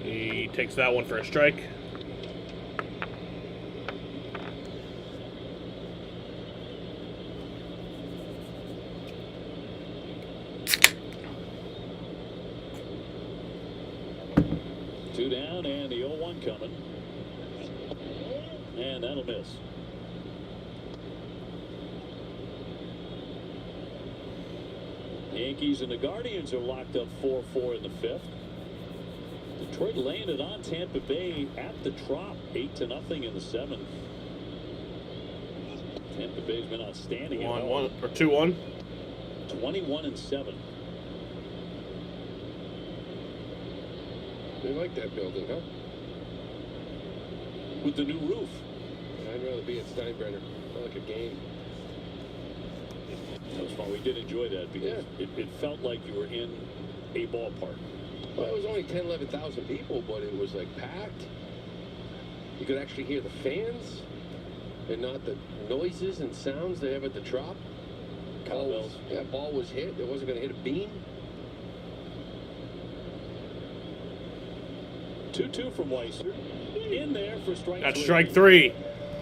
He takes that one for a strike. Two down, and the 0-1 coming. And that'll miss. Yankees and the Guardians are locked up 4-4 in the 5th. Detroit laying it on Tampa Bay at the Trop, 8-0 in the 7th. Tampa Bay's been outstanding. 1-1 or 2-1. 21-7. They like that building, huh? With the new roof. I'd rather be at Steinbrenner. I like a game. That was fun. We did enjoy that because it felt like you were in a ballpark. Well, it was only 10, 11,000 people, but it was like packed. You could actually hear the fans and not the noises and sounds they have at the Trop. Ball was hit. It wasn't going to hit a beam. 2-2 from Weiser. In there for strike That's 3. strike 3.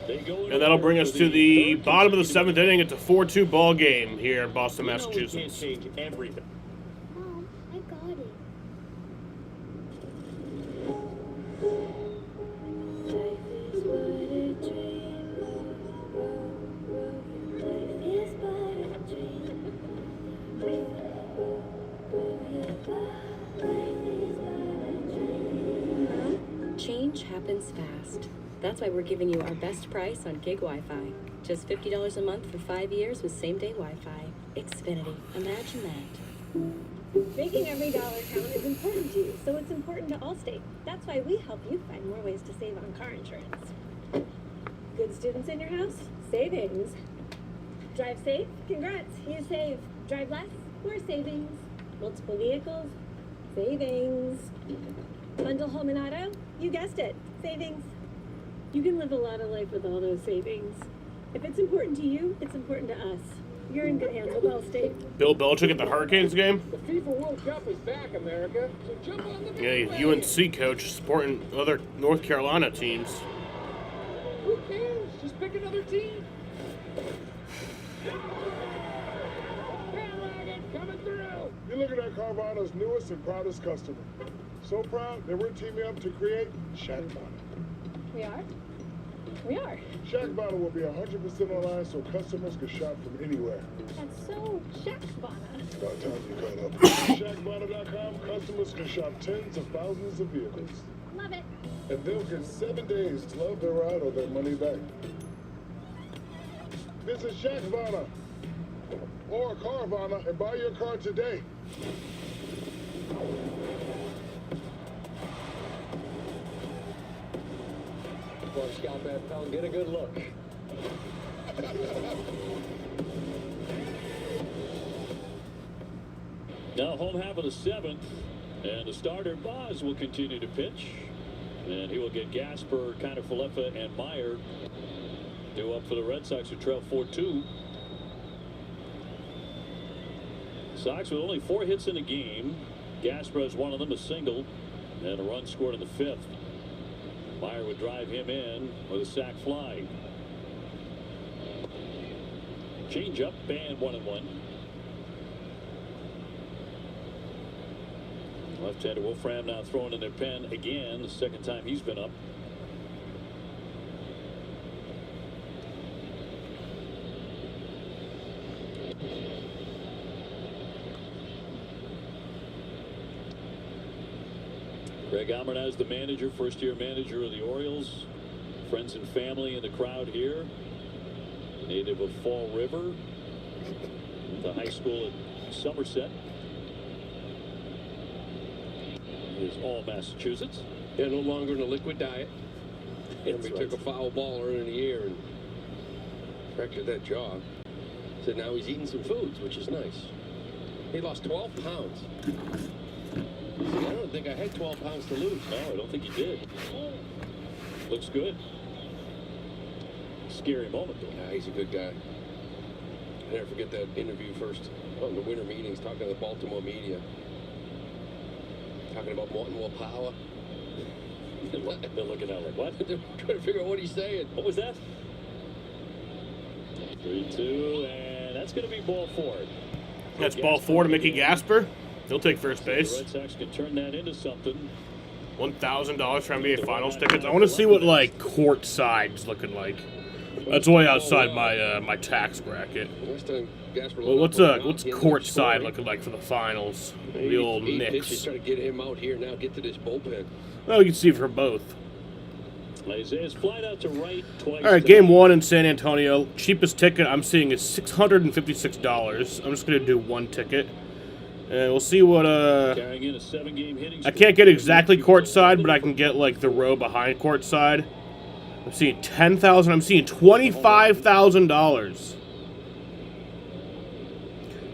They go in And that'll bring us for to the third bottom of the consecutive 7th inning. It's a 4-2 ball game here in Boston, We know we can't Massachusetts. change everything. Mom, I got it. Change happens fast. That's why we're giving you our best price on gig Wi-Fi. Just $50 a month for 5 years with same-day Wi-Fi. Xfinity. Imagine that. Making every dollar count is important to you, so it's important to Allstate. That's why we help you find more ways to save on car insurance. Good students in your house? Savings. Drive safe? Congrats, you save. Drive less? More savings. Multiple vehicles? Savings. Bundle home and auto? You guessed it. Savings. You can live a lot of life with all those savings. If it's important to you, it's important to us. You're in good hands with Allstate. Bill Belichick at the Hurricanes game. The FIFA World Cup is back, America. So jump on the Yeah, UNC coach supporting other North Carolina teams. Who cares? Just pick another team. Bandwagon coming through. You're looking at Carvana's newest and proudest customer. So proud that we're teaming up to create Shackbana. We are? We are. Shackbana will be 100% online so customers can shop from anywhere. That's so Shackbana. About time you caught up. Shackbana.com, customers can shop tens of thousands of vehicles. Love it. And they'll get 7 days to love their ride or their money back. Visit Shackbana or Carvana and buy your car today. Come on, scalp that pal and get a good look. Now home half of the 7th, and the starter Boz will continue to pitch, and he will get Gasper, Kiner-Falefa, and Meyer due up for the Red Sox who trail 4-2. Sox with only 4 hits in the game. Gasper has one of them, a single, and a run scored in the 5th. Meyer would drive him in with a sac fly. Change up and 1-1. Left-hander Wolfram now throwing in their pen again, the second time he's been up. Greg Almernaz, the manager, first-year manager of the Orioles. Friends and family in the crowd here. Native of Fall River, the high school at Somerset. Is all Massachusetts. Yeah, no longer in a liquid diet. And we That's took a right. foul ball earlier in the year and fractured that jaw. So now he's eating some foods, which is nice. He lost 12 pounds. See, I don't think I had 12 pounds to lose. No, I don't think you did. Looks good. Scary moment, though. Yeah, he's a good guy. I never forget that interview first on the winter meetings, talking to the Baltimore media. Talking about wanting more power. They're looking at like, what? They're trying to figure out what he's saying. What was that? 3-2, and that's going to be ball 4. That's ball 4 to Mickey Gasper. He'll take first The base. Red Sox can turn that into something. $1,000 for NBA Finals tickets. I want to see what like court side's looking like. That's way outside my my tax bracket. Last time Gasper Well, what's court side looking like for the finals? The old Pitches, Knicks. trying to get him out here now. Get to this bullpen. Well, you can see for both. Isaiah's flight out to right twice. All right, game 1 in San Antonio. Cheapest ticket I'm seeing is $656. I'm just going to do one ticket. And we'll see what, Carrying in a 7-game hitting I can't get exactly courtside, but I can get, like, the row behind courtside. I'm seeing $10,000. I'm seeing $25,000.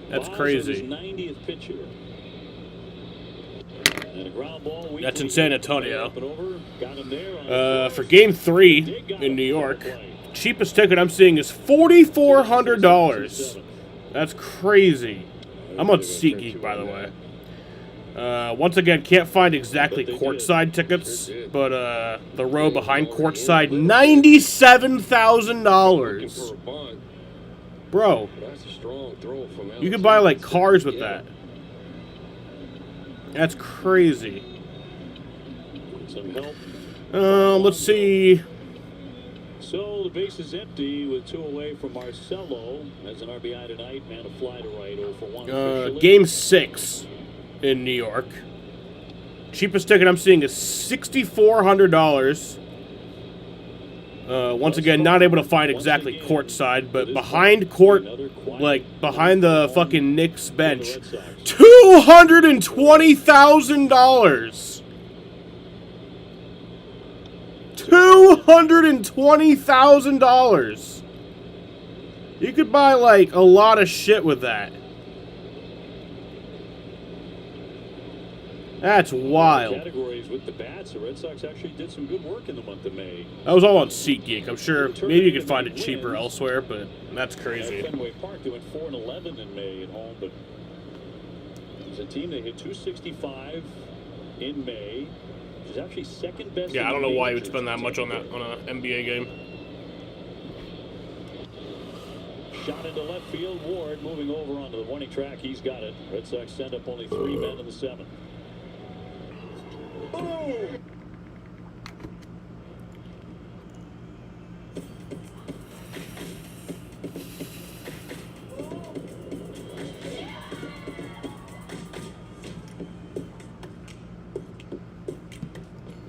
That's crazy. 90th pitcher. And a ground ball. That's in San Antonio. Got him there For game 3 in New York, cheapest ticket I'm seeing is $4,400. That's crazy. I'm on SeatGeek, by the way. Once again, can't find exactly courtside tickets, but the row behind courtside, $97,000. Bro, you could buy like cars with that. That's crazy. Some help. Let's see. So the base is empty with 2 away from Marcelo as an RBI tonight. Man, a fly to right, 0 for 1. Game 6 in New York. Cheapest ticket I'm seeing is $6,400. Once again, not able to find exactly courtside, but behind court, like behind the fucking Knicks bench, $220,000. $220,000. You could buy like a lot of shit with that. That's wild. Categories with the bats. The Red Sox actually did some good work in the month of May. That was all on SeatGeek. I'm sure maybe you could find it cheaper elsewhere, but that's crazy. At Fenway Park, they went 4-11 in May at home, but it's a team that hit 265 in May, which is actually second best. Yeah, I don't know why you would spend that much on that on an NBA game. Shot into left field. Ward moving over onto the warning track. He's got it. Red Sox send up only 3 men in the 7th.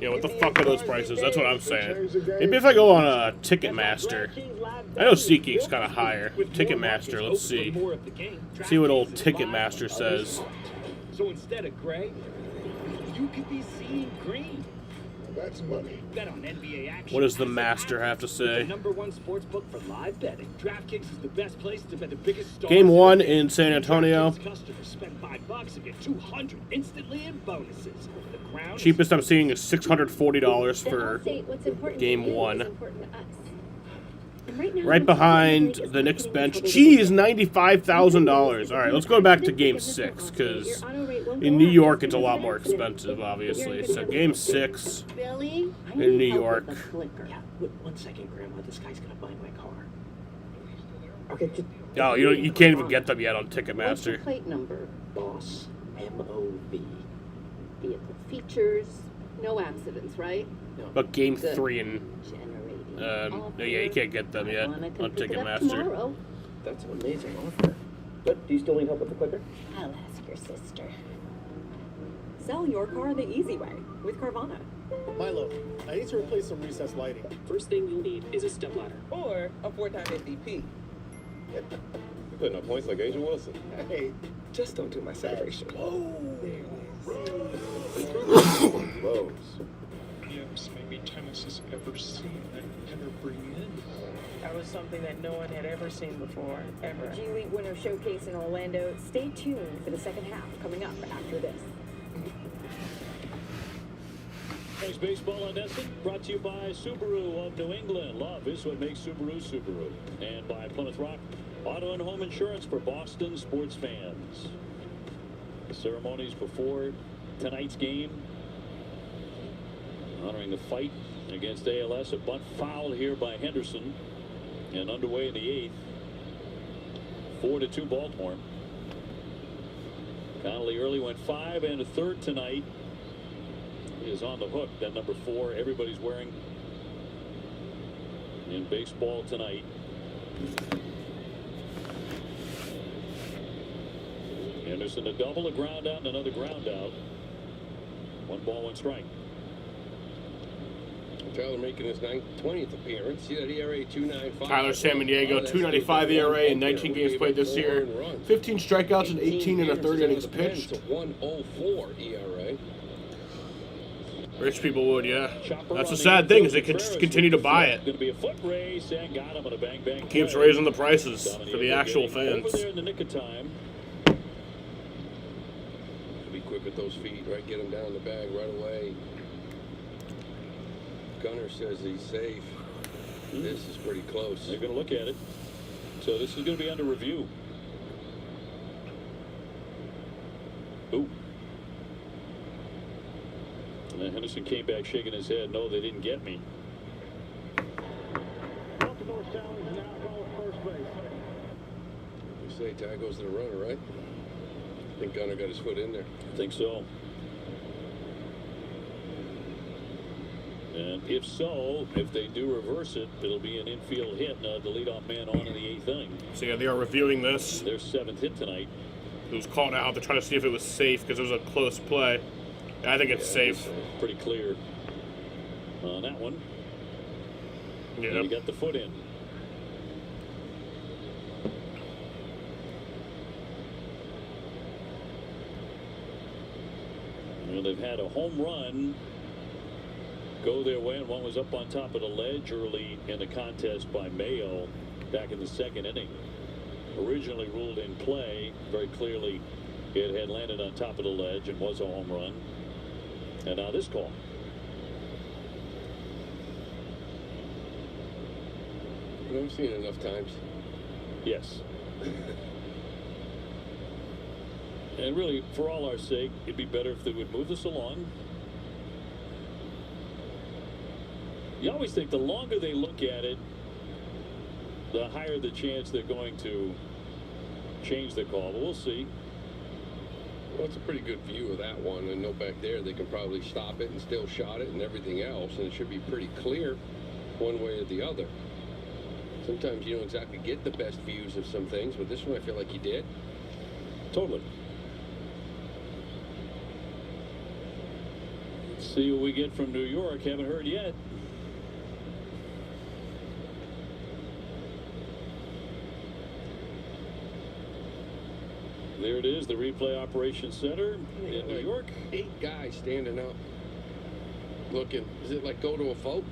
Yeah, what the fuck are those prices? That's what I'm saying. Maybe if I go on a Ticketmaster. I know SeatGeek's kind of higher. Ticketmaster, let's see. See what old Ticketmaster says. So instead of gray, you could be seeing green. That's money. Bet on NBA action. What does the master have to say? The #1 sports book for live betting. DraftKings is the best place to bet the biggest stars. Game 1 in San Antonio. Customers spend $5 and get $200 instantly in bonuses. The crown Cheapest I'm seeing is $640 for game 1. Right behind the Knicks bench. Geez, $95,000. All right, let's go back to game 6 because in New York it's a lot more expensive, obviously. So game 6 in New York. Yeah, wait 1 second, Grandma. This guy's gonna buy my car. Okay, just... Oh, you can't even get them yet on What's your Ticketmaster. plate number? Boss. M-O-V. Vehicle features, no accidents, right? But game Good. 3 in no, yeah, you can't get them yet on Ticketmaster. That's an amazing offer. But do you still need help with the clicker? I'll ask your sister. Sell your car the easy way with Carvana. Milo, I need to replace some recessed lighting. First thing you'll need is a stepladder. Or a 4-time MVP. You're putting up points like Angel Wilson. Hey, just don't do my celebration. Lowe's. Yes, maybe tennis has ever seen and ever bring in. That was something that no one had ever seen before, ever. G League Winter Showcase in Orlando. Stay tuned for the second half coming up after this. Thanks, Baseball on NESN, brought to you by Subaru of New England. Love is what makes Subaru Subaru. And by Plymouth Rock Auto and Home Insurance for Boston sports fans. The ceremonies before tonight's game, honoring the fight against ALS. A bunt foul here by Henderson. And underway in the 8th. 4-2 Baltimore. Connolly early went 5 and a third tonight. He is on the hook. That number 4 everybody's wearing in baseball tonight. Anderson a double, a ground out, and another ground out. 1 ball, 1 strike. Tyler making his 20th appearance. See that ERA 2.95. Tyler Samaniego, 2.95 ERA in 19 games played this year. 15 strikeouts and 18 in a third innings pitched. 1.04 ERA. Rich people would, yeah. That's the sad thing, is they could just continue to buy it. Going to be a foot race and got him on a bang. Keeps raising the prices for the actual fans. Over there in the nick of time. Be quick with those feet, right? Get him down the bag right away. Gunner says he's safe. This is pretty close. They're going to look at it. So this is going to be under review. Ooh. And Henderson came back shaking his head. No, they didn't get me. You say Ty goes to the runner, right? I think Gunner got his foot in there. I think so. And if so, if they do reverse it, it'll be an infield hit. The leadoff man on in the 8th inning. So yeah, they are reviewing this. Their 7th hit tonight. It was called out. They're trying to see if it was safe because it was a close play. I think it's safe. Pretty clear on that one. Yeah. And he got the foot in. Well, they've had a home run go their way, and one was up on top of the ledge early in the contest by Mayo back in the 2nd inning. Originally ruled in play, very clearly it had landed on top of the ledge and was a home run. And now this call. I've seen it enough times. Yes. And really, for all our sake, it'd be better if they would move this along. You always think the longer they look at it, the higher the chance they're going to change the call. But we'll see. Well, it's a pretty good view of that one. And no, back there, they can probably stop it and still shot it and everything else. And it should be pretty clear one way or the other. Sometimes you don't exactly get the best views of some things, but this one I feel like you did. Totally. Let's see what we get from New York. Haven't heard yet. There it is, the replay operations center in New York. 8 guys standing up, looking. Is it like go to a vote?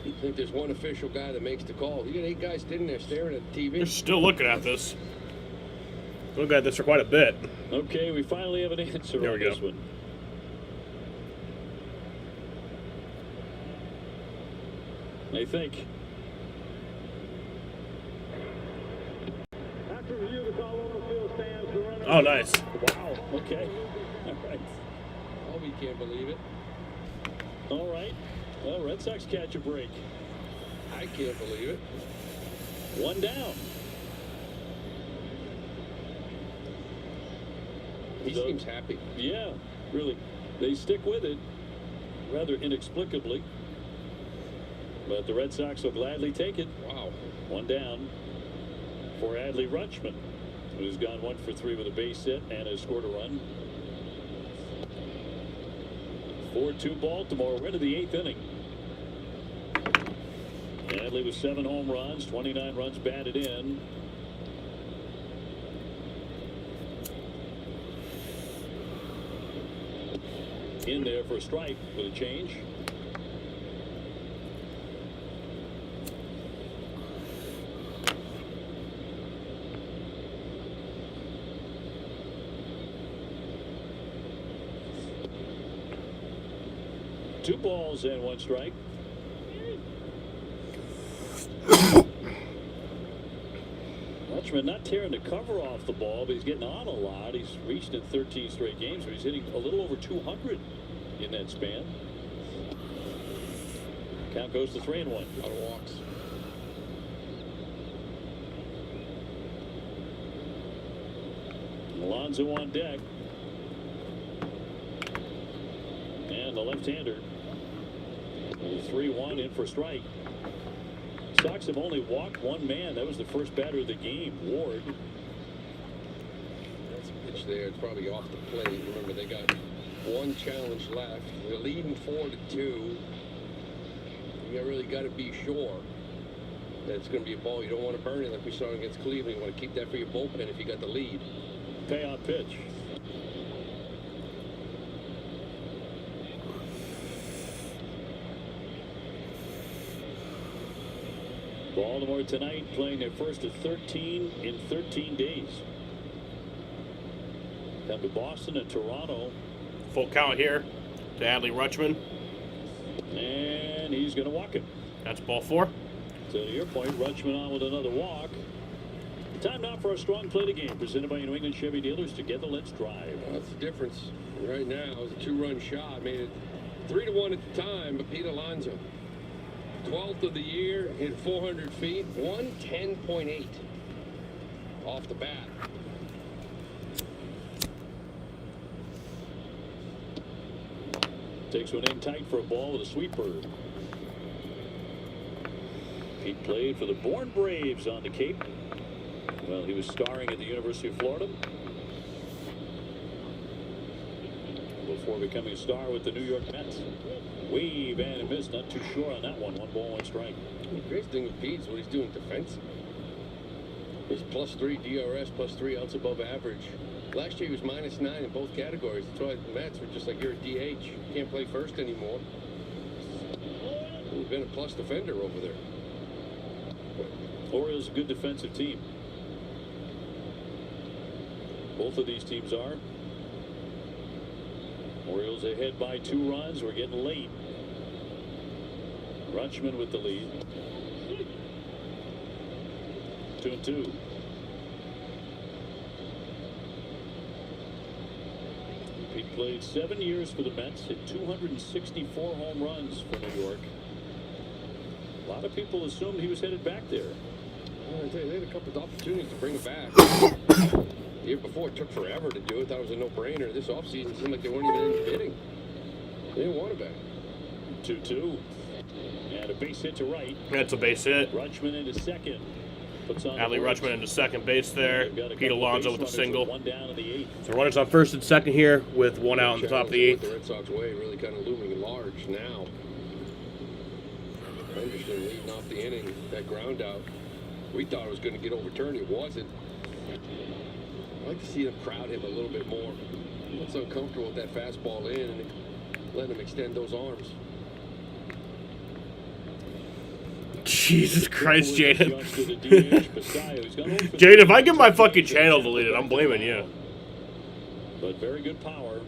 You think there's one official guy that makes the call? You got 8 guys sitting there staring at the TV. They're still looking at this. Look at this for quite a bit. Okay, we finally have an answer on this one. I think. After review, the call on the field stands. The runner. Oh, nice. Wow. Okay. All right. Oh, we can't believe it. All right. Well, Red Sox catch a break. I can't believe it. 1 down. He seems happy. Yeah, really. They stick with it rather inexplicably. But the Red Sox will gladly take it. Wow. 1 down for Adley Rutschman, who's gone 1 for 3 with a base hit and has scored a run. 4-2 Baltimore. We're into the 8th inning. Adley with 7 home runs, 29 runs batted in. In there for a strike with a change. Two balls and 1 strike. Rutschman not tearing the cover off the ball, but he's getting on a lot. He's reached in 13 straight games, so he's hitting a little over 200 in that span. Count goes to 3-1. Out of walks. Alonso on deck. And the left-hander. 3-1 in for strike. Sox have only walked 1 man. That was the first batter of the game, Ward. That's a pitch there. It's probably off the plate. Remember, they got 1 challenge left. They're leading 4-2. You really got to be sure that it's going to be a ball. You don't want to burn it like we saw against Cleveland. You want to keep that for your bullpen if you got the lead. Payoff pitch. Baltimore tonight playing their first of 13 in 13 days. Down to Boston and Toronto. Full count here to Adley Rutschman. And he's going to walk him. That's ball 4. So to your point, Rutschman on with another walk. Time now for a strong play to game presented by New England Chevy dealers. Together, let's drive. Well, that's the difference. Right now, it was a 2-run shot. Made it 3-1 at the time, but Pete Alonso, 12th of the year, hit 400 feet, 110.8 off the bat. Takes one in tight for a ball with a sweeper. Pete played for the Bourne Braves on the Cape. Well, he was starring at the University of Florida before becoming a star with the New York Mets. Wave and a miss, not too sure on that one. 1 ball, 1 strike. The great thing with Pete is what he's doing defensively. He's +3 DRS, +3 outs above average. Last year he was -9 in both categories. That's why the Mets were just like, you're a DH. You can't play first anymore. He's been a plus defender over there. Orioles a good defensive team. Both of these teams are. Orioles ahead by 2 runs. We're getting late. Rutschman with the lead. 2-2. Pete played 7 years for the Mets, hit 264 home runs for New York. A lot of people assumed he was headed back there. Well, I tell you, they had a couple of opportunities to bring him back. The year before, it took forever to do it. That was a no-brainer. This offseason seemed like they weren't even in the bidding. They didn't want him back. 2-2. And a base hit to right. That's a base hit. Rutschman into second. Adley Rutschman into second base there. Pete Alonso with a single. One down in the 8th. So runners on first and second here with 1 out on the top of the 8th. The Red Sox way really kind of looming large now. Anderson leading off the inning. That ground out. We thought it was going to get overturned. It wasn't. I'd like to see them crowd him a little bit more. He looks uncomfortable with that fastball in and let him extend those arms. Jesus Christ, Jaden. Jaden, if I get my fucking channel deleted, I'm blaming you. But very good power.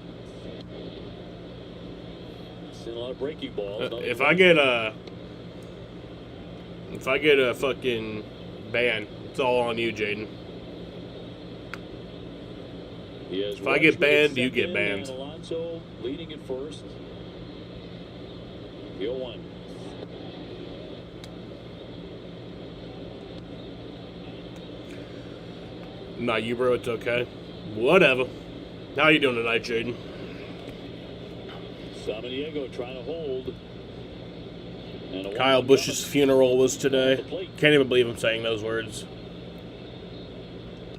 Seen a lot of breaking balls. If I get a fucking ban, it's all on you, Jaden. If I get banned, you get banned. Alonso leading at first. 0-1. Not you, bro. It's okay. Whatever. How you doing tonight, Jaden? Samaniego trying to hold. Kyle Busch's funeral was today. Can't even believe I'm saying those words.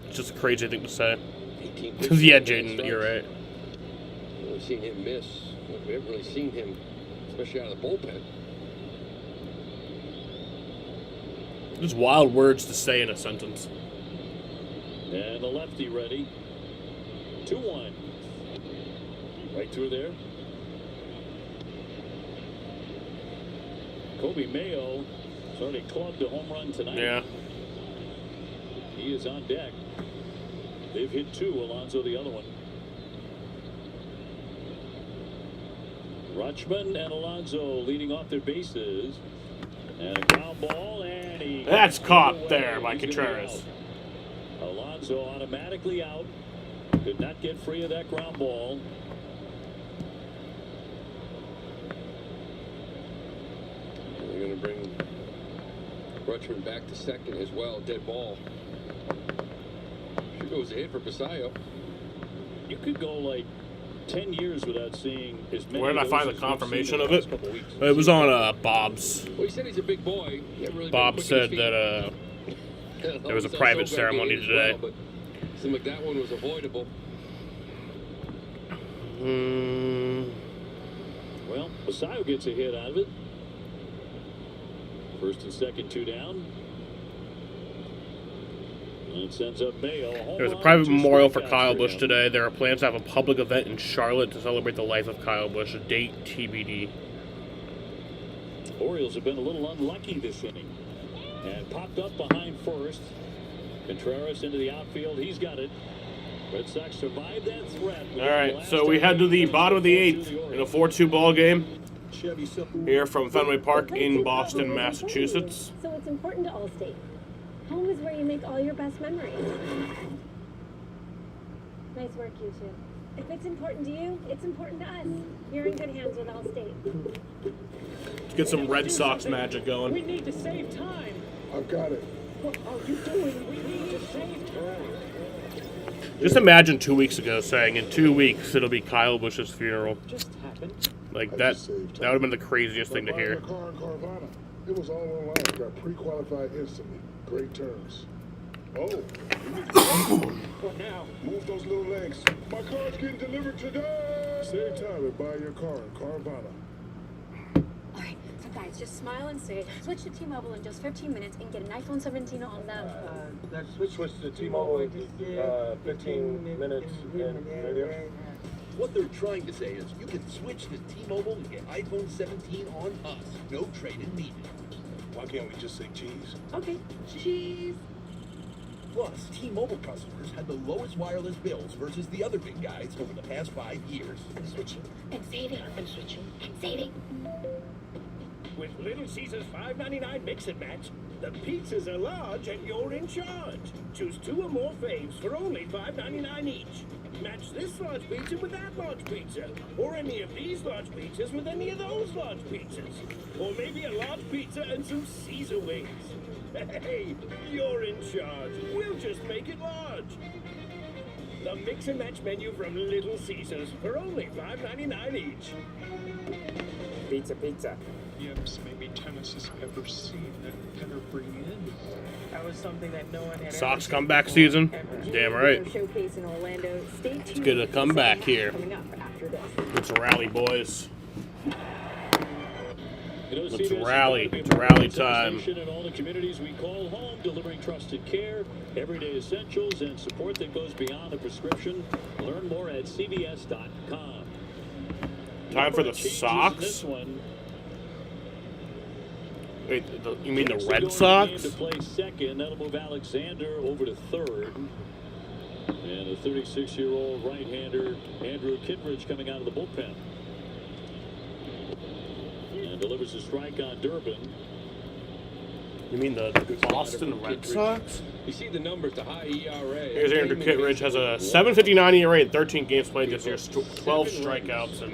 It's just a crazy thing to say. Yeah, Jaden, you're right. We've seen him miss. We haven't really seen him, especially out of the bullpen. Just wild words to say in a sentence. And the lefty ready. 2-1. Right through there. Kobe Mayo has already clubbed a home run tonight. Yeah. He is on deck. They've hit 2. Alonso the other one. Rutschman and Alonso leading off their bases. And a ground ball, and he... That's caught there by Contreras. Alonso automatically out. Could not get free of that ground ball. They're going to bring Rutschman back to second as well. Dead ball. Here goes a hit for Basayo. You could go like 10 years without seeing as many. Where did I find the confirmation of it? It was on Bob's. Well, he said he's a big boy. Really Bob said that there was a private ceremony today. Well, but it seemed like that one was avoidable. Well, Basayo gets a hit out of it. First and second, 2 down. And it sends up Mayo. There's a private memorial for Kyle Busch today. There are plans to have a public event in Charlotte to celebrate the life of Kyle Busch. A date TBD. Orioles have been a little unlucky this inning. And popped up behind first. Contreras into the outfield. He's got it. Red Sox survived that threat. All right, so we head to the bottom of the 8th in a 4-2 ball game here from Fenway Park in Boston, Massachusetts. So it's important to Allstate. Home is where you make all your best memories. Nice work, you two. If it's important to you, it's important to us. You're in good hands with Allstate. Let's get some Red Sox magic going. We need to save time. I've got it. What are you doing? We need to save time. Just imagine 2 weeks ago saying in 2 weeks it'll be Kyle Busch's funeral. Just happened. Like that would have been the craziest thing to hear. My car in Carvana. It was all online. Got pre-qualified instantly. Great terms. Oh. What now? Move those little legs. My car's getting delivered today. Save time and buy your car in Carvana. All right, so guys, just smile and say, switch to T-Mobile in just 15 minutes and get an iPhone 17 on them. Let's switch to T-Mobile 15 minutes and radio. What they're trying to say is you can switch to T-Mobile and get iPhone 17 on us. No trade-in needed. Why can't we just say cheese? Okay, cheese. Plus, T-Mobile customers had the lowest wireless bills versus the other big guys over the past 5 years. I'm switching and saving. I'm switching and saving. With Little Caesars $5.99 mix and match, the pizzas are large and you're in charge. Choose 2 or more faves for only $5.99 each. Match this large pizza with that large pizza. Or any of these large pizzas with any of those large pizzas. Or maybe a large pizza and some Caesar wings. Hey, you're in charge. We'll just make it large. The mix and match menu from Little Caesars for only $5.99 each. Pizza, pizza. Yips, maybe tennis has ever seen that ever bring in. That was something that no one had Sox comeback season? Damn right. Showcase in Orlando. Stay tuned. Let's get a comeback here. Coming up after this. Let's rally, boys. Let's CBS rally. It's rally time. In all the communities we call home, delivering trusted care, everyday essentials, and support that goes beyond the prescription. Learn more at CBS.com. Time for the Sox? Wait, you mean the Red Sox? To play second, that'll move Alexander over to third. And the 36-year-old right-hander, Andrew Kittredge, coming out of the bullpen. And delivers a strike on Durbin. You mean the Boston Red Sox? You see the numbers, the high ERA. Here's Andrew Kittredge, has a 7.59 ERA in 13 games played this year, 12 strikeouts, and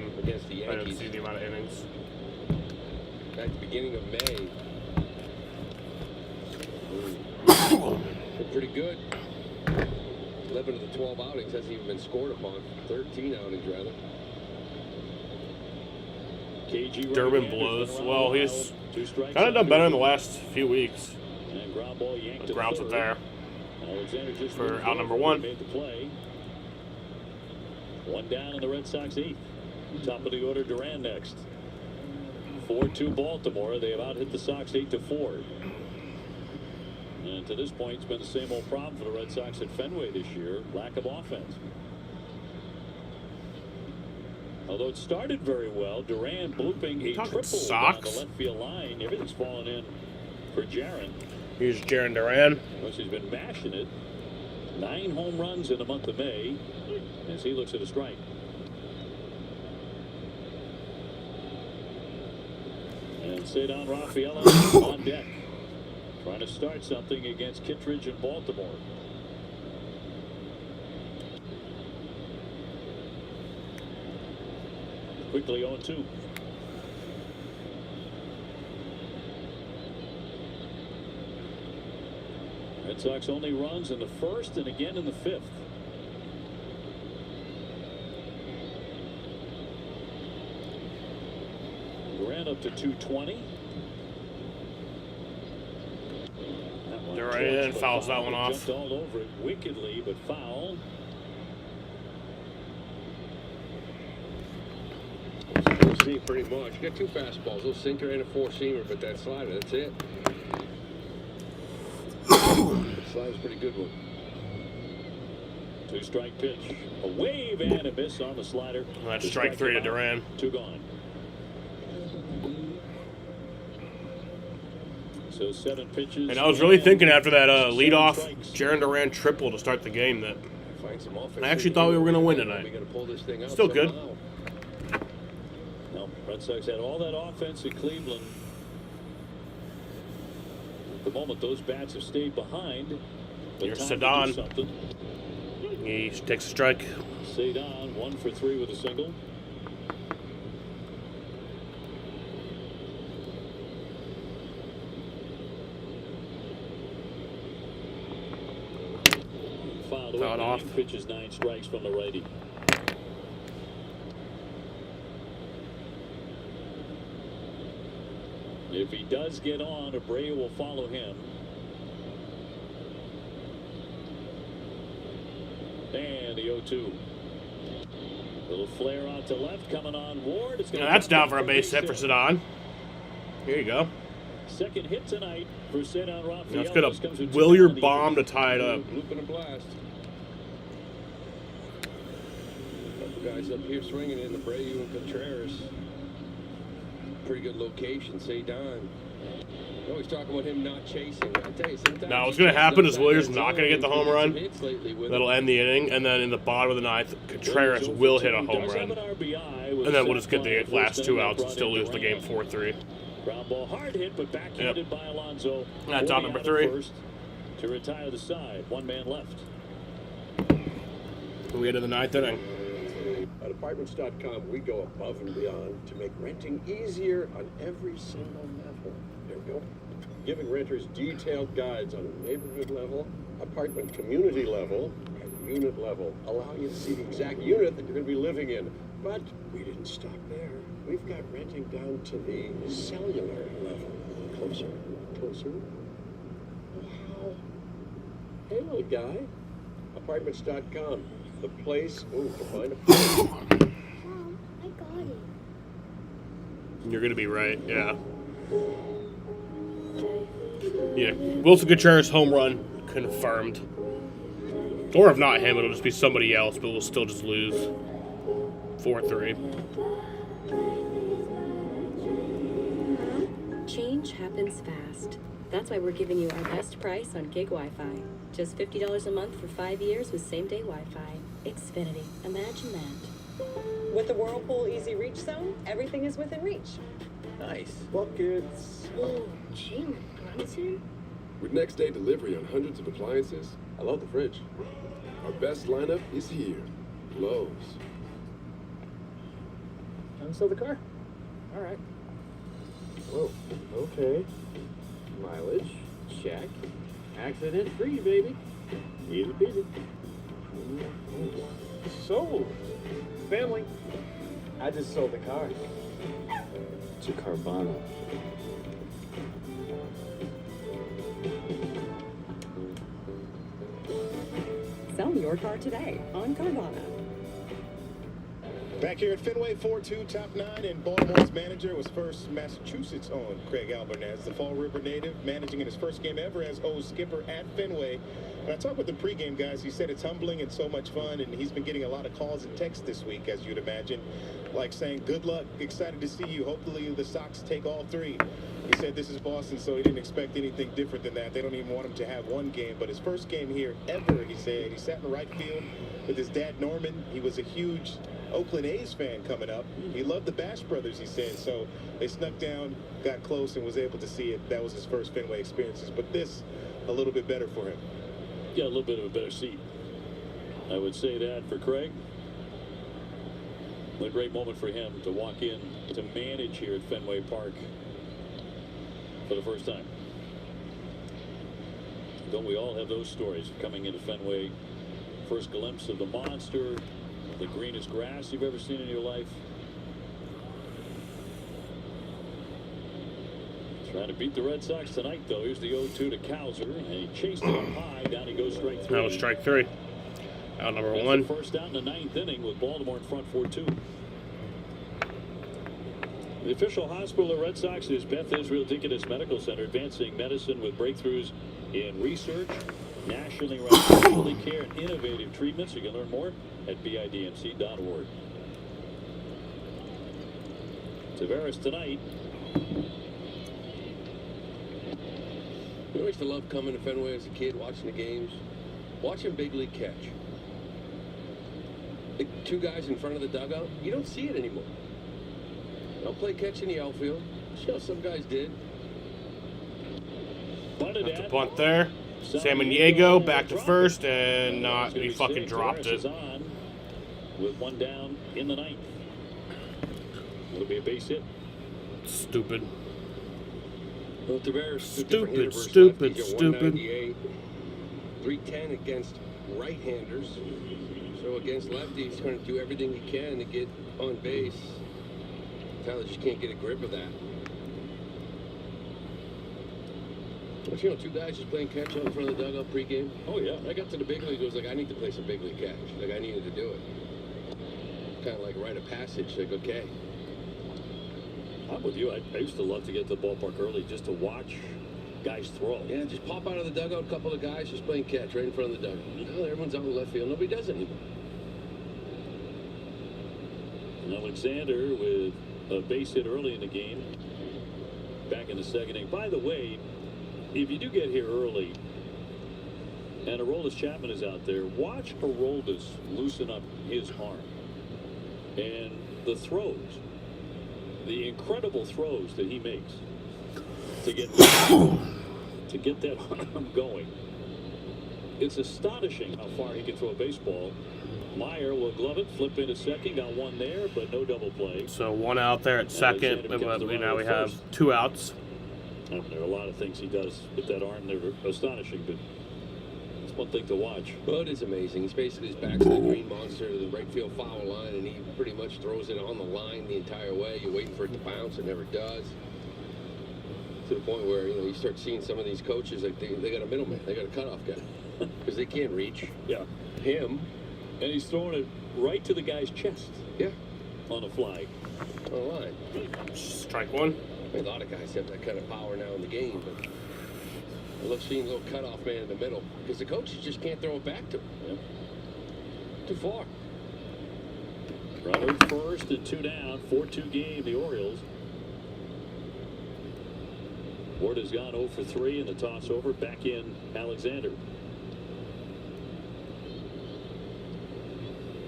I don't see the amount of innings. At the beginning of May. Pretty good. 11 of the 12 outings hasn't even been scored upon. 13 outings, rather. Durbin blows. Well, he's kind of done better in the last few weeks. The grounds are there for out number 1. Made the play. 1 down in the Red Sox 8th. Top of the order, Duran next. 4-2 Baltimore. They have out-hit the Sox 8-4. And to this point, it's been the same old problem for the Red Sox at Fenway this year. Lack of offense. Although it started very well, Duran blooping a triple down the left field line. Everything's falling in for Jarren. Here's Jarren Duran. Of course, he's been mashing it. 9 home runs in the month of May as he looks at a strike. And Cedar Rafaela on deck. Trying to start something against Kittredge in Baltimore. Quickly 0-2. Red Sox only runs in the first and again in the 5th. Duran up to 220. Duran fouls that one off. Jumped all over it wickedly, but foul. me pretty much. You got two fastballs, a little sinker and a four-seamer, but that slider, that's it. The slider's a pretty good one. 2-strike pitch. A wave and a miss on the slider. That's strike 3 to Duran. 2 gone. So 7 pitches. And I was really thinking after that leadoff Jaron Duran triple to start the game that I actually thought we were going to win tonight. Still good. No, Red Sox had all that offense in Cleveland. At the moment, those bats have stayed behind. Here's Cedon. He takes a strike. Cedon 1 for 3 with a single. Fouled off. Pitches 9 strikes from the righty. If he does get on, Abreu will follow him. And the 0-2. Little flare out to left, coming on Ward. It's that's down for a base hit for Cedon. Here you go. Second hit tonight for Cedon Rafael. Let's get a Williard bomb to tie it up. Loop and a blast. Couple guys up here swinging in, Abreu and Contreras. Pretty good location, Cedon. Always talk about him not chasing. I tell you, sometimes. Now, what's going to happen is Williams not going to get the home run. That'll end the inning, and then in the bottom of the ninth, Contreras will hit a home run. And then we'll just get the last 2 outs and still lose the game 4-3. Ground ball hard hit, but backhanded by Alonso. That's out number 3. To retire the side. 1 man left. We get to the 9th inning. At Apartments.com, we go above and beyond to make renting easier on every single level. There we go. Giving renters detailed guides on a neighborhood level, apartment community level, and unit level, allowing you to see the exact unit that you're going to be living in. But we didn't stop there. We've got renting down to the cellular level. Closer, closer. Wow. Hey, little guy. Apartments.com. The place, to find a place. Mom, I got it. You're going to be right, yeah. Yeah, Wilson Contreras home run confirmed. Or if not him, it'll just be somebody else, but we'll still just lose 4-3. Change happens fast. That's why we're giving you our best price on gig Wi-Fi. Just $50 a month for 5 years with same-day Wi-Fi. Xfinity. Imagine that. With the Whirlpool Easy Reach Zone, everything is within reach. Nice. Buckets. Whoa, Jim, Bronson? With next day delivery on hundreds of appliances, I love the fridge. Our best lineup is here. Lowe's. Unsell the car? All right. Whoa, okay. Mileage, check. Accident free, baby. Easy peasy. Sold. Family. I just sold the car. To Carvana. Sell your car today on Carvana. Back here at Fenway, 4-2, top 9, and Baltimore's manager was first Massachusetts owned Craig Albarnez, the Fall River native, managing in his first game ever as O's skipper at Fenway. When I talked with the pregame guys, he said it's humbling and so much fun, and he's been getting a lot of calls and texts this week, as you'd imagine, like saying, good luck, excited to see you, hopefully the Sox take all 3. He said this is Boston, so he didn't expect anything different than that. They don't even want him to have one game, but his first game here ever, he said. He sat in right field with his dad, Norman. He was a huge Oakland A's fan coming up. He loved the Bash Brothers, he said, so they snuck down, got close, and was able to see it. That was his first Fenway experiences, but this, a little bit better for him. Yeah, a little bit of a better seat. I would say that for Craig. What a great moment for him to walk in to manage here at Fenway Park for the first time. Don't we all have those stories coming into Fenway? First glimpse of the monster, the greenest grass you've ever seen in your life. Trying to beat the Red Sox tonight, though. Here's the 0-2 to Cowser, and he chased it up high. Down he goes, strike 3. That was strike 3. Out number 1. First out in the 9th inning with Baltimore in front 4-2. The official hospital of Red Sox is Beth Israel Deaconess Medical Center, advancing medicine with breakthroughs in research, nationally ranked specialty care, and innovative treatments. You can learn more at bidmc.org. Tavares tonight. I used to love coming to Fenway as a kid, watching the games, watching big league catch. The two guys in front of the dugout, you don't see it anymore. They don't play catch in the outfield. Sure, some guys did. That's a bunt there. Samaniego back to first, and he fucking dropped it. With one down in the ninth. Will it be a base hit? Stupid. Well, Tavares, Stupid. 310 against right-handers. So against lefties, he's going to do everything he can to get on base. Tyler just can't get a grip of that. But you know, two guys just playing catch out in front of the dugout pregame. Oh yeah. I got to the big league, it was like, I need to play some big league catch. Like, I needed to do it. Kind of like a rite of passage. Like, okay. I'm with you. I used to love to get to the ballpark early just to watch guys throw. Yeah, just pop out of the dugout, a couple of guys just playing catch right in front of the dugout. Now everyone's out in left field. Nobody does it anymore. Alexander with a base hit early in the game. Back in the second inning. By the way, if you do get here early and Aroldis Chapman is out there, watch Aroldis loosen up his arm. And the throws, the incredible throws that he makes to get that arm going. It's astonishing how far he can throw a baseball. Meyer will glove it, flip into second, got one there, but no double play. So one out there at second, and now we have two outs. There are a lot of things he does with that arm. They're astonishing, but it's one thing to watch. Well, it is amazing. He's basically his back to the green monster to the right field foul line, and he pretty much throws it on the line the entire way. You're waiting for it to bounce, it never does. To the point where, you know, you start seeing some of these coaches, like they got a middleman, they got a cutoff guy, because they can't reach. Yeah. Him. And he's throwing it right to the guy's chest. Yeah. On the fly. On the line. Strike one. A lot of guys have that kind of power now in the game, but I love seeing a little cutoff man in the middle because the coaches just can't throw it back to him. Yeah. Too far. Runner first and 2 down, 4-2 game, the Orioles. Ward has gone 0 for 3 in the toss over. Back in Alexander.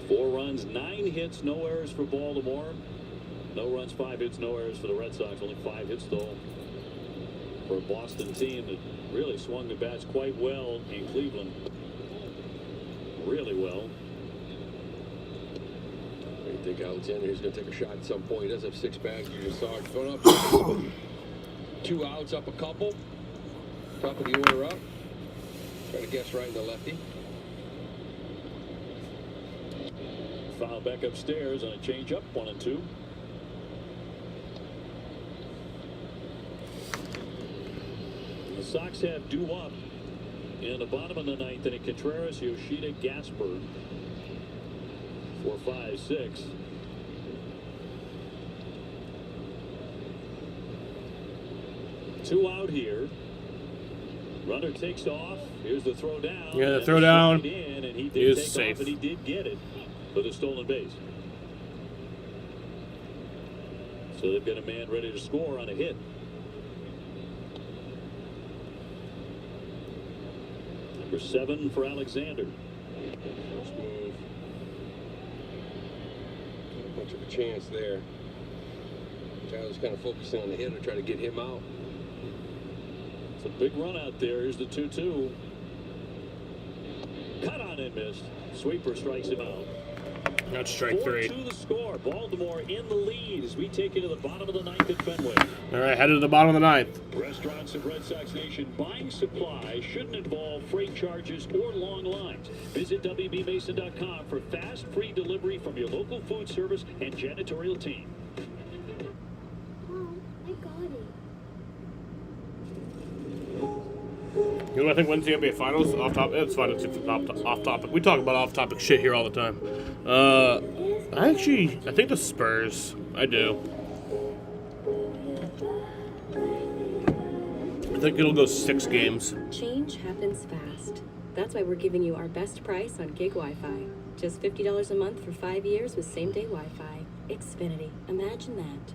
4 runs, 9 hits, no errors for Baltimore. No runs, 5 hits, no errors for the Red Sox. Only 5 hits, though, for a Boston team that really swung the bats quite well in Cleveland. Really well. I think Alexander is going to take a shot at some point. He does have 6 bags. You just saw it going up. 2 outs, up a couple. Top of the order up. Trying to guess right in the lefty. Foul back upstairs on a changeup, 1-2. The Sox have due up in the bottom of the ninth inning. Contreras, Yoshida, Gasper. 4, 5, 6. Two out here. Runner takes off. Here's the throw down. Yeah, the throw down in, and he did is take safe. off, and he did get it for the stolen base. So they've got a man ready to score on a hit. Number 7 for Alexander. First move. Not much of a chance there. Tyler's kind of focusing on the hitter, trying to get him out. It's a big run out there. Here's the 2-2. Cut on and missed. Sweeper strikes him out. That's strike 3. 4-2 the score. Baltimore in the lead as we take it to the bottom of the ninth at Fenway. All right, headed to the bottom of the ninth. Restaurants of Red Sox Nation, buying supplies shouldn't involve freight charges or long lines. Visit WBMason.com for fast, free delivery from your local food service and janitorial team. Mom, I got it. You know what I think wins the NBA Finals? Off topic. It's fine. It's off topic. We talk about off topic shit here all the time. I think the Spurs. I do. think it'll go 6 games. Change happens fast. That's why we're giving you our best price on gig Wi-Fi. Just $50 a month for 5 years with same-day Wi-Fi. Xfinity. Imagine that.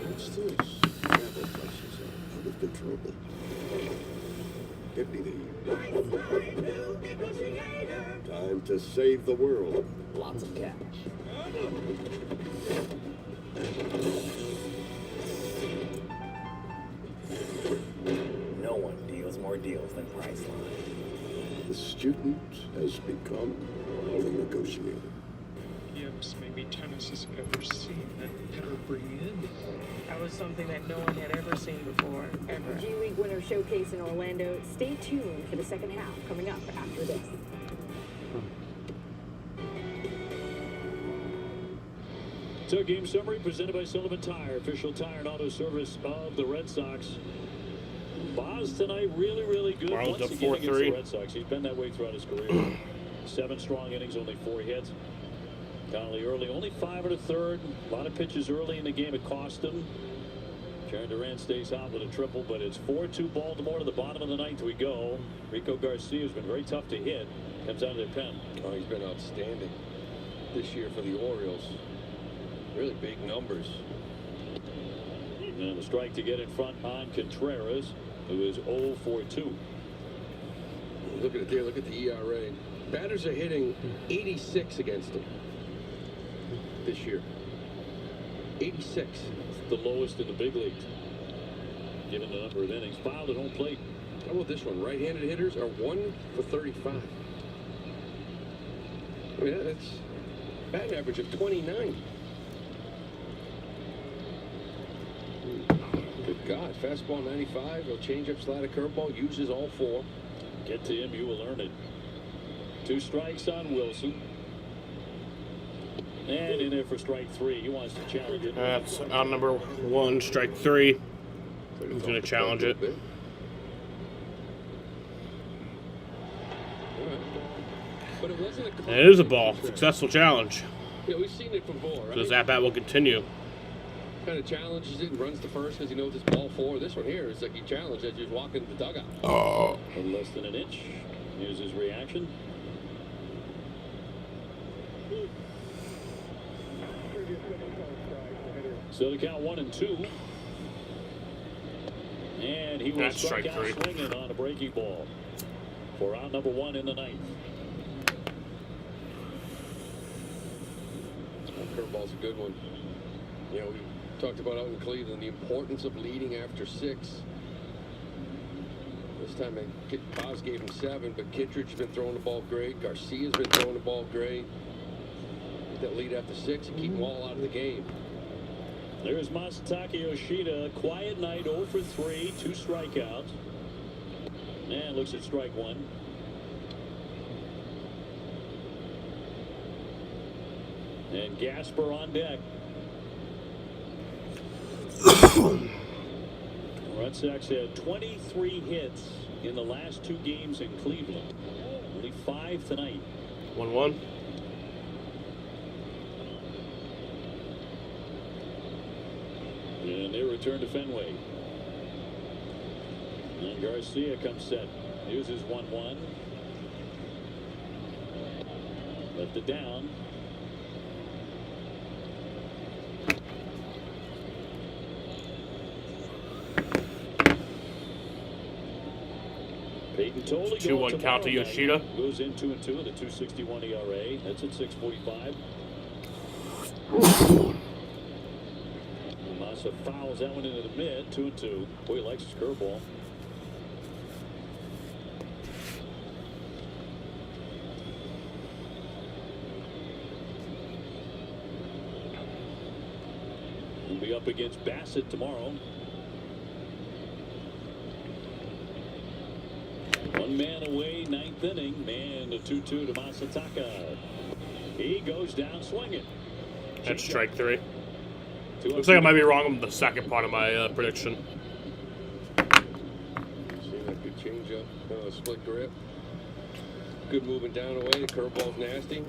What's this? Travel prices are out of control. Get me the time to save the world. Lots of cash. No one deals more deals than Priceline. The student has become the negotiator. Gibbs, maybe tennis has ever seen that header bring in. That was something that no one had ever seen before, ever. G League Winter Showcase in Orlando. Stay tuned for the second half coming up after this. So, game summary presented by Sullivan Tire, official tire and auto service of the Red Sox. Boz tonight really, really good. Marlins Once up again against 4-3. the Red Sox. He's been that way throughout his career. 7 strong innings, only 4 hits. Connolly early, only 5 1/3. A lot of pitches early in the game. It cost him. Jaron Duran stays hot with a triple, but it's 4-2 Baltimore to the bottom of the 9th we go. Rico Garcia has been very tough to hit. Comes out of their pen. Oh, he's been outstanding this year for the Orioles. Really big numbers. And a strike to get in front on Contreras, who is 0 for 2. Look at it there. Look at the ERA. Batters are hitting 86 against him this year. 86. It's the lowest in the big leagues, given the number of innings. Fouled at home plate. How about this one? Right-handed hitters are 1 for 35. I mean, that's batting average of 29. Good God. Fastball 95. He'll change up, slider, curveball. Uses all 4. Get to him, you will earn it. 2 strikes on Wilson. And in there for strike 3. He wants to challenge it. That's out number 1, strike 3. He's going to challenge it. But it wasn't a... And it is a ball. Successful challenge. Yeah, we've seen it before, right? So this at-bat will continue. Kind of challenges it and runs to first because he knows it's ball 4. This one here is like he challenged as he's walking the dugout. Oh. And less than an inch. Here's his reaction. So the count 1-2. And he will That's strike strike out 3. swinging on a breaking ball for out number 1 in the 9th. Curveball's a good one. You know, we talked about out in Cleveland the importance of leading after 6. This time, Boz gave him 7, but Kittredge's been throwing the ball great. Garcia's been throwing the ball great. Get that lead after 6 and keep them all out of the game. There's Masataka Yoshida. Quiet night, 0 for 3, 2 strikeouts. And looks at strike 1. And Gasper on deck. Red Sox had 23 hits in the last 2 games in Cleveland. Only 5 tonight. 1-1. And they return to Fenway. And Garcia comes set. Here's his 1-1. Left it down. Peyton Tolley 2-1 count to Yoshida. Goes in 2-2 with a 2.61 ERA. That's at 6.45. Massa fouls that one into the mid. 2-2. Boy, he likes his curveball. He'll be up against Bassett tomorrow. 1 man away, 9th inning. Man, the 2-2 to Masataka. He goes down swinging. That's strike 3. Looks like I might be wrong on the second part of my prediction. Seemed like a good change up, split grip. Good moving down away. The curveball's nasty.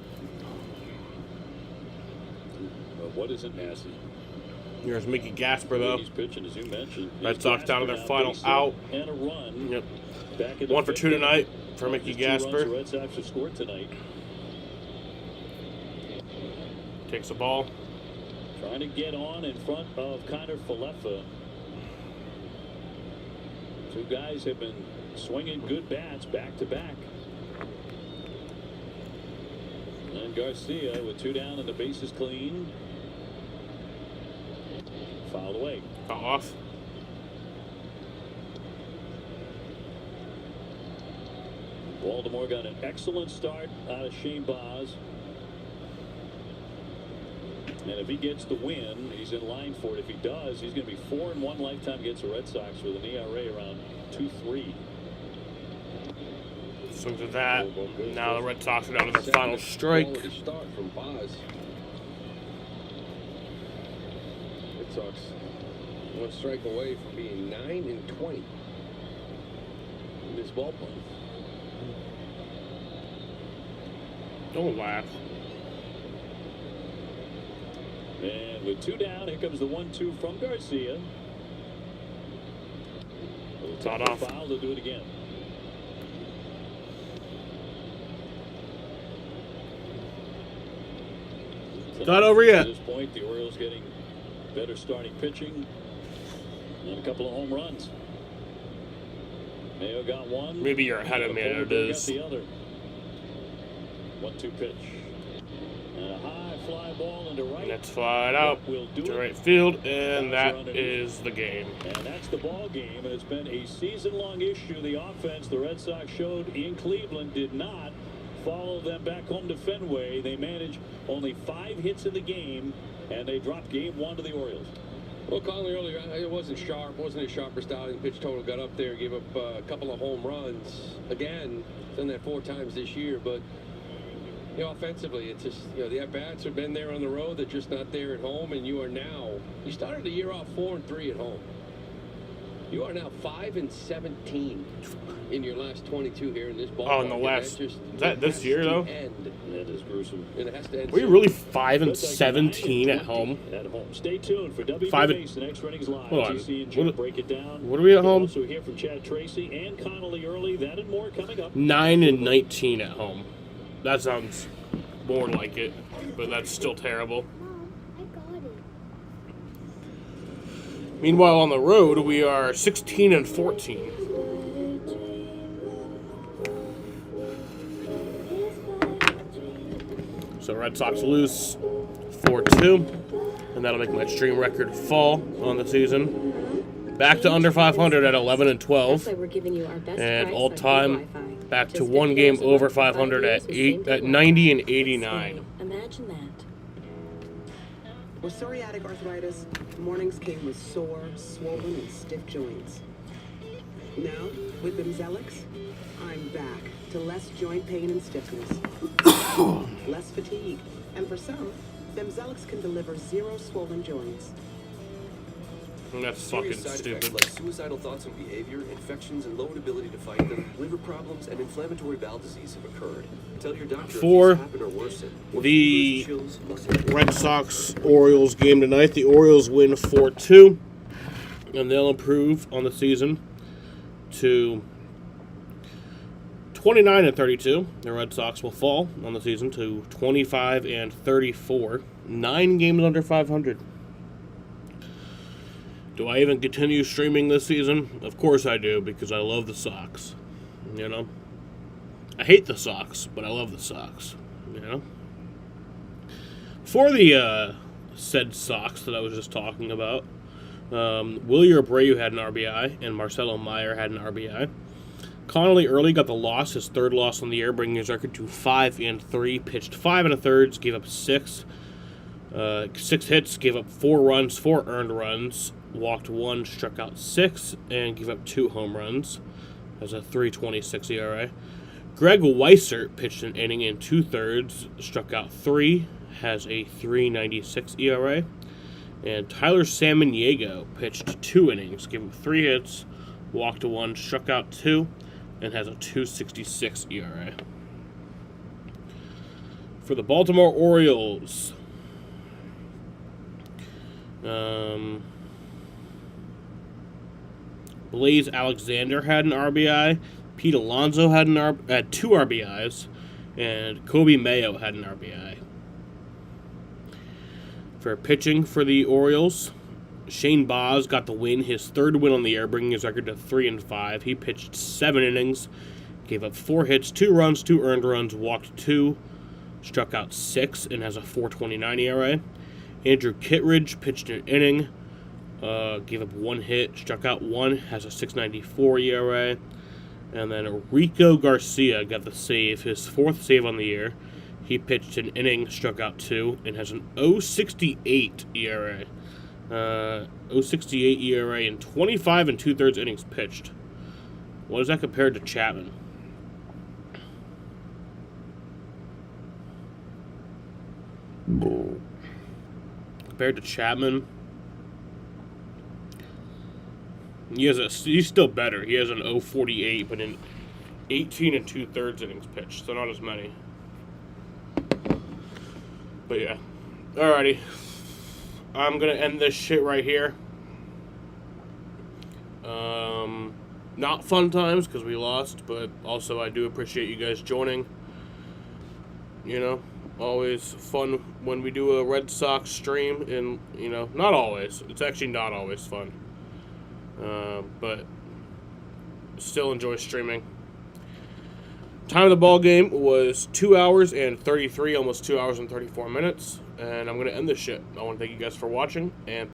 What isn't nasty? Here's Mickey Gasper, though. He's pitching, as you mentioned. Red Sox down to their final out. And a run. Yep. Back in 1 for 2 tonight for Mickey Gasper. The Red Sox have scored tonight. Takes the ball. Trying to get on in front of Connor Falefa. Two guys have been swinging good bats back to back. And Garcia with 2 down and the bases clean. Fouled away. Off. Baltimore got an excellent start out of Shane Baz. And if he gets the win, he's in line for it. If he does, he's going to be 4-1 lifetime against the Red Sox with an ERA around 2.3. Swings at that. Now the Red Sox are down to their final strike. Start from Baz. Red Sox 1 strike away from being 9-20 in this ballpark. Don't laugh. And with 2 down, here comes the 1-2 from Garcia. Not off. Foul to do it again. Not over yet. At this point, the Orioles getting better starting pitching and a couple of home runs. Mayo got 1. Maybe you're ahead of me. It is. Got the other. 1-2 pitch. And a high fly ball into right. Let's fly it out to right field, and that is the game. And that's the ball game, and it's been a season-long issue. The offense the Red Sox showed in Cleveland did not follow them back home to Fenway. They managed only 5 hits in the game, and they dropped game 1 to the Orioles. Well, Conley, earlier, it wasn't sharp. Wasn't a sharper style. The pitch total got up there, gave up a couple of home runs. Again, done that 4 times this year, but you know, offensively, it's just, you know, the at-bats have been there on the road. They're just not there at home, and you started the year off 4-3 at home. You are now 5-17 in your last 22 here in this ball. Oh, in the last, is that this year, though? That is gruesome. And it has to end. Were you really 5-17 at home? At home. Stay tuned for WB Base, the next innings live. Hold on. TC and Jim break it down. What are we at home? Also hear from Chad Tracy and Connolly early. That and more coming up. 9-19 at home. That sounds more like it, but that's still terrible. Meanwhile, on the road, we are 16-14. So Red Sox lose 4-2, and that'll make my stream record fall on the season. Back to under 500 at 11-12, and all-time back to 1 game over 500 at 90-89. Imagine that. With psoriatic arthritis, mornings came with sore, swollen, and stiff joints. Now, with Bimzelx, I'm back to less joint pain and stiffness, less fatigue, and for some, Bimzelx can deliver 0 swollen joints. That's fucking Serious side stupid. effects like suicidal thoughts and behavior, infections and lowered ability to fight them, liver problems, and inflammatory bowel disease have occurred. Tell your doctor For if these happen or worsen. the Red Sox-Orioles game tonight, the Orioles win 4-2, and they'll improve on the season to 29-32. The Red Sox will fall on the season to 25-34. 9 games under 500. Do I even continue streaming this season? Of course I do, because I love the Sox. You know? I hate the Sox, but I love the Sox. You know? For the said Sox that I was just talking about, Wilyer Abreu had an RBI, and Marcelo Meyer had an RBI. Connolly early got the loss, his 3rd loss on the year, bringing his record to 5-3. Pitched 5 1/3, gave up 6 hits, gave up 4 runs, 4 earned runs, walked 1, struck out 6, and gave up 2 home runs. Has a 3.26 ERA. Greg Weissert pitched an inning in 2/3, struck out 3, has a 3.96 ERA. And Tyler Samaniego pitched 2 innings, gave up 3 hits, walked 1, struck out 2, and has a 2.66 ERA. For the Baltimore Orioles, Blaze Alexander had an RBI, Pete Alonso had 2 RBIs, and Kobe Mayo had an RBI. For pitching for the Orioles, Shane Baz got the win, his 3rd win on the year, bringing his record to 3-5. He pitched 7 innings, gave up 4 hits, 2 runs, 2 earned runs, walked 2, struck out 6, and has a 4.29 ERA. Andrew Kittredge pitched an inning, gave up 1 hit, struck out 1, has a 6.94 ERA. And then Rico Garcia got the save, his 4th save on the year. He pitched an inning, struck out 2, and has an 0.68 ERA. 0.68 ERA in 25 2/3 innings pitched. What is that compared to Chapman? Compared to Chapman, he's still better. He has an 0.48, but in 18 2/3 innings pitched, so not as many. But yeah. Alrighty. I'm going to end this shit right here. Not fun times because we lost, but also I do appreciate you guys joining. You know, always fun when we do a Red Sox stream, and, you know, not always. It's actually not always fun. But still enjoy streaming. Time of the ball game was 2 hours and 33, almost 2 hours and 34 minutes. And I'm going to end this shit. I want to thank you guys for watching, and